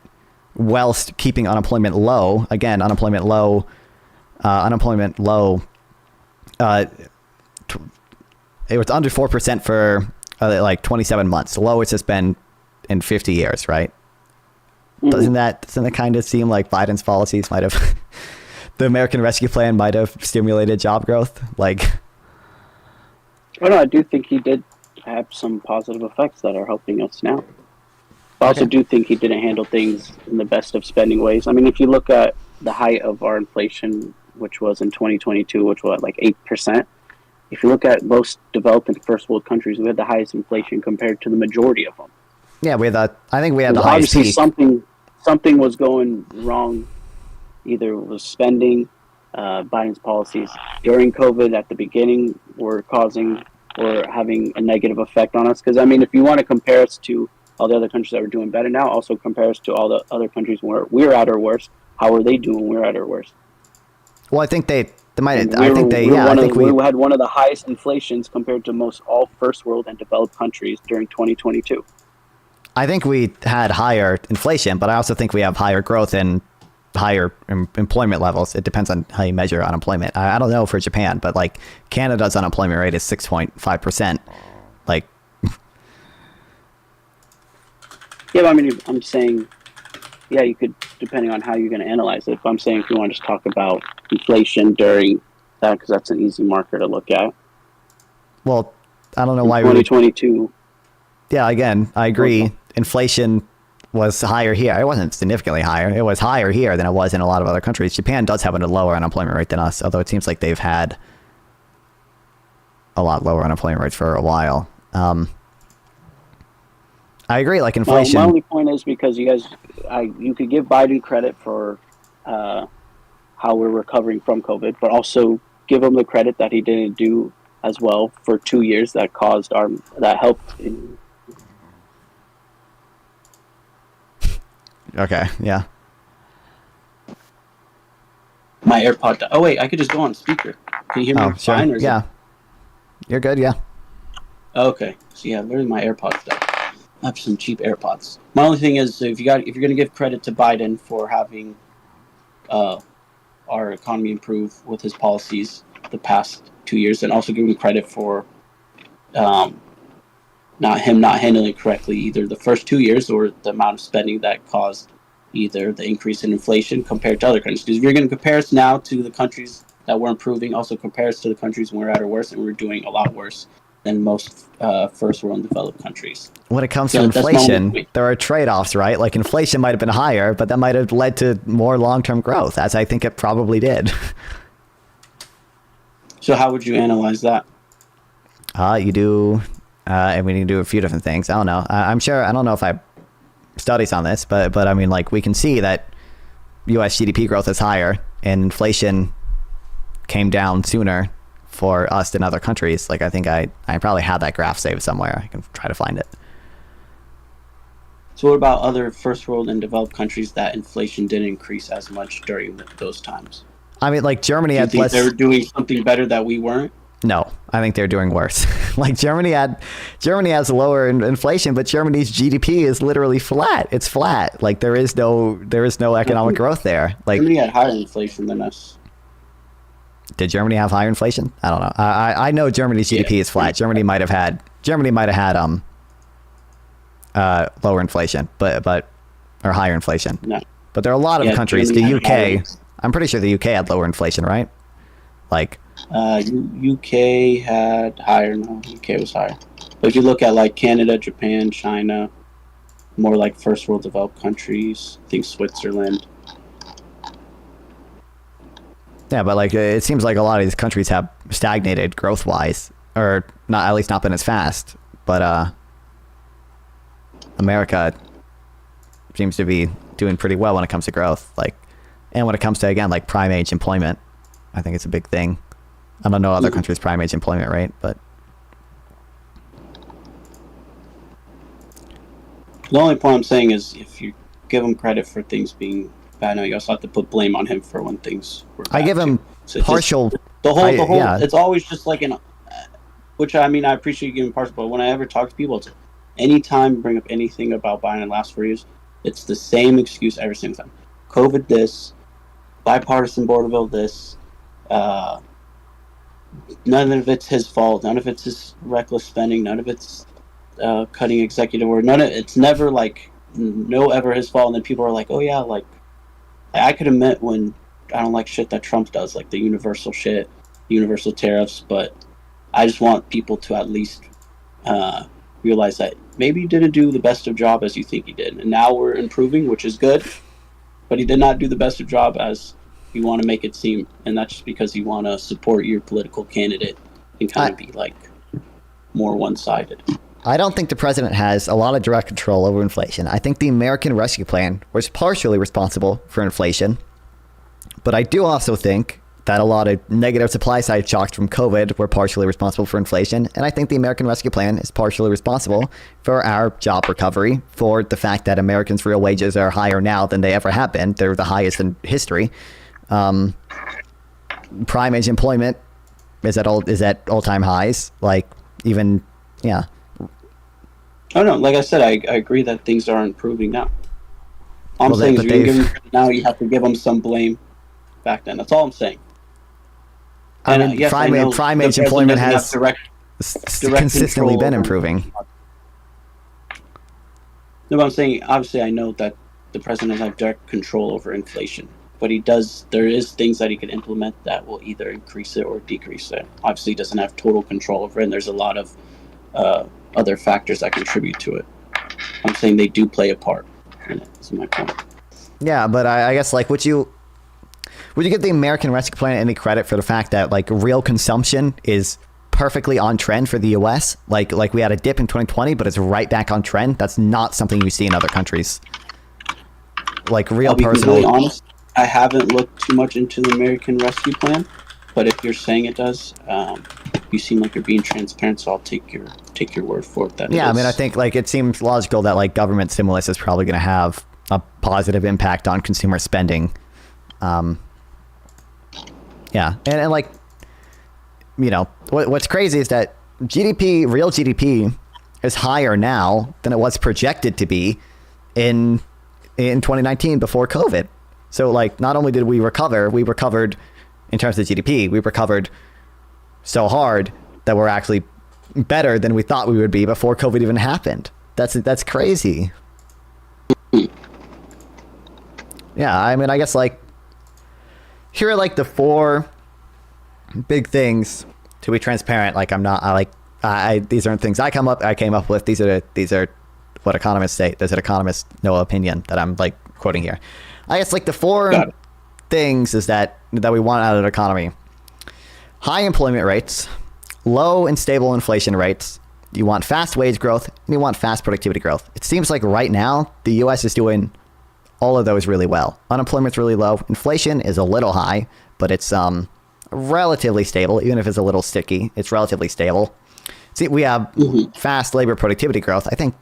whilst keeping unemployment low, again, unemployment low, it was under 4% for 27 months, the lowest it's been in 50 years, right? Mm-hmm. Doesn't it kind of seem like Biden's policies might have, the American Rescue Plan might have stimulated job growth? Oh no, I do think he did have some positive effects that are helping us now. I also do think he didn't handle things in the best of spending ways. I mean, if you look at the height of our inflation, which was in 2022, which was 8%. If you look at most developed and first world countries, we had the highest inflation compared to the majority of them. Yeah, I think we had the highest obviously peak. something was going wrong. Either it was spending, Biden's policies during COVID at the beginning were having a negative effect on us. Because I mean, if you want to compare us to all the other countries that were doing better now, also compare us to all the other countries where we're at our worst. How are they doing? We're at our worst. Well, I think they might. We had one of the highest inflations compared to most all first world and developed countries during 2022. I think we had higher inflation, but I also think we have higher growth and higher employment levels. It depends on how you measure unemployment. I don't know for Japan, but Canada's unemployment rate is 6.5%. Yeah, but I mean, I'm saying, yeah, you could, depending on how you're going to analyze it. If I'm saying if you want to just talk about inflation during that, because that's an easy marker to look at. Well, I don't know why 2022. Yeah, again, I agree. Inflation was higher here. It wasn't significantly higher. It was higher here than it was in a lot of other countries. Japan does have a lower unemployment rate than us, although it seems like they've had a lot lower unemployment rates for a while. I agree, inflation. My only point is because you could give Biden credit for how we're recovering from COVID, but also give him the credit that he didn't do as well for 2 years that helped. Okay, yeah. My AirPod. Oh wait, I could just go on speaker. Can you hear me fine? Or yeah. You're good, yeah. Okay, so yeah, literally my AirPods died. I have some cheap AirPods. My only thing is, if you're gonna give credit to Biden for having our economy improve with his policies the past 2 years, and also give him credit for not handling it correctly either the first 2 years or the amount of spending that caused either the increase in inflation compared to other countries. Because if you're going to compare us now to the countries that were improving, also compare us to the countries when we're at our worst, and we're doing a lot worse than most first world and developed countries. When it comes So to that's my inflation, only- there are trade-offs, right? Like inflation might have been higher, but that might have led to more long-term growth, as I think it probably did. So how would you analyze that? You do, and we need to do a few different things. I don't know. I'm sure. I don't know if I studies on this, but I mean, like we can see that U.S. GDP growth is higher, and inflation came down sooner for us than other countries. Like I think I probably have that graph saved somewhere. I can try to find it. So what about other first world and developed countries that inflation didn't increase as much during those times? I mean, like Germany Do you had think less. they were doing something better that we weren't? No, I think they're doing worse. Like Germany has lower inflation, but Germany's GDP is literally flat. It's flat. Like there is no economic growth there. Like Germany had higher inflation than us. did Germany have higher inflation? I don't know. I know Germany's GDP is flat. Germany might have had lower inflation, but or higher inflation. No. But there are a lot of countries. Germany The had higher. UK, I'm pretty sure the UK had lower inflation, right? Like UK had higher. No, UK was higher. But if you look at like Canada, Japan, China, more like first world developed countries, I think Switzerland. yeah, but like it seems like a lot of these countries have stagnated growth wise, or not, at least not been as fast. But America seems to be doing pretty well when it comes to growth, like, and when it comes to, again, like prime age employment. I think it's a big thing. I don't know other countries' prime age employment rate, but The only point I'm saying is if you give him credit for things being bad, now you also have to put blame on him for when things were bad. I give him too. So it's just- partial. the whole yeah. it's always just like which I mean I appreciate you giving partial, but when I ever talk to people, it's anytime you bring up anything about Biden in the last 4 years, it's the same excuse every single time. COVID this, bipartisan border bill this, none of it's his fault, none of it's his reckless spending, none of it's cutting executive order, it's never like no ever his fault, and then people are like, oh yeah, like I could admit when I don't like shit that Trump does, like the universal shit, universal tariffs, but I just want people to at least realize that maybe he didn't do the best of job as you think he did, and now we're improving, which is good, but he did not do the best of job as you want to make it seem, and that's just because you want to support your political candidate and kind of be like more one-sided. I don't think the president has a lot of direct control over inflation. I think the American Rescue Plan was partially responsible for inflation, but I do also think that a lot of negative supply side shocks from COVID were partially responsible for inflation. And I think the American Rescue Plan is partially responsible for our job recovery, for the fact that Americans' real wages are higher now than they ever have been. They're the highest in history. Prime age employment is at all-time highs. Like even, yeah. Oh no, like I said, I agree that things are improving now. All I'm Well, saying but is you're gonna they've- give them, now you have to give them some blame back then. That's all I'm saying. I And, mean, yes, I know prime the age president employment doesn't have has direct consistently control been over- improving. No, but I'm saying, obviously, I know that the president doesn't have direct control over inflation, but he does. There is things that he can implement that will either increase it or decrease it. Obviously, he doesn't have total control over it, and there's a lot of other factors that contribute to it. I'm saying they do play a part in it. That's my point. Yeah, but I guess, like, would you give the American Rescue Plan any credit for the fact that, like, real consumption is perfectly on trend for the U.S.? Like we had a dip in 2020, but it's right back on trend. That's not something you see in other countries. Like real I'll be personal. completely honest. I haven't looked too much into the American Rescue Plan, but if you're saying it does, you seem like you're being transparent. So I'll take your word for it. That Yeah, it I mean, I is. think like it seems logical that like government stimulus is probably going to have a positive impact on consumer spending. Yeah, and like you know, what's crazy is that GDP, real GDP, is higher now than it was projected to be in 2019 before COVID. So like, not only did we recovered in terms of GDP, we recovered so hard that we're actually better than we thought we would be before COVID even happened. That's crazy. Yeah, I mean, I guess like here are like the 4 big things to be transparent. Like these aren't things I came up with. These are what economists say. There's an economist, no opinion that I'm like quoting here. I guess like the 4 things is that we want out of an economy: high employment rates, low and stable inflation rates. You want fast wage growth, and you want fast productivity growth. It seems like right now the U.S. is doing all of those really well. Unemployment's really low. Inflation is a little high, but it's relatively stable. Even if it's a little sticky, it's relatively stable. See, we have fast labor productivity growth. I think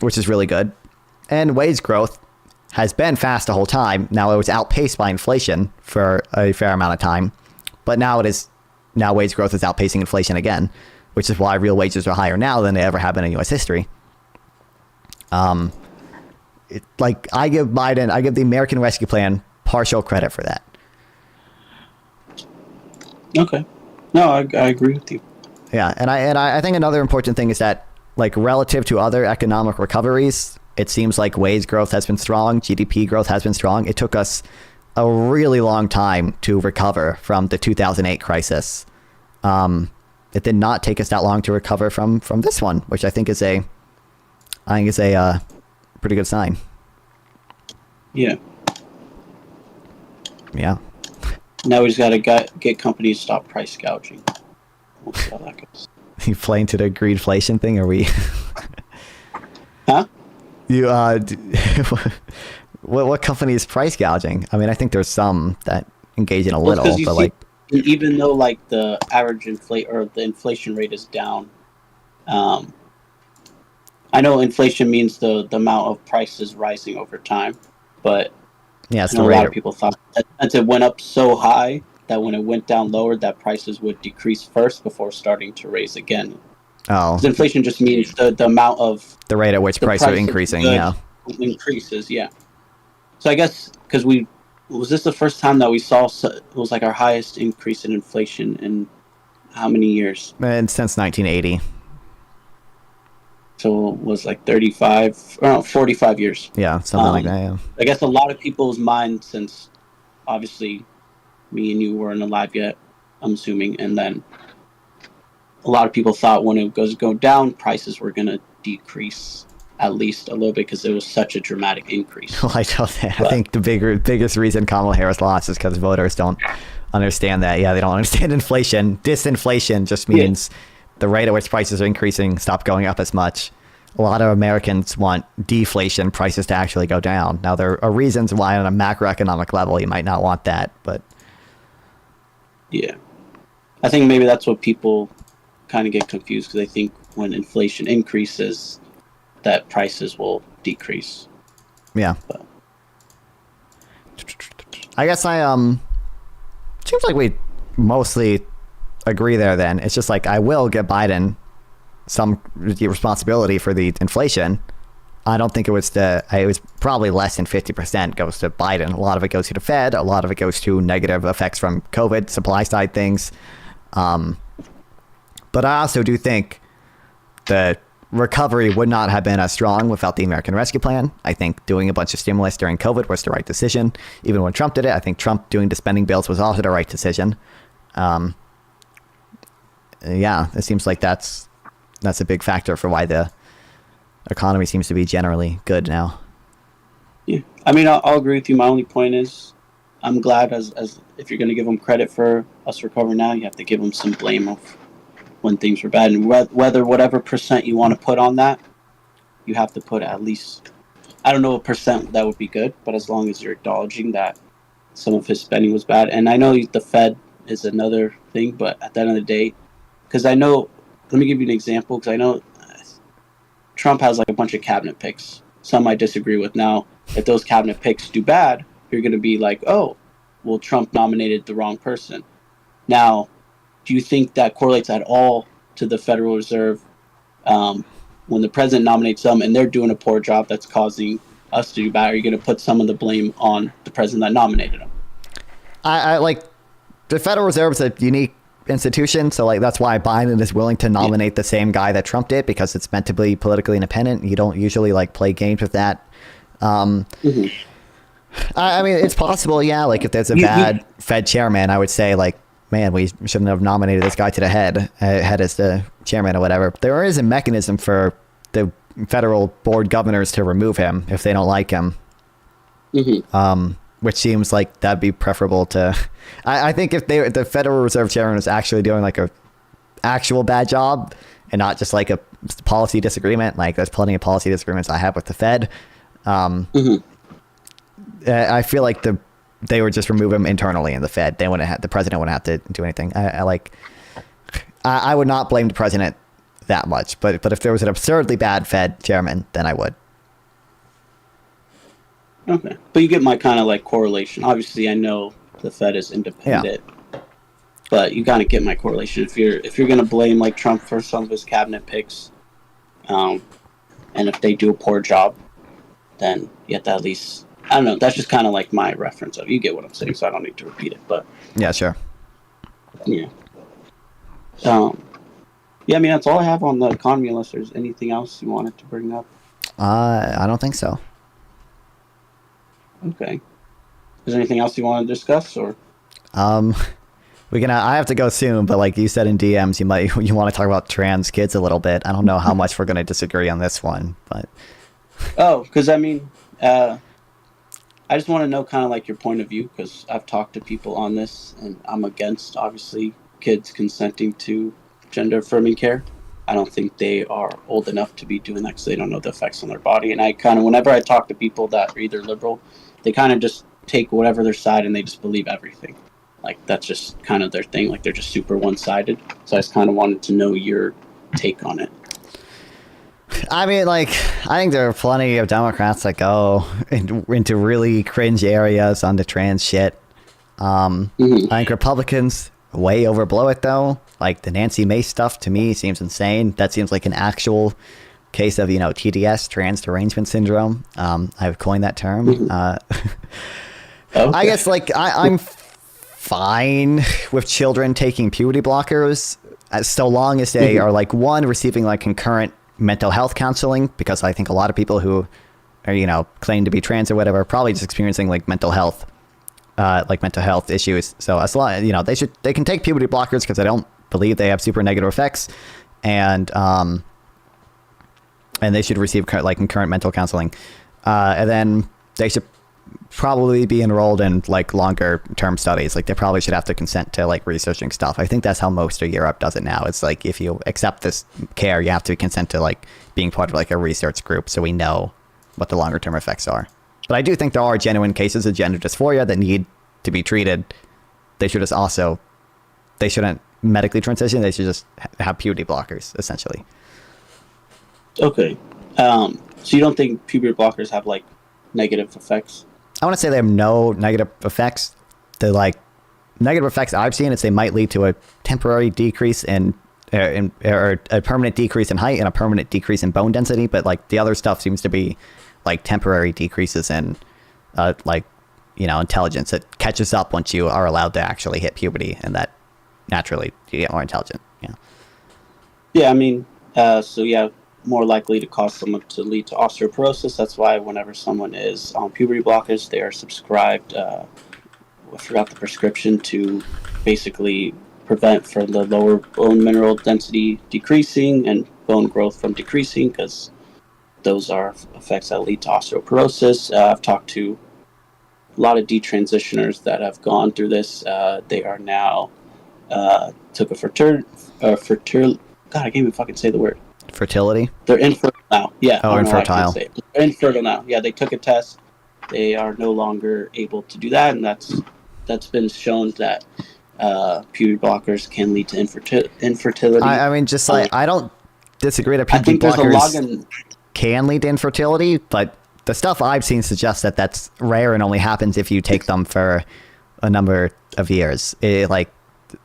which is really good. And wage growth has been fast the whole time. Now it was outpaced by inflation for a fair amount of time, but now wage growth is outpacing inflation again, which is why real wages are higher now than they ever have been in U.S. history. I give the American Rescue Plan partial credit for that. Okay. No, I agree with you. Yeah, and I think another important thing is that, like, relative to other economic recoveries, it seems like wage growth has been strong, GDP growth has been strong. It took us a really long time to recover from the 2008 crisis. It did not take us that long to recover from this one, which I think is a pretty good sign. Yeah. Yeah. Now we just got to get companies to stop price gouging. We'll see how that goes. You playing to the greedflation thing? Are we? Huh? You what company is price gouging? I mean, I think there's some that engage in a little, but like, even though like the average the inflation rate is down, I know inflation means the amount of prices rising over time, but yeah, a lot of people thought that since it went up so high that when it went down lower, that prices would decrease first before starting to raise again. Oh, inflation just means the amount of the rate at which prices are increasing. Yeah, increases. Yeah. So I guess because was this the first time that we saw it was like our highest increase in inflation in how many years? And since 1980. So it was like 45 years. Yeah, something like that. Yeah. I guess a lot of people's minds, since obviously me and you weren't alive yet, I'm assuming, and then a lot of people thought when it go down, prices were going to decrease at least a little bit because it was such a dramatic increase. Well, I think the biggest reason Kamala Harris lost is because voters don't understand that. Yeah, they don't understand inflation. Disinflation just means the rate at which prices are increasing stop going up as much. A lot of Americans want deflation, prices to actually go down. Now, there are reasons why on a macroeconomic level you might not want that, but... Yeah. I think maybe that's what people kind of get confused because they think when inflation increases that prices will decrease. Yeah. But. I guess seems like we mostly agree there then. It's just like I will give Biden some responsibility for the inflation. I don't think it was probably less than 50% goes to Biden. A lot of it goes to the Fed. A lot of it goes to negative effects from COVID, supply side things. But I also do think the recovery would not have been as strong without the American Rescue Plan. I think doing a bunch of stimulus during COVID was the right decision. Even when Trump did it, I think Trump doing the spending bills was also the right decision. Yeah, it seems like that's a big factor for why the economy seems to be generally good now. Yeah, I mean, I'll agree with you. My only point is, I'm glad as if you're going to give them credit for us recovering now, you have to give them some blame of when things were bad, and whatever percent you want to put on that, you have to put at least, I don't know what percent that would be good, but as long as you're acknowledging that some of his spending was bad. And I know the Fed is another thing, but at the end of the day, because I know, let me give you an example, because I know Trump has like a bunch of cabinet picks. Some I disagree with. Now, if those cabinet picks do bad, you're going to be like, oh, well, Trump nominated the wrong person. Now, do you think that correlates at all to the Federal Reserve when the president nominates them and they're doing a poor job that's causing us to do bad? Are you going to put some of the blame on the president that nominated him? I like the Federal Reserve is a unique institution, so like that's why Biden is willing to nominate the same guy that Trump did, because it's meant to be politically independent. You don't usually like play games with that. I mean, it's possible, yeah. Like if there's a bad Fed chairman, I would say like, man, we shouldn't have nominated this guy to the head as the chairman or whatever. There is a mechanism for the federal board governors to remove him if they don't like him. Which seems like that'd be preferable to. I think if the Federal Reserve chairman was actually doing like a actual bad job and not just like a policy disagreement, like there's plenty of policy disagreements I have with the Fed. I feel like they would just remove him internally in the Fed. They wouldn't have, the president wouldn't have to do anything. I would not blame the president that much, but if there was an absurdly bad Fed chairman, then I would. Okay, but you get my kind of like correlation. Obviously, I know the Fed is independent, but you kind of get my correlation. If you're gonna blame like Trump for some of his cabinet picks, and if they do a poor job, then you have to at least, I don't know. That's just kind of like my reference of. You get what I'm saying, so I don't need to repeat it. But yeah, sure. Yeah. Yeah, I mean that's all I have on the economy. Unless there's anything else you wanted to bring up. I don't think so. Okay. Is there anything else you want to discuss, or? We can. I have to go soon, but like you said in DMs, you want to talk about trans kids a little bit. I don't know how much we're going to disagree on this one, but. Oh, because I mean, I just want to know kind of like your point of view, because I've talked to people on this, and I'm against obviously kids consenting to gender affirming care. I don't think they are old enough to be doing that because they don't know the effects on their body. And I kind of, whenever I talk to people that are either liberal, they kind of just take whatever their side and they just believe everything. Like that's just kind of their thing. Like they're just super one-sided. So I just kind of wanted to know your take on it. I mean, like, I think there are plenty of Democrats that go into really cringe areas on the trans shit. I think Republicans way overblow it though. Like the Nancy Mace stuff to me seems insane. That seems like an actual case of, TDS, trans derangement syndrome. I've coined that term. I guess like I'm fine with children taking puberty blockers so long as they are like one, receiving like concurrent mental health counseling, because I think a lot of people who are, claim to be trans or whatever are probably just experiencing like mental health issues. So as long they can take puberty blockers because I don't believe they have super negative effects, and they should receive like concurrent mental counseling, and then they should probably be enrolled in like longer term studies. Like they probably should have to consent to like researching stuff. I think that's how most of Europe does it now. It's like if you accept this care, you have to consent to like being part of like a research group, so we know what the longer term effects are. But I do think there are genuine cases of gender dysphoria that need to be treated. They shouldn't medically transition. They should just have puberty blockers, essentially. Okay. So you don't think puberty blockers have like negative effects? I want to say they have no negative effects. The like negative effects I've seen is they might lead to a temporary decrease or a permanent decrease in height and a permanent decrease in bone density. But like the other stuff seems to be like temporary decreases in intelligence that catches up once you are allowed to actually hit puberty, and that naturally you get more intelligent. Yeah, I mean, more likely to cause someone to lead to osteoporosis. That's why whenever someone is on puberty blockers, they are subscribed, I forgot the prescription, to basically prevent for the lower bone mineral density decreasing and bone growth from decreasing, because those are effects that lead to osteoporosis. I've talked to a lot of detransitioners that have gone through this. They are now took a God, I can't even fucking say the word. Fertility? They're infertile now. Yeah. Oh, infertile. They're infertile now. Yeah, they took a test. They are no longer able to do that, and that's been shown that puberty blockers can lead to infertility. I mean, just like I don't disagree that puberty blockers can lead to infertility, but the stuff I've seen suggests that that's rare and only happens if you take them for a number of years. Like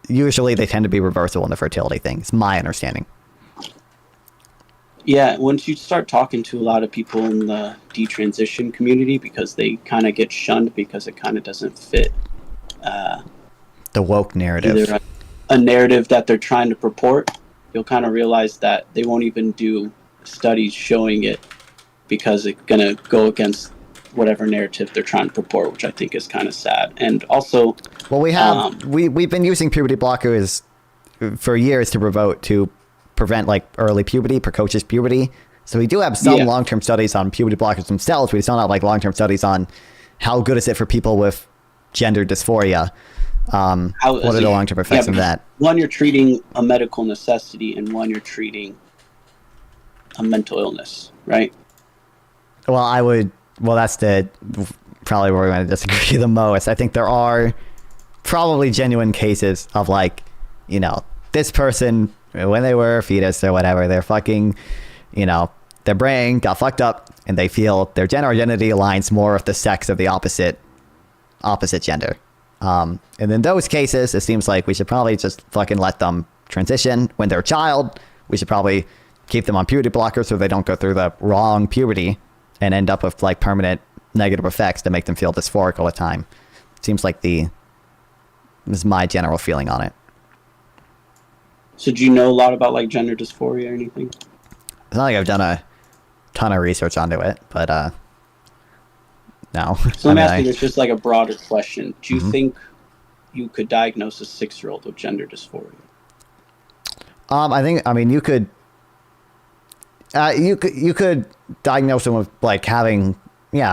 usually they tend to be reversible in the fertility thing. It's my understanding. Yeah, once you start talking to a lot of people in the detransition community, because they kind of get shunned because it kind of doesn't fit The woke narrative. either a narrative that they're trying to purport, you'll kind of realize that they won't even do studies showing it because it's going to go against whatever narrative they're trying to purport, which I think is kind of sad. And also, Well, we have we've been using puberty blockers for years to prevent like early puberty, precocious puberty. So we do have some long-term studies on puberty blockers themselves. We just don't have like long-term studies on how good is it for people with gender dysphoria. What are the long-term effects of that? One, you're treating a medical necessity, and one, you're treating a mental illness, right? Well, that's probably where we're going to disagree the most. I think there are probably genuine cases of like, you know, this person, when they were a fetus or whatever, they're fucking, you know, their brain got fucked up and they feel their gender identity aligns more with the sex of the opposite gender. And in those cases, it seems like we should probably just fucking let them transition. When they're a child, we should probably keep them on puberty blockers so they don't go through the wrong puberty and end up with like permanent negative effects to make them feel dysphoric all the time. Seems like this is my general feeling on it. So do you know a lot about like gender dysphoria or anything? It's not like I've done a ton of research onto it, but no. So let me ask you this, just like a broader question. Do you think you could diagnose a 6-year-old with gender dysphoria? I mean, you could diagnose them with like having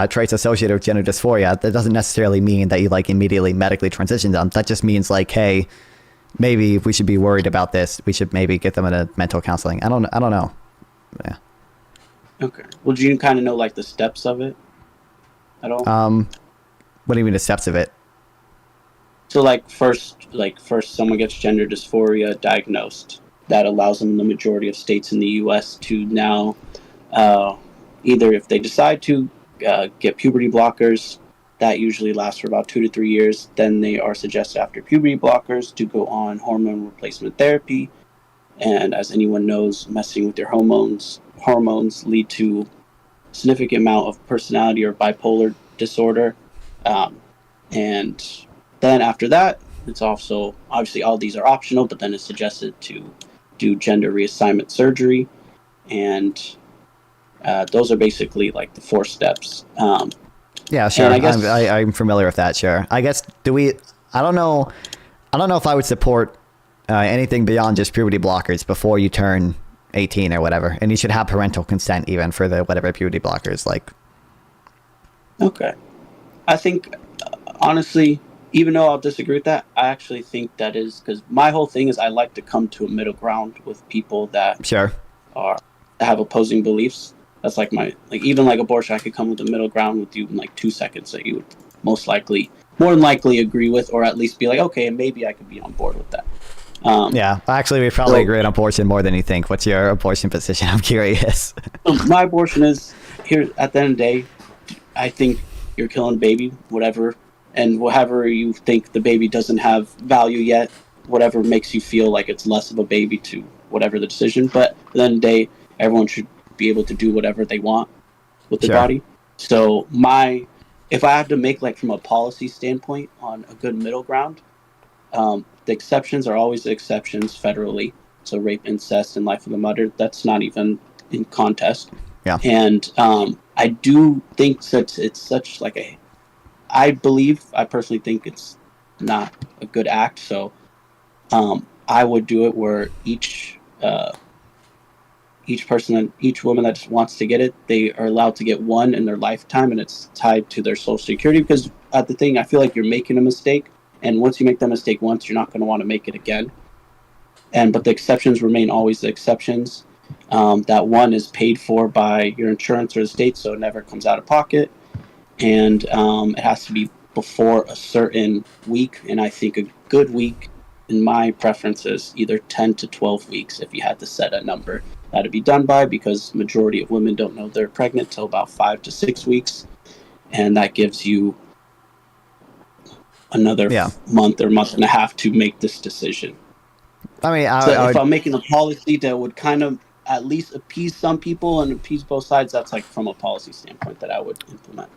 traits associated with gender dysphoria. That doesn't necessarily mean that you like immediately medically transition them. That just means like, hey, maybe if we should be worried about this, we should maybe get them into mental counseling. I don't know. Yeah. Okay. Well, do you kind of know like the steps of it at all? What do you mean the steps of it? So first someone gets gender dysphoria diagnosed. That allows them in the majority of states in the U.S. to now either if they decide to get puberty blockers, that usually lasts for about 2 to 3 years. Then they are suggested after puberty blockers to go on hormone replacement therapy. And as anyone knows, messing with your hormones lead to a significant amount of personality or bipolar disorder. And then after that, it's also, obviously all these are optional, but then it's suggested to do gender reassignment surgery. And those are basically like the 4 steps. Yeah, sure. I guess, I'm familiar with that. Sure. I guess I don't know if I would support anything beyond just puberty blockers before you turn 18 or whatever, and you should have parental consent even for the whatever puberty blockers like. Okay, I think honestly, even though I'll disagree with that, I actually think that is because my whole thing is I like to come to a middle ground with people that have opposing beliefs. That's like even like abortion, I could come with a middle ground with you in like 2 seconds that you would more than likely agree with, or at least be like, okay, maybe I could be on board with that. Yeah, actually, we probably agree on abortion more than you think. What's your abortion position? I'm curious. My abortion is here at the end of the day. I think you're killing a baby, whatever, and whatever you think the baby doesn't have value yet, whatever makes you feel like it's less of a baby to whatever the decision. But at the end of the day, everyone should be able to do whatever they want with their body. So if I have to make like from a policy standpoint on a good middle ground, the exceptions are always the exceptions federally. So rape, incest, and life of the mother, that's not even in contest. Yeah. And I do think that it's such like I personally think it's not a good act. So I would do it where each woman that just wants to get it, they are allowed to get one in their lifetime, and it's tied to their Social Security. Because at the thing, I feel like you're making a mistake, and once you make that mistake once, you're not going to want to make it again. But the exceptions remain always the exceptions. That one is paid for by your insurance or the state, so it never comes out of pocket, and it has to be before a certain week. And I think a good week, in my preference, is either 10 to 12 weeks if you had to set a number. That'd be done by, because majority of women don't know they're pregnant till about 5 to 6 weeks, and that gives you another Yeah. month or month and a half to make this decision. I mean, So I if would, I'm making a policy that would kind of at least appease some people and appease both sides, that's like from a policy standpoint that I would implement.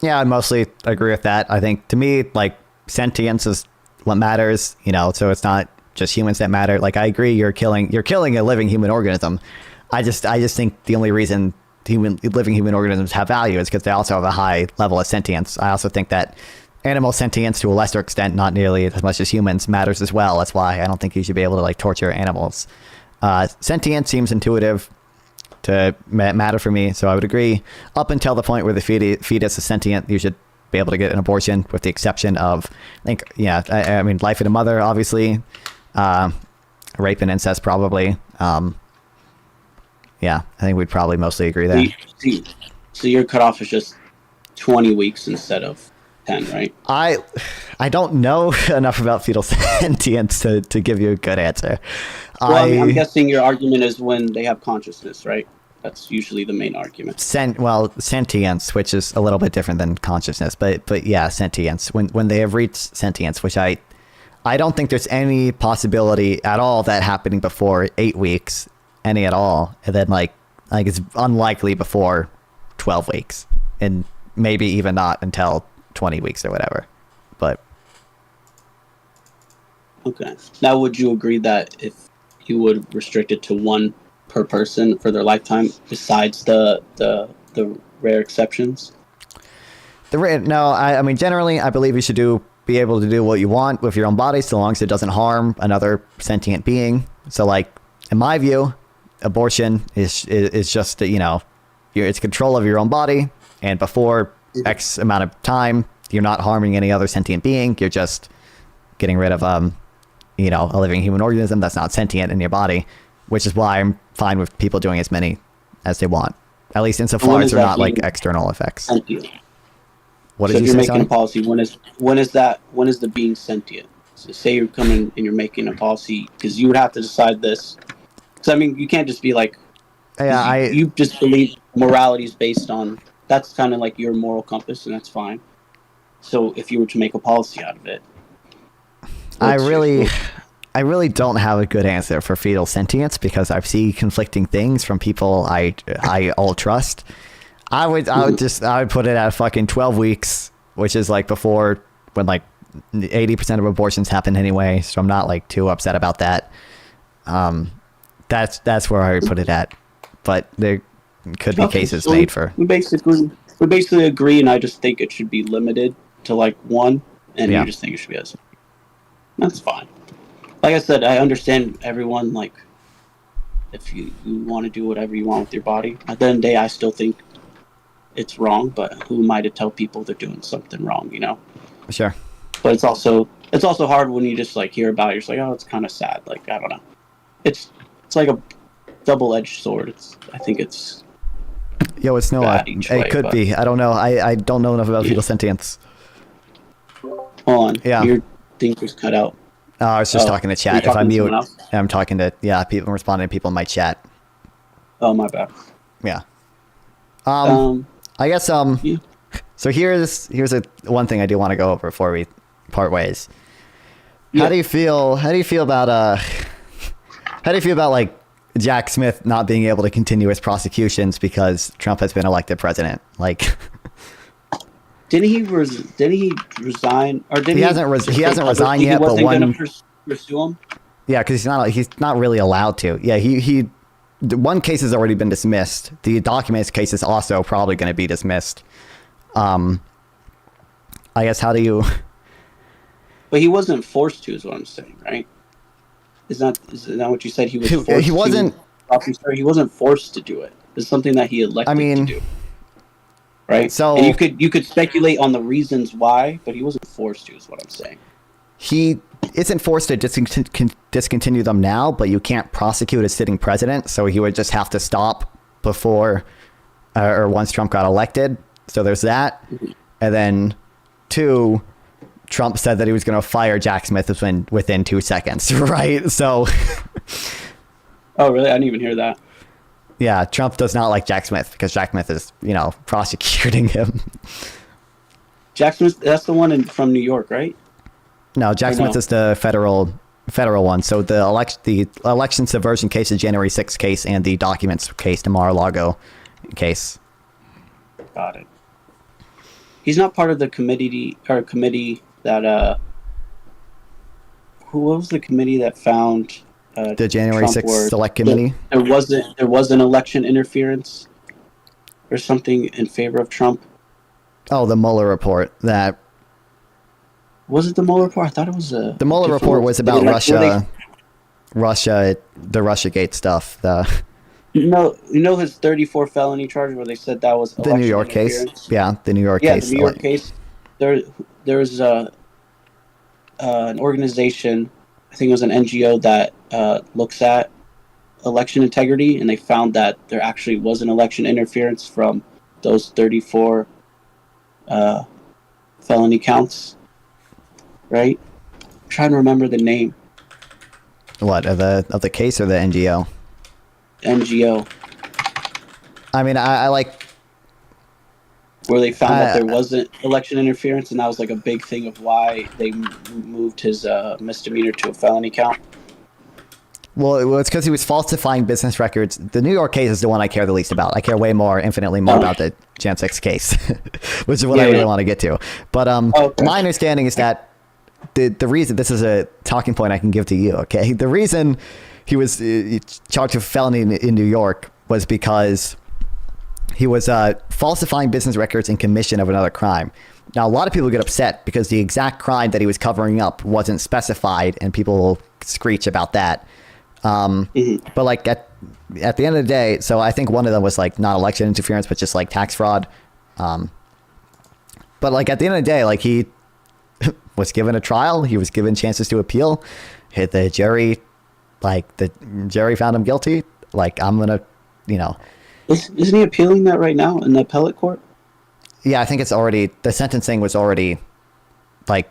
yeah, I mostly agree with that. I think to me, like, sentience is what matters, you know, so it's not just humans that matter. Like, I agree, you're killing a living human organism. I just think the only reason living human organisms have value is because they also have a high level of sentience. I also think that animal sentience, to a lesser extent, not nearly as much as humans, matters as well. That's why I don't think you should be able to like torture animals. Sentience seems intuitive to matter for me, so I would agree. Up until the point where the fetus is sentient, you should be able to get an abortion, with the exception of, I think, yeah, I mean, life of the mother, obviously, rape and incest, probably. Yeah, I think we'd probably mostly agree there. So your cutoff is just 20 weeks instead of 10, right? I don't know enough about fetal sentience to give you a good answer. Well, I mean, I'm guessing your argument is when they have consciousness, right? That's usually the main argument. Sentience, which is a little bit different than consciousness, but yeah, sentience. When they have reached sentience, which I don't think there's any possibility at all that happening before 8 weeks, any at all, and then like it's unlikely before 12 weeks, and maybe even not until 20 weeks or whatever. But okay. Now, would you agree that if you would restrict it to one per person for their lifetime, besides the rare exceptions? No, I mean, generally, I believe you should be able to do what you want with your own body, so long as it doesn't harm another sentient being. So, like, in my view, abortion is just, you know, it's control of your own body, and before X amount of time, you're not harming any other sentient being. You're just getting rid of, you know, a living human organism that's not sentient in your body, which is why I'm fine with people doing as many as they want, at least insofar as they're not like external effects. Sentient? What So did if you you're say? making a Sorry? policy, when is the being sentient? So say you're coming and you're making a policy, because you would have to decide this. Because I mean, you can't just be like, Yeah, you just believe morality is based on, that's kind of like your moral compass, and that's fine. So if you were to make a policy out of it, I really don't have a good answer for fetal sentience, because I've seen conflicting things from people I all trust. I would put it at fucking 12 weeks, which is like before, when like 80% of abortions happen anyway, so I'm not like too upset about that. That's where I would put it at, but there could be cases so made for. we basically agree, and I just think it should be limited to like one, and Yeah. you just think it should be as. That's fine. Like I said, I understand everyone, like, if you want to do whatever you want with your body. At the end of the day, I still think it's wrong, but who am I to tell people they're doing something wrong, you know? Sure. But it's also hard when you just like hear about it. You're just like, oh, it's kind of sad. Like, I don't know. It's like a double-edged sword. I think it's Yo, it's no. bad each way, It could but- be. I don't know. I don't know enough about fetal sentience. Hold on. Yeah. Your thing was cut out. I was just Oh, talking to were chat. you If I talking to mute, someone else? I'm talking to people, responding to people in my chat. Oh, my bad. Yeah. I guess Yeah. So here's one thing I do want to go over before we part ways. Yeah. How do you feel about like Jack Smith not being able to continue his prosecutions because Trump has been elected president? Like, Didn't he resign? Or did He hasn't resigned yet, He but wasn't one- going to pursue him. yeah, because he's not really allowed to. Yeah, the one case has already been dismissed. The documents case is also probably going to be dismissed. I guess how do you? But he wasn't forced to, is what I'm saying, right? Is that what you said? He was forced He wasn't. He wasn't forced to do it. It's something that he elected to do. Right. So- and you could speculate on the reasons why, but he wasn't forced to, is what I'm saying. He isn't forced to discontinue them now, but you can't prosecute a sitting president, so he would just have to stop before or once Trump got elected. So there's that. And then 2, Trump said that he was going to fire Jack Smith within 2 seconds, right? So Oh, really? I didn't even hear that. yeah, Trump does not like Jack Smith because Jack Smith is, prosecuting him. Jack Smith, that's the one from New York, right? No, Jack Or Smith no? is the federal one. So the election subversion case, the January 6th case, and the documents case, the Mar-a-Lago case. Got it. He's not part of the committee that who was the committee that found The January Trump 6th where Select Committee. there wasn't election interference or something in favor of Trump. Oh, the Mueller report. That Was it the Mueller report? I thought it was a. the Mueller different report one. was about Were Russia, the Russiagate stuff. you know his 34 felony charge where they said that was The New election York case. interference? Yeah, the New York Yeah, case. the New York case. There's an organization, I think it was an NGO that looks at election integrity, and they found that there actually was an election interference from those 34 felony counts. Right? I'm trying to remember the name. What, of the case or the NGO? NGO, I mean, I like. where they found that there wasn't election interference, and that was like a big thing of why they moved his misdemeanor to a felony count. Well, it's because he was falsifying business records. The New York case is the one I care the least about. I care infinitely more about the Jan 6 case, which is what I really want to get to. But Okay. my understanding is that the reason, this is a talking point I can give to you, okay? The reason he was charged with felony in New York was because he was falsifying business records in commission of another crime. Now, a lot of people get upset because the exact crime that he was covering up wasn't specified, and people will screech about that. But like at the end of the day, so I think one of them was like not election interference, but just like tax fraud. But like at the end of the day, like he was given a trial, he was given chances to appeal. The jury found him guilty. Like I'm gonna, Isn't he appealing that right now in the appellate court? yeah, I think the sentencing was already like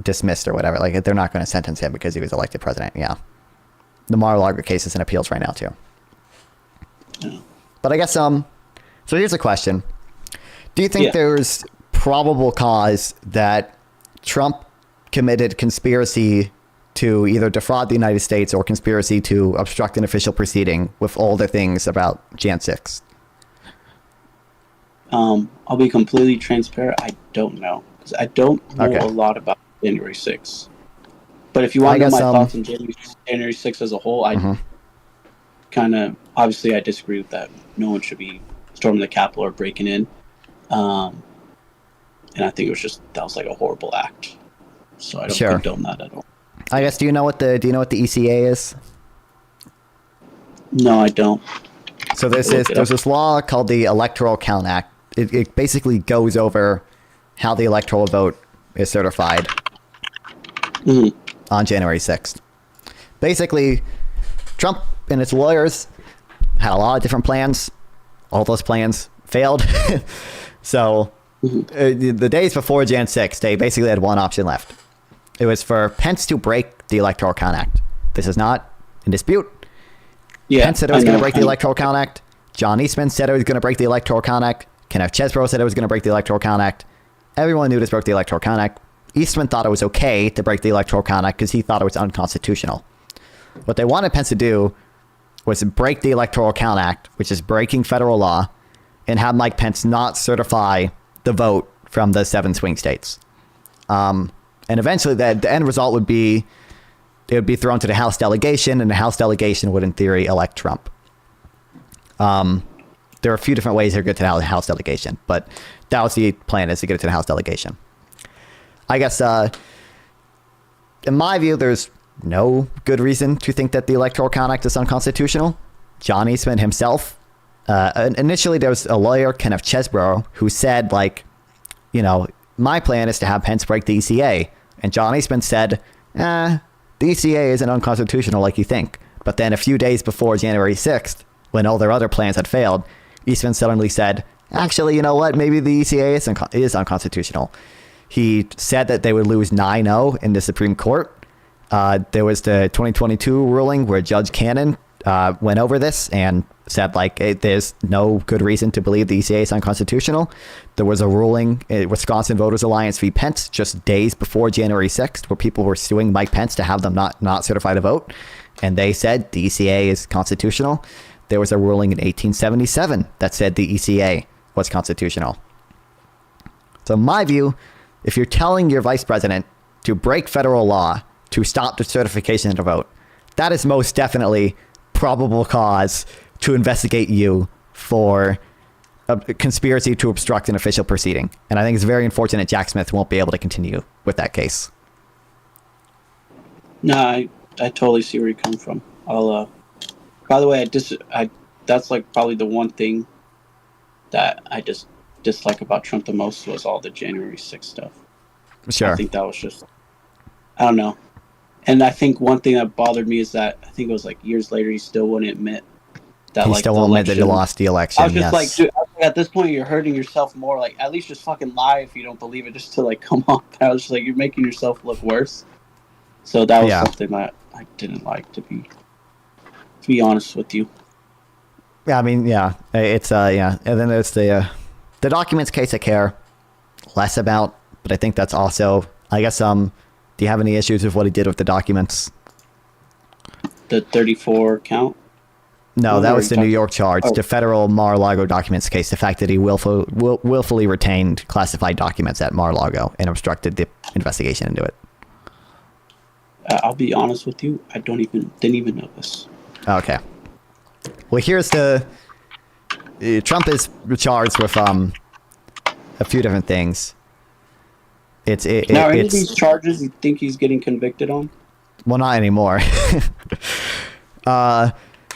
dismissed or whatever. Like they're not going to sentence him because he was elected president. Yeah. The Mar-a-Lago case is in appeals right now too. Yeah. But I guess so here's a question. Do you think Yeah. there's probable cause that Trump committed conspiracy to either defraud the United States or conspiracy to obstruct an official proceeding with all the things about Jan 6? I'll be completely transparent. I don't know because I don't know Okay. a lot about January 6th. But if you want to know my thoughts on January 6th as a whole, I kind of obviously I disagree with that. No one should be storming the Capitol or breaking in. And I think that was like a horrible act. So I don't condone that at all. I guess do you know what the ECA is? No, I don't. So there's this law called the Electoral Count Act. It basically goes over how the electoral vote is certified on January 6th. Basically, Trump and his lawyers had a lot of different plans. All those plans failed. So the days before Jan 6th, they basically had one option left. It was for Pence to break the Electoral Count Act. This is not in dispute. Yeah, Pence said it was going to break the Electoral Count Act. John Eastman said it was going to break the Electoral Count Act. Kenneth Chesebro said it was going to break the Electoral Count Act. Everyone knew this broke the Electoral Count Act. Eastman thought it was okay to break the Electoral Count Act because he thought it was unconstitutional. What they wanted Pence to do was break the Electoral Count Act, which is breaking federal law, and have Mike Pence not certify the vote from the 7 swing states. And eventually the end result would be it would be thrown to the House delegation, and the House delegation would, in theory, elect Trump. There are a few different ways to get to the House delegation, but that was the plan, is to get it to the House delegation. I guess, in my view, there's no good reason to think that the Electoral Count Act is unconstitutional. John Eastman himself, initially there was a lawyer, Kenneth Chesebro, who said, my plan is to have Pence break the ECA. And John Eastman said, the ECA isn't unconstitutional like you think. But then a few days before January 6th, when all their other plans had failed, Eastman suddenly said, actually, you know what? Maybe the ECA is unconstitutional. He said that they would lose 9-0 in the Supreme Court. There was the 2022 ruling where Judge Cannon went over this and said like there's no good reason to believe the ECA is unconstitutional. There was a ruling, Wisconsin Voters Alliance v. Pence, just days before January 6th, where people were suing Mike Pence to have them not certify to vote, and they said the ECA is constitutional. There was a ruling in 1877 that said the ECA was constitutional. So in my view, if you're telling your vice president to break federal law to stop the certification to vote, that is most definitely probable cause to investigate you for a conspiracy to obstruct an official proceeding. And I think it's very unfortunate Jack Smith won't be able to continue with that case. No, I totally see where you're coming from. By the way, that's like probably the one thing that I just dislike about Trump the most was all the January 6th stuff. Sure. I think that was just, I don't know. And I think one thing that bothered me is that I think it was like years later he still wouldn't admit that He like still the won't admit that he election- lost the election. I was just yes. like, dude, at this point you're hurting yourself more. Like, at least just fucking lie if you don't believe it, just to like come on. I was just like, you're making yourself look worse. So that was something that I didn't like, to be honest with you. Yeah, I mean, yeah, it's yeah, and then there's the documents case I care less about, but I think that's also, I guess, do you have any issues with what he did with the documents? The 34 count? No, that was the New talking- York charge, the federal Mar-a-Lago documents case, the fact that he willfully retained classified documents at Mar-a-Lago and obstructed the investigation into it. I'll be honest with you, I didn't even know this. Okay. Well, here's Trump is charged with a few different things. Now, any of these charges you think he's getting convicted on? Well, not anymore. Yeah.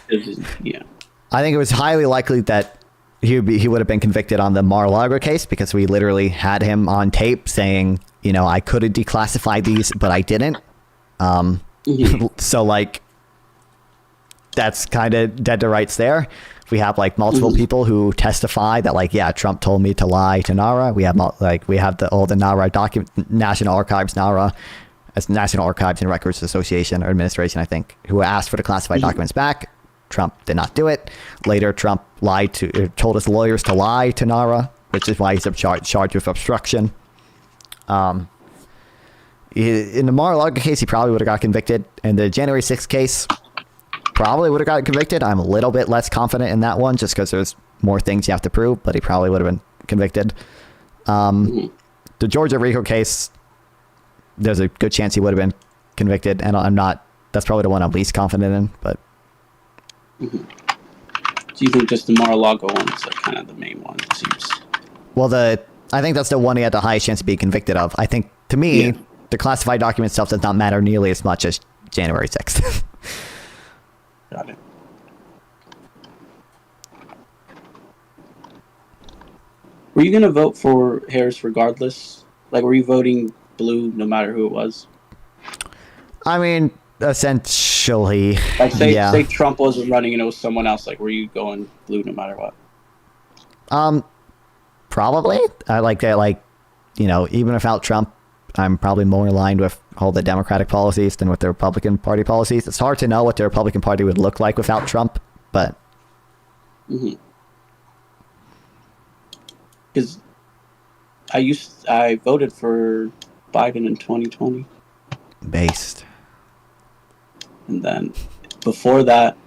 I think it was highly likely that he would have been convicted on the Mar-a-Lago case, because we literally had him on tape saying, you know, I could have declassified these, but I didn't. So like, that's kind of dead to rights there. We have like multiple people who testify that like, yeah, Trump told me to lie to NARA. We have all the NARA National Archives, NARA, as National Archives and Records Association or Administration, I think, who asked for the classified documents back. Trump did not do it. Later, Trump told his lawyers to lie to NARA, which is why he's charged with obstruction. In the Mar-a-Lago case, he probably would have got convicted. In the January 6th case, probably would have got convicted. I'm a little bit less confident in that one, just because there's more things you have to prove, but he probably would have been convicted. The Georgia RICO case, there's a good chance he would have been convicted, and that's probably the one I'm least confident in, but. Do you think just the Mar-a-Lago one is like kind of the main one, it seems? Well, I think that's the one he had the highest chance of being convicted of. I think, to me, the classified document stuff does not matter nearly as much as January 6th. Got it. Were you going to vote for Harris regardless? Like, were you voting blue no matter who it was? I mean, essentially, Like, say yeah. say Trump wasn't running and it was someone else. Like, were you going blue no matter what? Probably. I like that. Like, you know, even without Trump, I'm probably more aligned with all the Democratic policies than with the Republican Party policies. It's hard to know what the Republican Party would look like without Trump, but. Because I voted for Biden in 2020. Based. And then before that,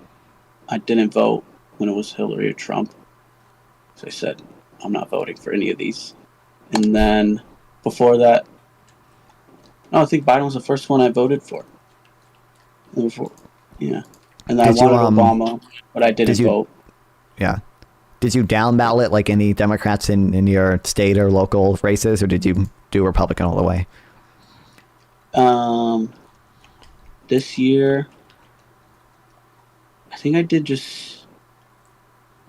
I didn't vote when it was Hillary or Trump. So I said, I'm not voting for any of these. And then before that, no, I think Biden was the first one I voted for. Yeah. And then I wanted Obama, but I didn't vote. Yeah. Did you down ballot like any Democrats in your state or local races, or did you do Republican all the way? This year, I think I just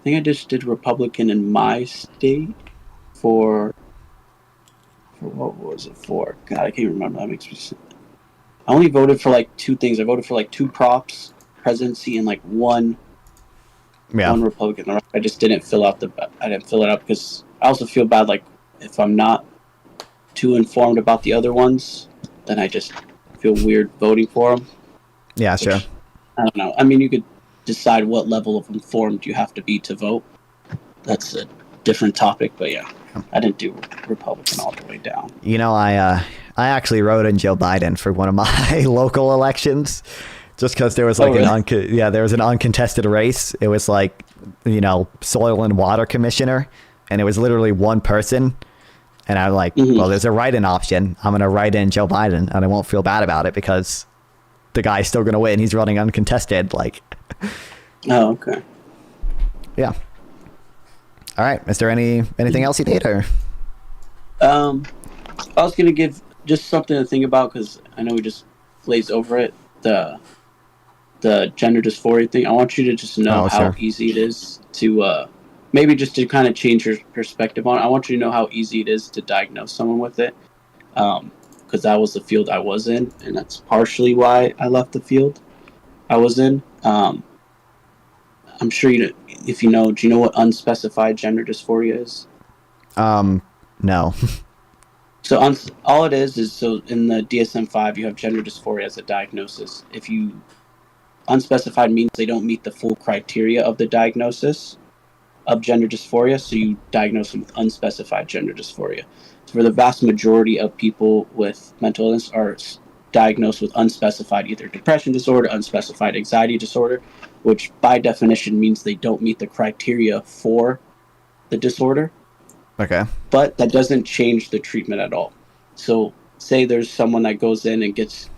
did Republican in my state for what was it for? God, I can't remember. That makes me sick. I only voted for like two things. I voted for like two props, presidency, and like one Republican. I just didn't fill it out because I also feel bad. Like, if I'm not too informed about the other ones, then I just feel weird voting for them. Yeah, sure. I don't know. I mean, you could decide what level of informed you have to be to vote. That's a different topic, but yeah, I didn't do Republican all the way down. You know, I actually wrote in Joe Biden for one of my local elections, just because there was like there was an uncontested race. It was like, you know, soil and water commissioner, and it was literally one person. And I'm like, well, there's a write-in option. I'm gonna write in Joe Biden, and I won't feel bad about it because the guy's still gonna win. He's running uncontested. Like, oh, okay. Yeah. All right. Is there anything else you need, or? I was gonna give just something to think about because I know we just glazed over it. The gender dysphoria thing. I want you to just know how easy it is to maybe just to kind of change your perspective on it. I want you to know how easy it is to diagnose someone with it, because that was the field I was in, and that's partially why I left the field I was in. I'm sure if you know, do you know what unspecified gender dysphoria is? No. So all it is so in the DSM-5 you have gender dysphoria as a diagnosis. If you unspecified means they don't meet the full criteria of the diagnosis of gender dysphoria, so you diagnose them with unspecified gender dysphoria. So for the vast majority of people with mental illness are diagnosed with unspecified either depression disorder, unspecified anxiety disorder, which by definition means they don't meet the criteria for the disorder. Okay. But that doesn't change the treatment at all. So say there's someone that goes in and gets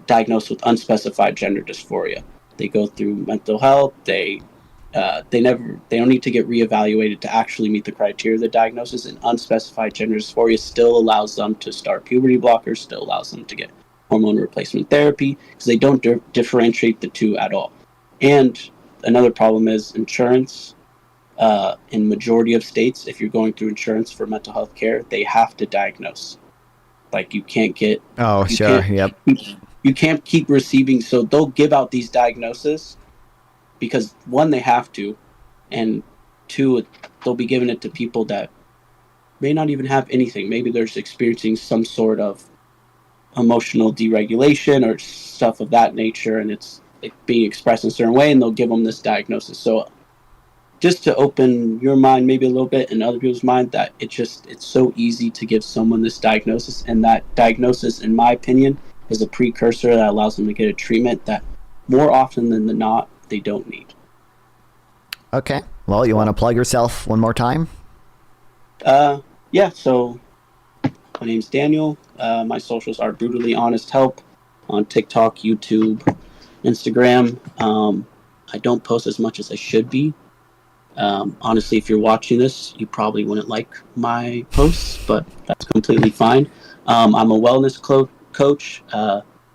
diagnosed with unspecified gender dysphoria. They go through mental health. They don't need to get reevaluated to actually meet the criteria of the diagnosis. And unspecified gender dysphoria still allows them to start puberty blockers, still allows them to get hormone replacement therapy, because they don't differentiate the two at all. And another problem is insurance. In majority of states, if you're going through insurance for mental health care, they have to diagnose. Like you can't get. Oh, sure. Yep. You can't keep receiving. So they'll give out these diagnoses because one, they have to, and two, they'll be giving it to people that may not even have anything. Maybe they're just experiencing some sort of emotional deregulation or stuff of that nature, and it's being expressed in a certain way, and they'll give them this diagnosis. So just to open your mind maybe a little bit and other people's mind that it's so easy to give someone this diagnosis, and that diagnosis, in my opinion, is a precursor that allows them to get a treatment that more often than not they don't need. Okay. Well, you want to plug yourself one more time? Yeah, so my name's Daniel. My socials are Brutally Honest Help on TikTok, YouTube, Instagram. I don't post as much as I should be. Honestly, if you're watching this, you probably wouldn't like my posts, but that's completely fine. I'm a wellness coach.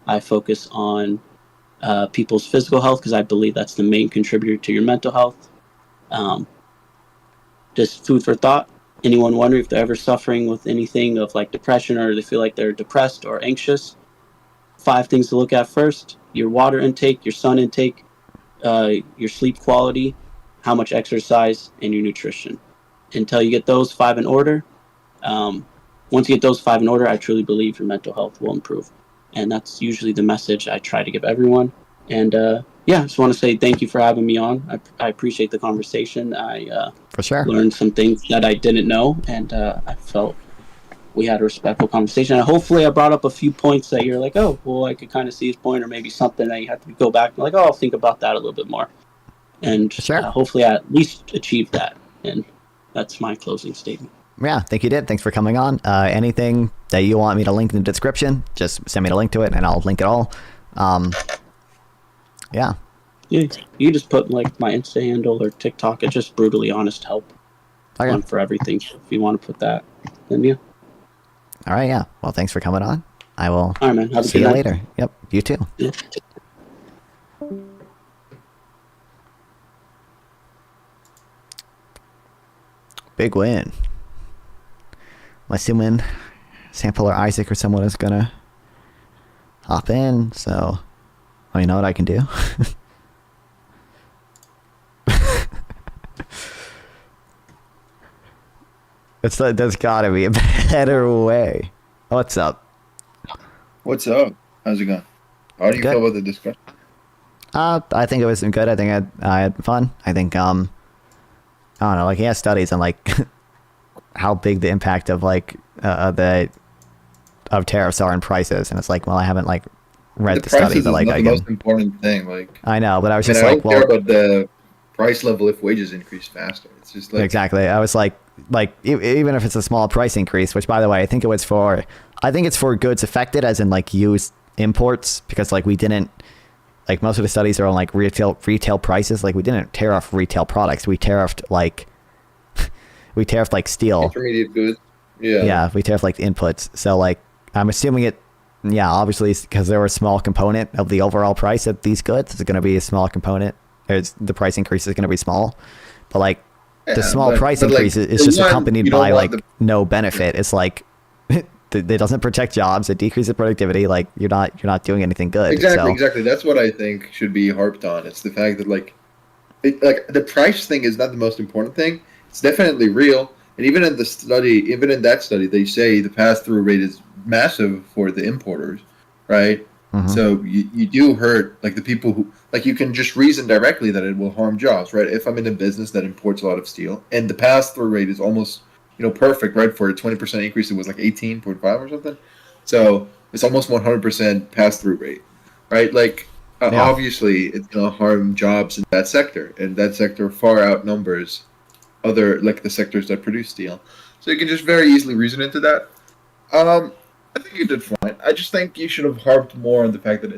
I focus on people's physical health because I believe that's the main contributor to your mental health. Just food for thought. Anyone wondering if they're ever suffering with anything of like depression, or they feel like they're depressed or anxious? 5 things to look at first: your water intake, your sun intake, your sleep quality, how much exercise, and your nutrition. Until you get those 5 in order, once you get those 5 in order, I truly believe your mental health will improve. And that's usually the message I try to give everyone. And yeah, I just want to say thank you for having me on. I appreciate the conversation. I for sure learned some things that I didn't know, and I felt we had a respectful conversation. And hopefully I brought up a few points that you're like, oh, well, I could kind of see his point, or maybe something that you have to go back and like, oh, I'll think about that a little bit more. And sure. Hopefully I at least achieved that. And that's my closing statement. Yeah, think you did. Thanks for coming on. Anything that you want me to link in the description, just send me a link to it and I'll link it all. Yeah. You just put like my Insta handle or TikTok. It's just Brutally Honest Help. Okay. For everything. So if you want to put that, then yeah. All right, yeah. Well, thanks for coming on. I will all right, man. Have a see good you night. later. Yep, you too. Yeah. Big win. I'm assuming Sample or Isaac or someone is gonna hop in, so let me know what I can do. There's gotta be a better way. What's up? What's up? How's it going? How do you Good. feel about the discussion? I think it was good. I think I had fun. I think I don't know, like he has studies on like how big the impact of like of tariffs are in prices, and it's like, well, I haven't like read the study, prices but is like not I the can. most important thing. Like, I know, but I was I mean, just I like, don't care well, about the price level if wages increase faster. It's just like exactly. I was like even if it's a small price increase, which by the way, I think it's for goods affected, as in like used imports, because like we didn't, like most of the studies are on like retail prices. Like we didn't tariff retail products. We tariffed like steel. intermediate goods. Yeah. Yeah, we tariff like the inputs. So like I'm assuming it. Yeah, obviously because they're a small component of the overall price of these goods, it's going to be a small component. The price increase is going to be small, but like the small price increase is just accompanied by like no benefit. It's like it doesn't protect jobs. It decreases productivity. Like you're not doing anything good. Exactly. That's what I think should be harped on. It's the fact that like the price thing is not the most important thing. It's definitely real, and even in that study, they say the pass-through rate is massive for the importers, right? Mhm. So you do hurt like the people who like you can just reason directly that it will harm jobs, right? If I'm in a business that imports a lot of steel and the pass-through rate is almost perfect, right? For a 20% increase, it was like 18.5 or something. So it's almost 100% pass-through rate, right? Like Yeah. obviously it's gonna harm jobs in that sector, and that sector far outnumbers other like the sectors that produce steel. So you can just very easily reason into that. I think you did fine. I just think you should have harped more on the fact that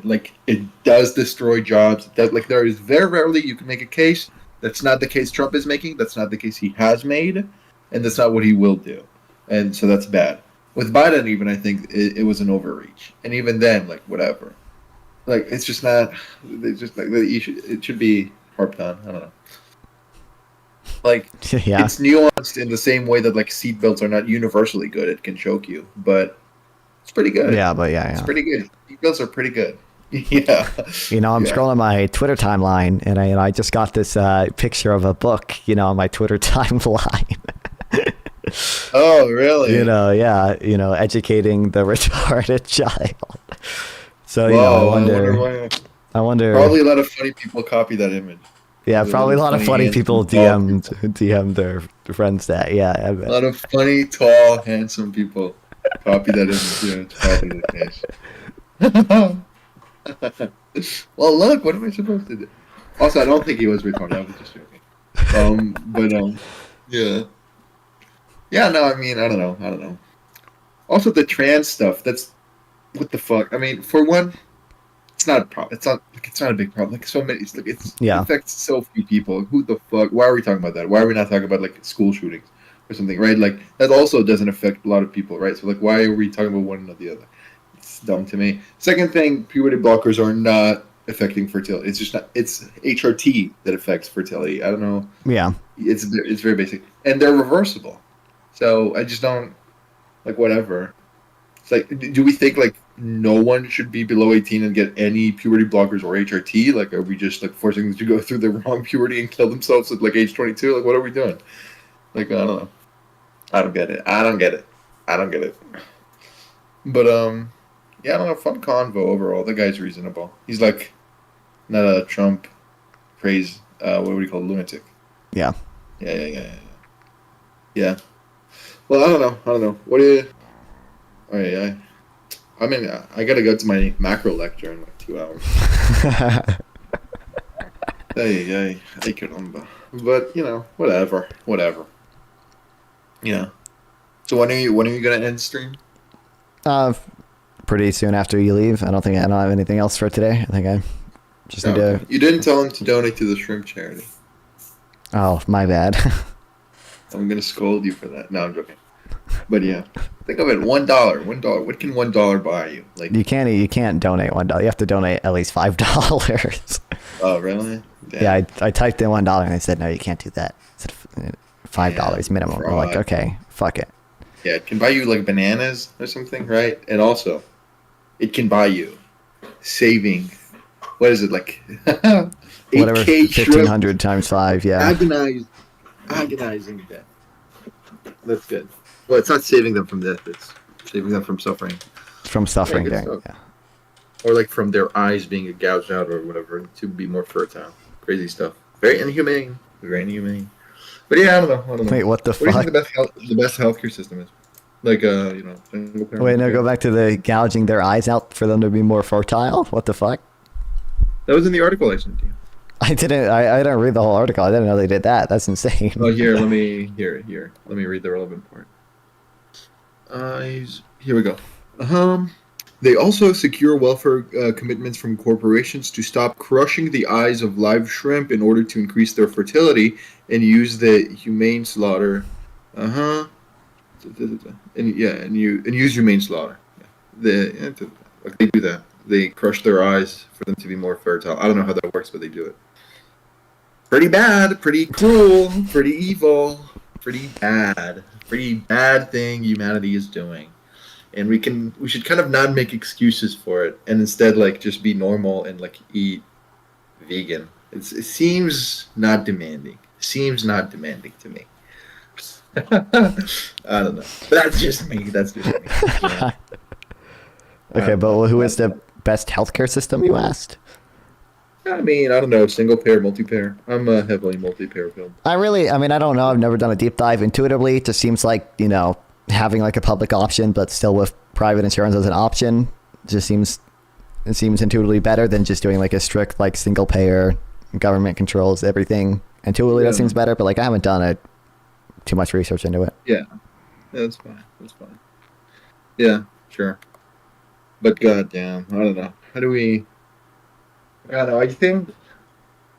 it does destroy jobs. That like there is very rarely you can make a case. That's not the case Trump is making. That's not the case he has made, and that's not what he will do. And so that's bad. With Biden, even I think it was an overreach. And even then, like whatever, like it's just not. It's just like it should be harped on. I don't know. Like Yeah. it's nuanced in the same way that like seatbelts are not universally good. It can choke you, but it's pretty good. Yeah, but yeah. It's pretty good. Seatbelts are pretty good. Yeah. I'm scrolling my Twitter timeline, and I just got this picture of a book, on my Twitter timeline. Oh, really? Educating the retarded child. So Whoa, I wonder. Probably a lot of funny people copy that image. Yeah, probably a lot of funny people handsome, DM'd their friends that. Yeah, I bet. A lot of funny, tall, handsome people copy that image. Yeah, it's probably the case. Well, look, what am I supposed to do? Also, I don't think he was retarded. I was just joking. Yeah. Yeah, no, I mean, I don't know. Also, the trans stuff. That's what the fuck. I mean, for one, it's not a problem. It's not a big problem. Like so many. It affects so few people. Who the fuck? Why are we talking about that? Why are we not talking about like school shootings or something? Right? Like that also doesn't affect a lot of people, right? So like, why are we talking about one and not the other? It's dumb to me. Second thing, puberty blockers are not affecting fertility. It's just not. It's HRT that affects fertility. I don't know. Yeah. It's very basic, and they're reversible. So I just don't like whatever. It's like, do we think like no one should be below 18 and get any puberty blockers or HRT? Like, are we just like forcing them to go through the wrong puberty and kill themselves at like age 22? Like, what are we doing? Like, I don't know. I don't get it. But yeah, I don't know. Fun convo overall. The guy's reasonable. He's like not a Trump praise. What would you call lunatic? Yeah. Yeah. Well, I don't know. What do you? Oh yeah. I mean, I gotta go to my macro lecture in like 2 hours. Ay caramba. But whatever. Yeah. So when are you gonna end stream? Pretty soon after you leave. I don't have anything else for today. I think I just need to. You didn't tell him to donate to the shrimp charity. Oh, my bad. I'm gonna scold you for that. No, I'm joking. But yeah, think of it. $1. What can $1 buy you? Like you can't donate $1. You have to donate at least $5. Oh really? Damn. Yeah, I typed in $1 and they said no, you can't do that. It said $5 minimum. We're like, okay, fuck it. Yeah, it can buy you like bananas or something, right? And also, it can buy you saving. What is it like? Whatever, 1,500 times 5. Yeah. Agonizing death. That's good. Well, it's not saving them from death. It's saving them from suffering. From suffering, Yeah, there. good Yeah. or like from their eyes being gouged out or whatever to be more fertile. Crazy stuff. Very inhumane. Very inhumane. But yeah, I don't know. Wait, what the What do you fuck? think the best healthcare system is? Like single parent. Wait, no, go back to the gouging their eyes out for them to be more fertile. What the fuck? That was in the article I sent you. I didn't read the whole article. I didn't know they did that. That's insane. Oh, here, let me Let me read the relevant part. Here we go. They also secure welfare commitments from corporations to stop crushing the eyes of live shrimp in order to increase their fertility and use the humane slaughter. And use humane slaughter. Like they do that. They crush their eyes for them to be more fertile. I don't know how that works, but they do it. Pretty bad, pretty cruel, pretty evil, pretty bad thing humanity is doing. And we should kind of not make excuses for it and instead like just be normal and like eat vegan. It seems not demanding. Seems not demanding to me. I don't know. But that's just me. Yeah. Okay, but who is the best healthcare system, you asked? I mean, I don't know, single payer, multi-payer. I'm a heavily multi-payer film. I don't know. I've never done a deep dive. Intuitively, it just seems like, having like a public option, but still with private insurance as an option, it seems intuitively better than just doing like a strict like single payer, government controls everything. Intuitively, that seems better, but like I haven't done too much research into it. Yeah, that's fine. Yeah, sure. But goddamn, I don't know. I don't know. I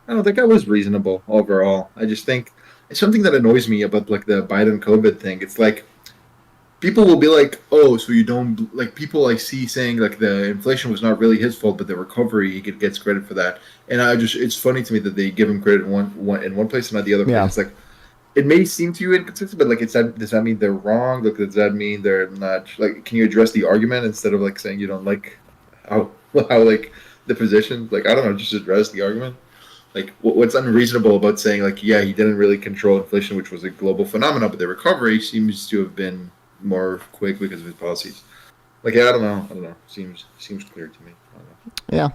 don't think I was reasonable overall. I just think it's something that annoys me about like the Biden COVID thing. It's like people will be like, "Oh, so you don't like?" People I see saying like the inflation was not really his fault, but the recovery he gets credit for that. And it's funny to me that they give him credit in one place and not the other place. Yeah. It's like it may seem to you inconsistent, but like does that mean they're wrong? Like does that mean they're not like? Can you address the argument instead of like saying you don't like how like the position? Like I don't know, just address the argument. Like what's unreasonable about saying like he didn't really control inflation, which was a global phenomenon, but the recovery seems to have been more quick because of his policies. Like I don't know. Seems clear to me. I don't know. Yeah.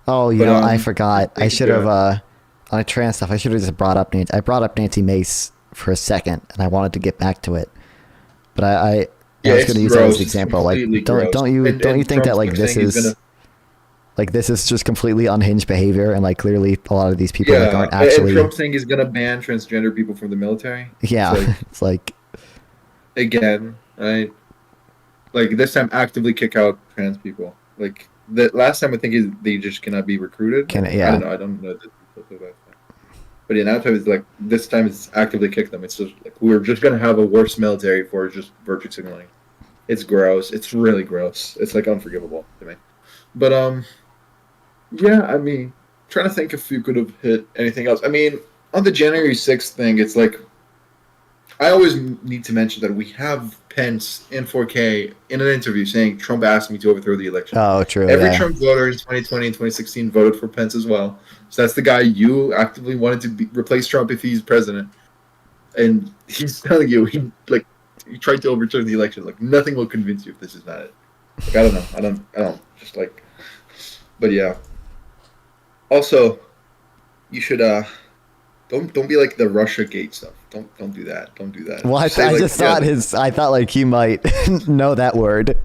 Oh, I forgot. I should have on a trans stuff. I should have just brought up Nancy. I brought up Nancy Mace for a second, and I wanted to get back to it, but I was going to use that as an example. Like, don't you think that like this is just completely unhinged behavior, and like clearly a lot of these people like aren't actually. And Trump saying he's going to ban transgender people from the military. Yeah, it's like again, right? Like this time, actively kick out trans people. Like the last time, I think they just cannot be recruited. Yeah. I don't know. But yeah, now it's like this time it's actively kick them. It's just like we're just gonna have a worse military for just virtue signaling. It's gross. It's really gross. It's like unforgivable to me. But yeah. I mean, trying to think if you could have hit anything else. I mean, on the January 6th thing, it's like I always need to mention that we have Pence in 4K in an interview saying Trump asked me to overthrow the election. Oh, true. Every Trump voter in 2020 and 2016 voted for Pence as well. So that's the guy you actively wanted to replace Trump if he's president. And he's telling you he tried to overturn the election. Like nothing will convince you if this is not it. Like I don't know. I don't just like. But yeah. Also, you should don't be like the Russia Gate stuff. Don't do that. Don't do that. Well, I thought like he might know that word.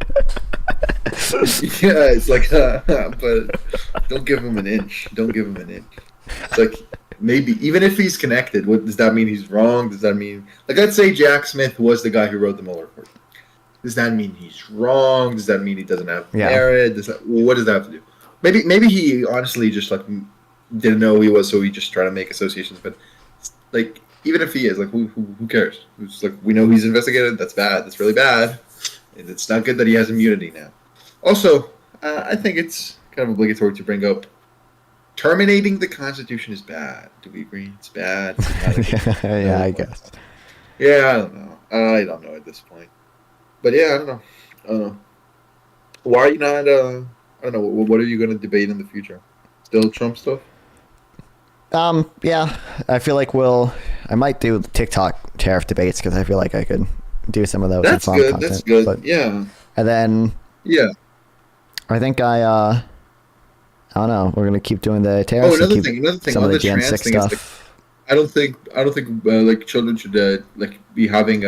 Yeah, it's like, but don't give him an inch. It's like maybe even if he's connected, what does that mean? He's wrong? Does that mean like let's say Jack Smith was the guy who wrote the Mueller report? Does that mean he's wrong? Does that mean he doesn't have merit? What does that have to do? Maybe he honestly just like didn't know who he was, so he just tried to make associations. But like even if he is, like who cares? It's like we know he's investigated. That's bad. That's really bad. And it's not good that he has immunity now. Also, I think it's kind of obligatory to bring up terminating the Constitution is bad. Do we agree? It's bad. Yeah, I guess. Yeah, I don't know. I don't know at this point. But yeah, I don't know. Why are you not? I don't know. What are you going to debate in the future? Still Trump stuff? Yeah, I feel like I might do TikTok tariff debates because I feel like I could do some of those. That's good. Content, that's good. But, yeah. And then I think I don't know. We're gonna keep doing the Oh, tariffs. and keep another thing some on of the the Jan trans 6 thing is like, stuff. I don't think like children should like be having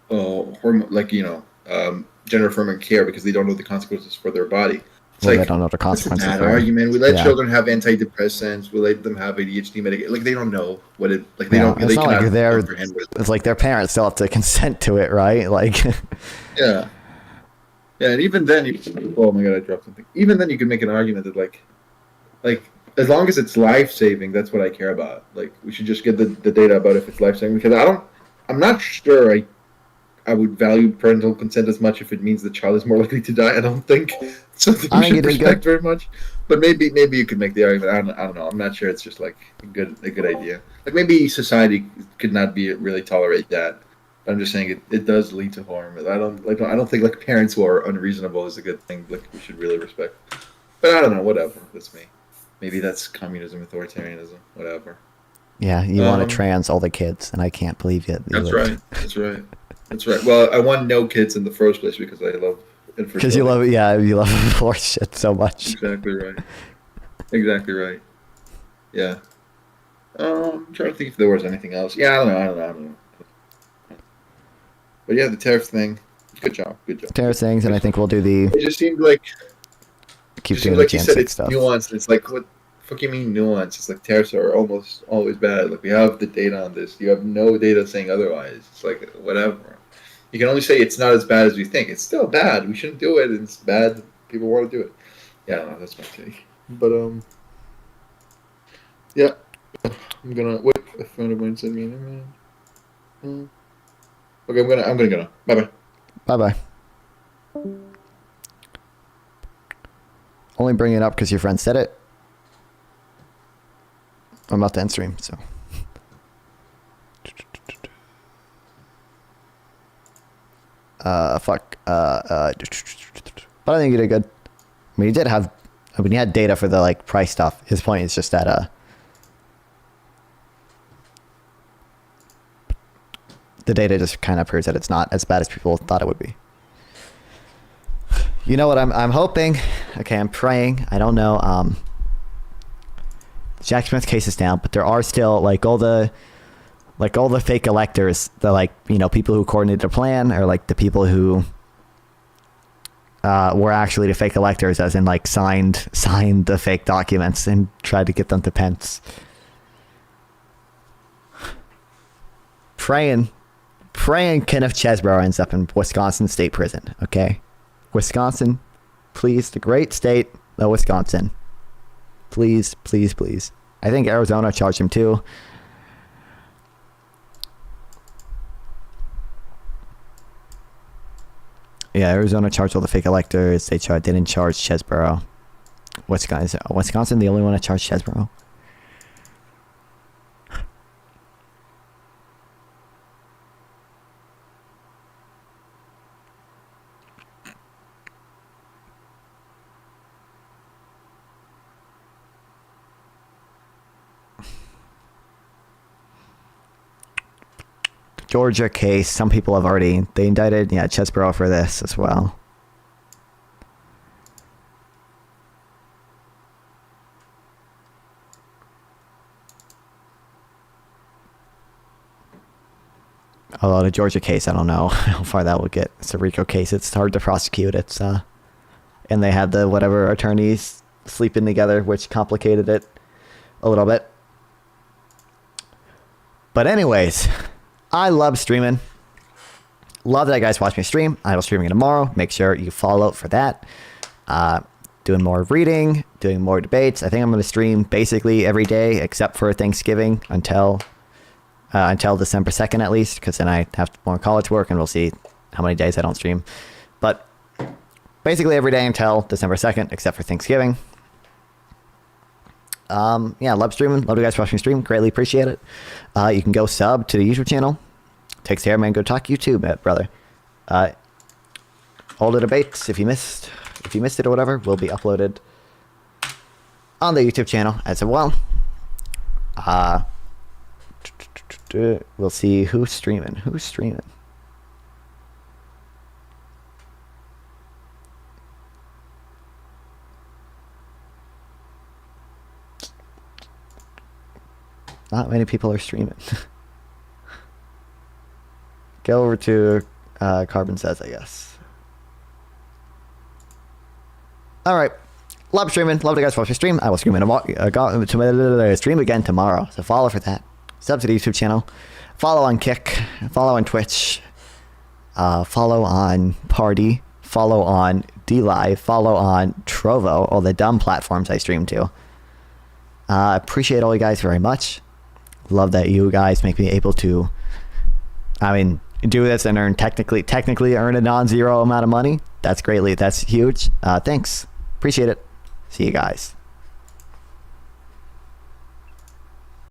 hormone like gender affirming care because they don't know the consequences for their body. It's Well, they like don't know the that's a consequences bad for. argument. We let Yeah. children have antidepressants. We let them have ADHD medication. Like they don't know what it like. They Yeah, don't. it's They not like cannot they're. comprehend what. It's like their parents still have to consent to it, right? Like, Yeah. Yeah, and even then, oh my god, I dropped something. Even then, you can make an argument that like as long as it's life saving, that's what I care about. Like we should just get the data about if it's life saving because I'm not sure I would value parental consent as much if it means the child is more likely to die. I don't think it's something I we think should you did respect good. very much. But maybe you could make the argument. I don't know. I'm not sure. It's just like a good idea. Like maybe society could not be really tolerate that. I'm just saying it does lead to harm. I don't think like parents who are unreasonable is a good thing. Like we should really respect. But I don't know. Whatever. That's me. Maybe that's communism, authoritarianism, whatever. Yeah, you want to trans all the kids, and I can't believe it. That's right. That's right. That's right. Well, I want no kids in the first place because I love infertility. Because you love horse shit so much. Exactly right. Exactly right. Yeah. I'm trying to think if there was anything else. Yeah, I don't know. But yeah, the tariff thing. Good job. Tariff things, and I think we'll do the It just seemed like keep it doing seemed the like you Jan said 6 it's stuff. nuanced. It's like what the fuck you mean nuance? It's like tariffs are almost always bad. Like we have the data on this. You have no data saying otherwise. It's like whatever. You can only say it's not as bad as we think. It's still bad. We shouldn't do it. It's bad. People want to do it. Yeah, no, that's my take. But yeah, I'm gonna wait. A friend of mine sent me an email. Okay, I'm gonna go now. Bye bye. Bye bye. Only bring it up because your friend said it. I'm about to end stream, so. Fuck. But I think you did good. I mean, you did have. I mean, you had data for the like price stuff. His point is just that the data just kind of proves that it's not as bad as people thought it would be. You know what I'm hoping? Okay, I'm praying. I don't know. Jack Smith's case is down, but there are still like all the fake electors, the people who coordinated the plan, or like the people who were actually the fake electors, as in like signed the fake documents and tried to get them to Pence. Praying Kenneth Chesbrough ends up in Wisconsin State Prison. Okay, Wisconsin, please, the great state of Wisconsin. Please. I think Arizona charged him too. Yeah, Arizona charged all the fake electors. They didn't charge Chesbrough. Wisconsin the only one that charged Chesbrough? Georgia case, some people have already, they indicted, Chesbrough for this as well. Although the Georgia case, I don't know how far that will get. It's a RICO case. It's hard to prosecute. And they had the whatever attorneys sleeping together, which complicated it a little bit. But anyways, I love streaming. Love that you guys watch me stream. I will stream again tomorrow. Make sure you follow for that. Doing more reading, doing more debates. I think I'm going to stream basically every day except for Thanksgiving until December 2nd at least, because then I have more college work and we'll see how many days I don't stream. But basically every day until December 2nd except for Thanksgiving. Love streaming. Love you guys watching me stream. Greatly appreciate it. You can go sub to the YouTube channel. Takes care, man. Go talk YouTube, brother. All the debates, if you missed it or whatever, will be uploaded on the YouTube channel as well. We'll see who's streaming. Not many people are streaming. Go over to Carbon Says, I guess. All right. Love streaming. Love you guys for watching stream. I will stream stream again tomorrow. So follow for that. Sub to the YouTube channel. Follow on Kick. Follow on Twitch. Follow on Party. Follow on DLive. Follow on Trovo. All the dumb platforms I stream to. Appreciate all you guys very much. Love that you guys make me able to, do this and technically earn a non-zero amount of money. That's huge. Thanks. Appreciate it. See you guys.